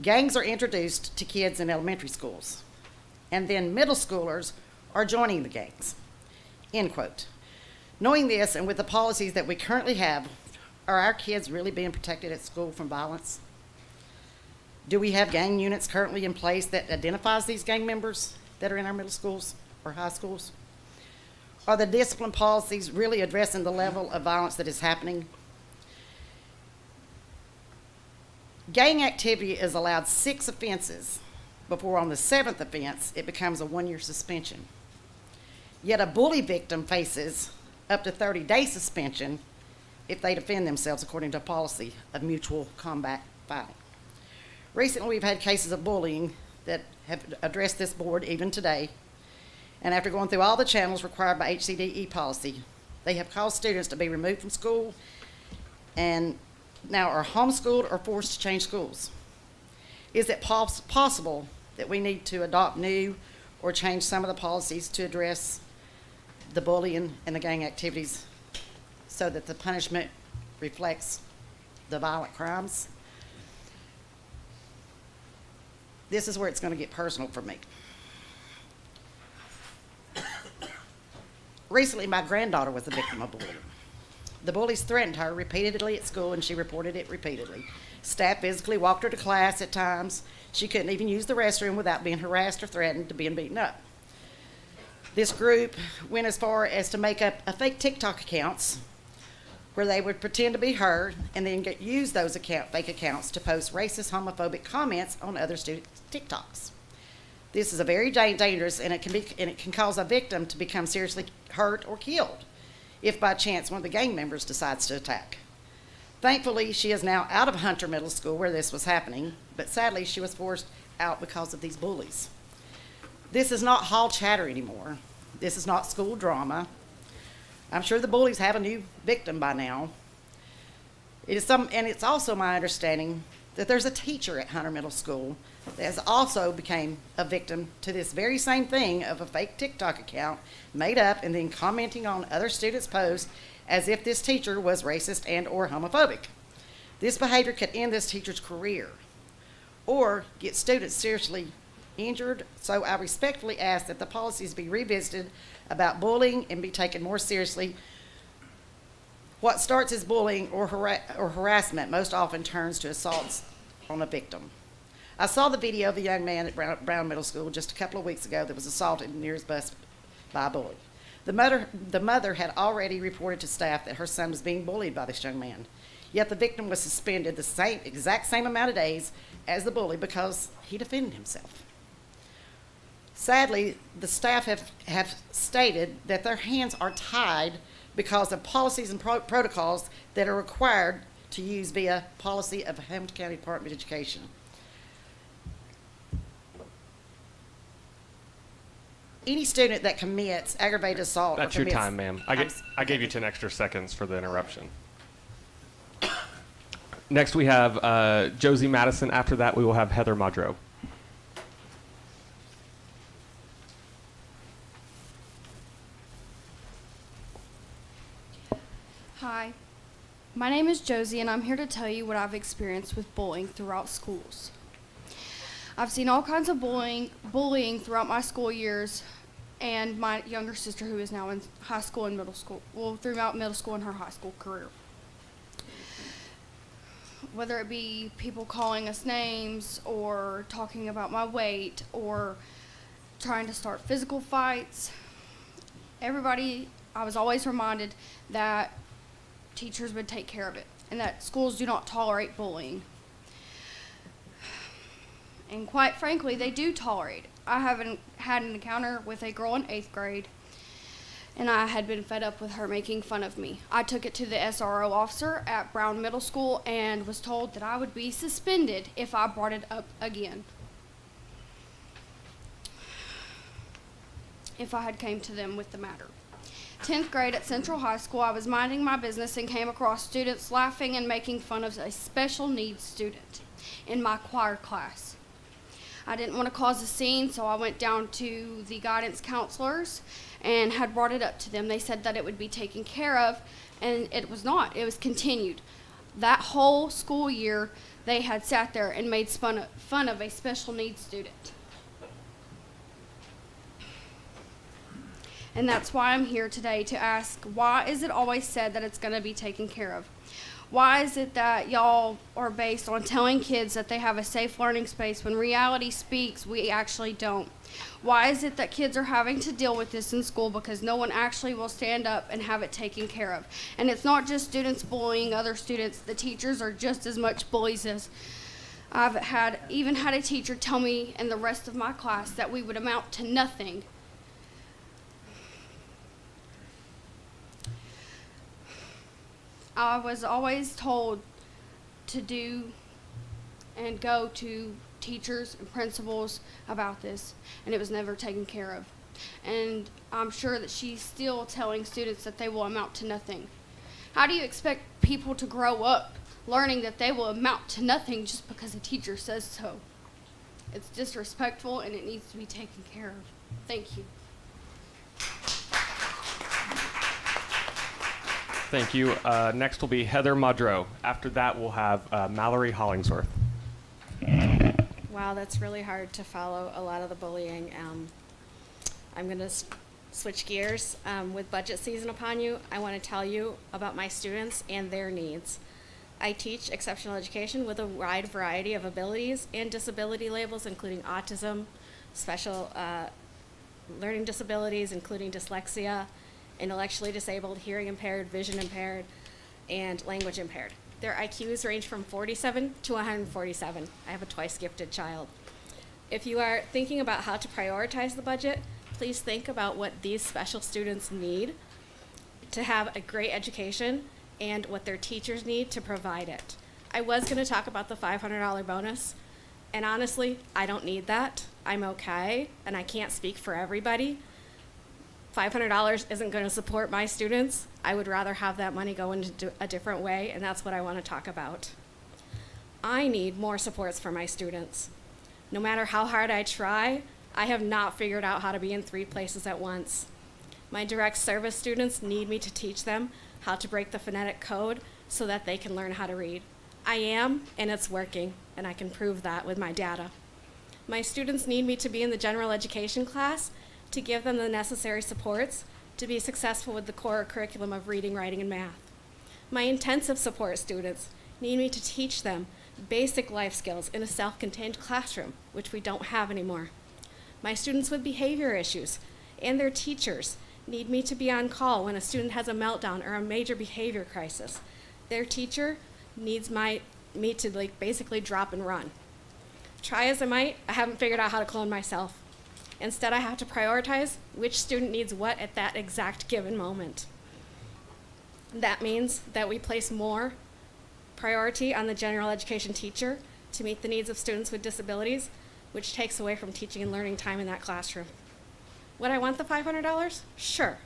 gangs are introduced to kids in elementary schools, and then middle schoolers are joining the gangs, end quote. Knowing this, and with the policies that we currently have, are our kids really being protected at school from violence? Do we have gang units currently in place that identifies these gang members that are in our middle schools or high schools? Are the discipline policies really addressing the level of violence that is happening? Gang activity is allowed 6 offenses before on the 7th offense it becomes a 1-year suspension. Yet a bully victim faces up to 30-day suspension if they defend themselves according to a policy of mutual combat fighting. Recently, we've had cases of bullying that have addressed this board even today, and after going through all the channels required by HCDE policy, they have caused students to be removed from school and now are homeschooled or forced to change schools. Is it possible that we need to adopt new or change some of the policies to address the bullying and the gang activities so that the punishment reflects the violent crimes? This is where it's going to get personal for me. Recently, my granddaughter was the victim of bullying. The bullies threatened her repeatedly at school, and she reported it repeatedly. Staff physically walked her to class at times. She couldn't even use the restroom without being harassed or threatened to being beaten up. This group went as far as to make up a fake TikTok accounts where they would pretend to be her and then use those fake accounts to post racist, homophobic comments on other students' TikToks. This is a very dangerous, and it can cause a victim to become seriously hurt or killed if by chance one of the gang members decides to attack. Thankfully, she is now out of Hunter Middle School where this was happening, but sadly she was forced out because of these bullies. This is not hall chatter anymore. This is not school drama. I'm sure the bullies have a new victim by now. And it's also my understanding that there's a teacher at Hunter Middle School that has also became a victim to this very same thing of a fake TikTok account made up and then commenting on other students' posts as if this teacher was racist and or homophobic. This behavior could end this teacher's career or get students seriously injured, so I respectfully ask that the policies be revisited about bullying and be taken more seriously. What starts as bullying or harassment most often turns to assaults on a victim. I saw the video of a young man at Brown Middle School just a couple of weeks ago that was assaulted near his bus by a bully. The mother had already reported to staff that her son was being bullied by this young man. Yet the victim was suspended the exact same amount of days as the bully because he defended himself. Sadly, the staff have stated that their hands are tied because of policies and protocols that are required to use via policy of Hamilton County Department of Education. Any student that commits aggravated assault That's or your commits, time, ma'am. I gave you 10 extra seconds for the interruption. Next, we have Josie Madison. After that, we will have Heather Madro. Hi, my name is Josie, and I'm here to tell you what I've experienced with bullying throughout schools. I've seen all kinds of bullying throughout my school years, and my younger sister, who is now in high school and middle school, well, throughout middle school and her high school career. Whether it be people calling us names, or talking about my weight, or trying to start physical fights, I was always reminded that teachers would take care of it, and that schools do not tolerate bullying. And quite frankly, they do tolerate it. I haven't had an encounter with a girl in 8th grade, and I had been fed up with her making fun of me. I took it to the SRO officer at Brown Middle School and was told that I would be suspended if I brought it up again, if I had came to them with the matter. 10th grade at Central High School, I was minding my business and came across students laughing and making fun of a special needs student in my choir class. I didn't want to cause a scene, so I went down to the guidance counselors and had brought it up to them. They said that it would be taken care of, and it was not. It was continued. That whole school year, they had sat there and made fun of a special needs student. And that's why I'm here today to ask, why is it always said that it's going to be taken care of? Why is it that y'all are based on telling kids that they have a safe learning space when reality speaks, we actually don't? Why is it that kids are having to deal with this in school because no one actually will stand up and have it taken care of? And it's not just students bullying other students. The teachers are just as much bullies as I've even had a teacher tell me and the rest of my class that we would amount to nothing. I was always told to do and go to teachers and principals about this, and it was never taken care of. And I'm sure that she's still telling students that they will amount to nothing. How do you expect people to grow up learning that they will amount to nothing just because a teacher says so? It's disrespectful, and it needs to be taken care of. Thank you. Thank you. Next will be Heather Madro. After that, we'll have Mallory Hollingsworth. Wow, that's really hard to follow a lot of the bullying. I'm going to switch gears. With budget season upon you, I want to tell you about my students and their needs. I teach exceptional education with a wide variety of abilities and disability labels, including autism, special learning disabilities, including dyslexia, intellectually disabled, hearing impaired, vision impaired, and language impaired. Their IQs range from 47 to 147. I have a twice gifted child. If you are thinking about how to prioritize the budget, please think about what these special students need to have a great education and what their teachers need to provide it. I was going to talk about the $500 bonus, and honestly, I don't need that. I'm okay, and I can't speak for everybody. $500 isn't going to support my students. I would rather have that money go into a different way, and that's what I want to talk about. I need more supports for my students. No matter how hard I try, I have not figured out how to be in 3 places at once. My direct service students need me to teach them how to break the phonetic code so that they can learn how to read. I am, and it's working, and I can prove that with my data. My students need me to be in the general education class to give them the necessary supports to be successful with the core curriculum of reading, writing, and math. My intensive support students need me to teach them basic life skills in a self-contained classroom, which we don't have anymore. My students with behavior issues and their teachers need me to be on call when a student has a meltdown or a major behavior crisis. Their teacher needs me to like basically drop and run. Try as I might, I haven't figured out how to clone myself. Instead, I have to prioritize which student needs what at that exact given moment. That means that we place more priority on the general education teacher to meet the needs of students with disabilities, which takes away from teaching and learning time in that classroom. Would I want the $500? Sure.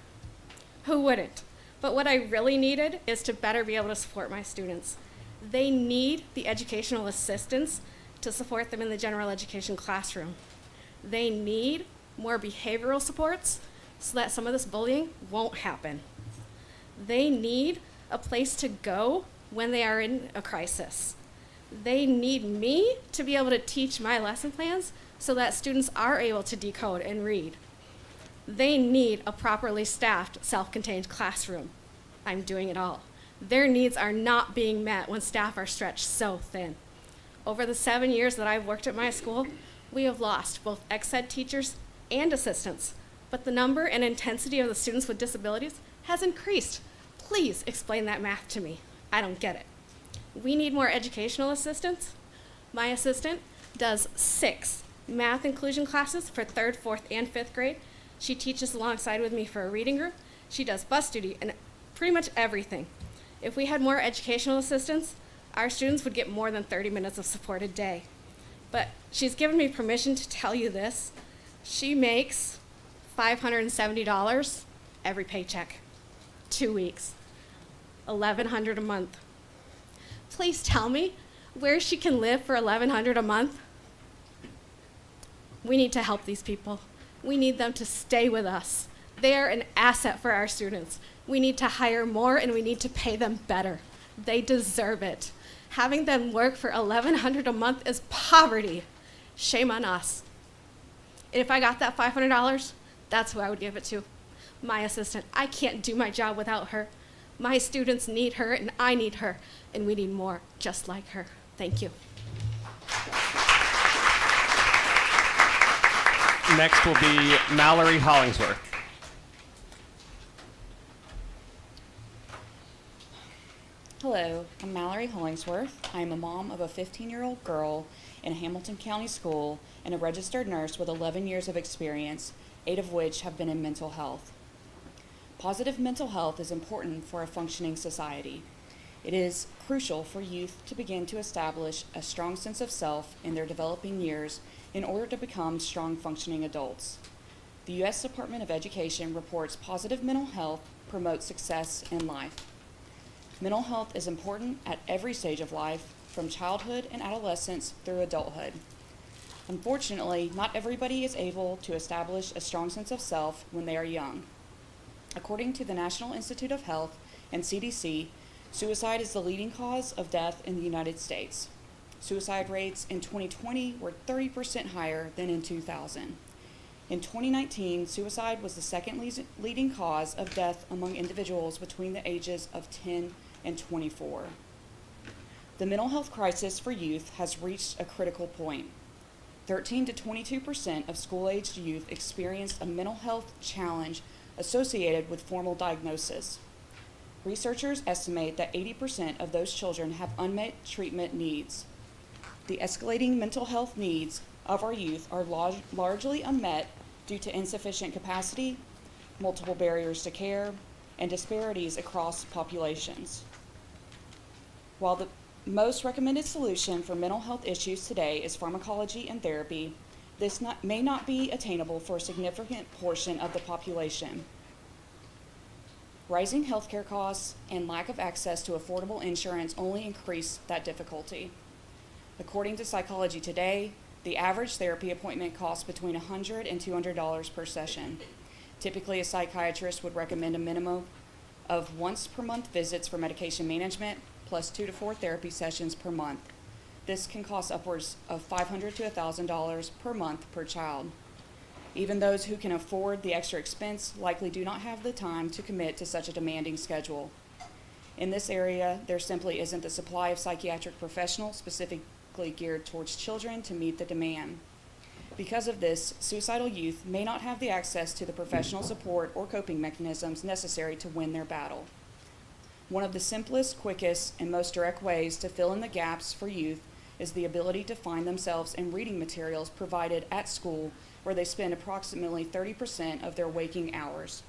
Who wouldn't? But what I really needed is to better be able to support my students. They need the educational assistance to support them in the general education classroom. They need more behavioral supports so that some of this bullying won't happen. They need a place to go when they are in a crisis. They need me to be able to teach my lesson plans so that students are able to decode and read. They need a properly staffed, self-contained classroom. I'm doing it all. Their needs are not being met when staff are stretched so thin. Over the 7 years that I've worked at my school, we have lost both ex-ed teachers and assistants, but the number and intensity of the students with disabilities has increased. Please explain that math to me. I don't get it. We need more educational assistants. My assistant does 6 math inclusion classes for 3rd, 4th, and 5th grade. She teaches alongside with me for a reading group. She does bus duty and pretty much everything. If we had more educational assistants, our students would get more than 30 minutes of support a day. But she's given me permission to tell you this. She makes $570 every paycheck, 2 weeks, $1,100 a month. Please tell me where she can live for $1,100 a month. We need to help these people. We need them to stay with us. They are an asset for our students. We need to hire more and we need to pay them better. They deserve it. Having them work for $1,100 a month is poverty. Shame on us. And if I got that $500, that's who I would give it to. My assistant. I can't do my job without her. My students need her and I need her, and we need more just like her. Thank you. Next will be Mallory Hollingsworth. Hello, I'm Mallory Hollingsworth. I'm a mom of a 15-year-old girl in a Hamilton County school and a registered nurse with 11 years of experience, 8 of which have been in mental health. Positive mental health is important for a functioning society. It is crucial for youth to begin to establish a strong sense of self in their developing years in order to become strong functioning adults. The U.S. Department of Education reports positive mental health promotes success in life. Mental health is important at every stage of life, from childhood and adolescence through adulthood. Unfortunately, not everybody is able to establish a strong sense of self when they are young. According to the National Institute of Health and CDC, suicide is the leading cause of death in the United States. Suicide rates in 2020 were 30% higher than in 2000. In 2019, suicide was the second leading cause of death among individuals between the ages of 10 and 24. The mental health crisis for youth has reached a critical point. 13 to 22% of school-aged youth experienced a mental health challenge associated with formal diagnosis. Researchers estimate that 80% of those children have unmet treatment needs. The escalating mental health needs of our youth are largely unmet due to insufficient capacity, multiple barriers to care, and disparities across populations. While the most recommended solution for mental health issues today is pharmacology and therapy, this may not be attainable for a significant portion of the population. Rising healthcare costs and lack of access to affordable insurance only increase that difficulty. According to Psychology Today, the average therapy appointment costs between $100 and $200 per session. Typically, a psychiatrist would recommend a minimum of once per month visits for medication management, plus 2 to 4 therapy sessions per month. This can cost upwards of $500 to $1,000 per month per child. Even those who can afford the extra expense likely do not have the time to commit to such a demanding schedule. In this area, there simply isn't the supply of psychiatric professionals specifically geared towards children to meet the demand. Because of this, suicidal youth may not have the access to the professional support or coping mechanisms necessary to win their battle. One of the simplest, quickest, and most direct ways to fill in the gaps for youth is the ability to find themselves in reading materials provided at school where they spend approximately 30% of their waking hours.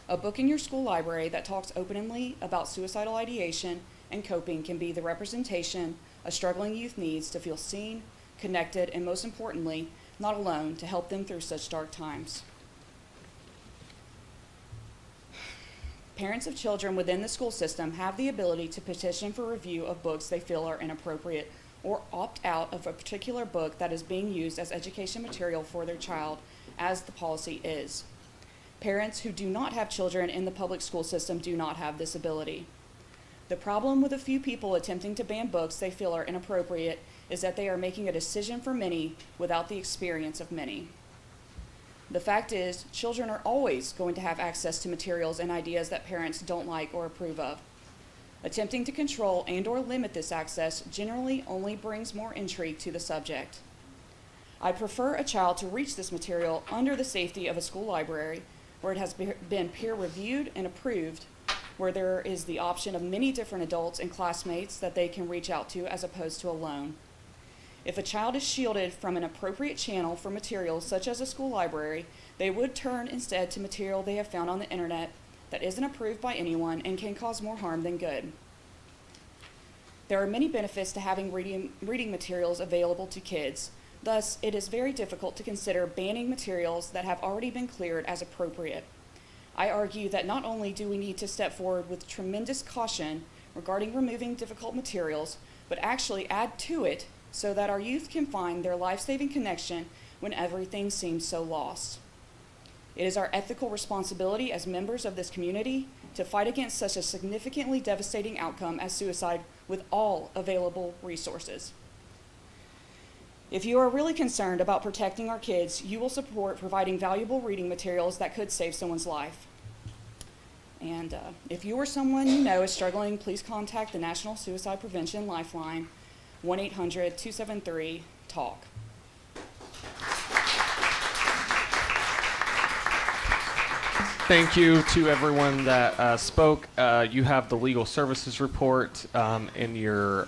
A book in your school library that talks openly about suicidal ideation and coping can be the representation a struggling youth needs to feel seen, connected, and most importantly, not alone to help them through such dark times. Parents of children within the school system have the ability to petition for review of books they feel are inappropriate or opt out of a particular book that is being used as education material for their child, as the policy is. Parents who do not have children in the public school system do not have this ability. The problem with a few people attempting to ban books they feel are inappropriate is that they are making a decision for many without the experience of many. The fact is, children are always going to have access to materials and ideas that parents don't like or approve of. Attempting to control and/or limit this access generally only brings more intrigue to the subject. I prefer a child to reach this material under the safety of a school library where it has been peer-reviewed and approved, where there is the option of many different adults and classmates that they can reach out to as opposed to alone. If a child is shielded from an appropriate channel for materials such as a school library, they would turn instead to material they have found on the internet that isn't approved by anyone and can cause more harm than good. There are many benefits to having reading materials available to kids. Thus, it is very difficult to consider banning materials that have already been cleared as appropriate. I argue that not only do we need to step forward with tremendous caution regarding removing difficult materials, but actually add to it so that our youth can find their life-saving connection when everything seems so lost. It is our ethical responsibility as members of this community to fight against such a significantly devastating outcome as suicide with all available resources. If you are really concerned about protecting our kids, you will support providing valuable reading materials that could save someone's life. And if you or someone you know is struggling, please contact the National Suicide Prevention Lifeline, 1-800-273-TALK. Thank you to everyone that spoke. You have the legal services report in your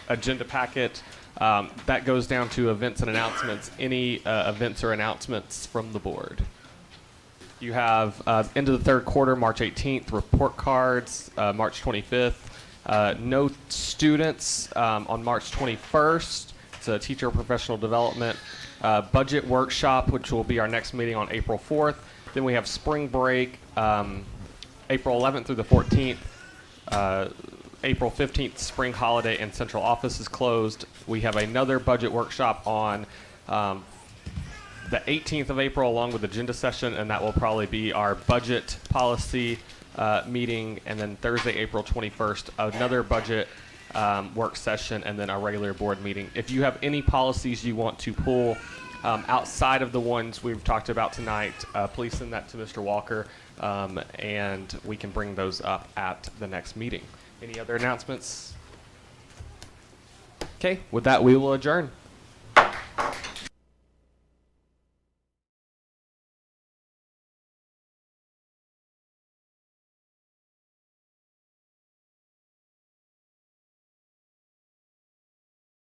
agenda packet. That goes down to events and announcements. Any events or announcements from the board? You have end of the third quarter, March 18th, report cards, March 25th. No students on March 21st. It's a teacher professional development budget workshop, which will be our next meeting on April 4th. Then we have spring break, April 11th through the 14th. April 15th, spring holiday, and central office is closed. We have another budget workshop on the 18th of April, along with agenda session, and that will probably be our budget policy meeting. And then Thursday, April 21st, another budget work session, and then our regular board meeting. If you have any policies you want to pull outside of the ones we've talked about tonight, please send that to Mr. Walker, and we can bring those up at the next meeting. Any other announcements? Okay, with that, we will adjourn.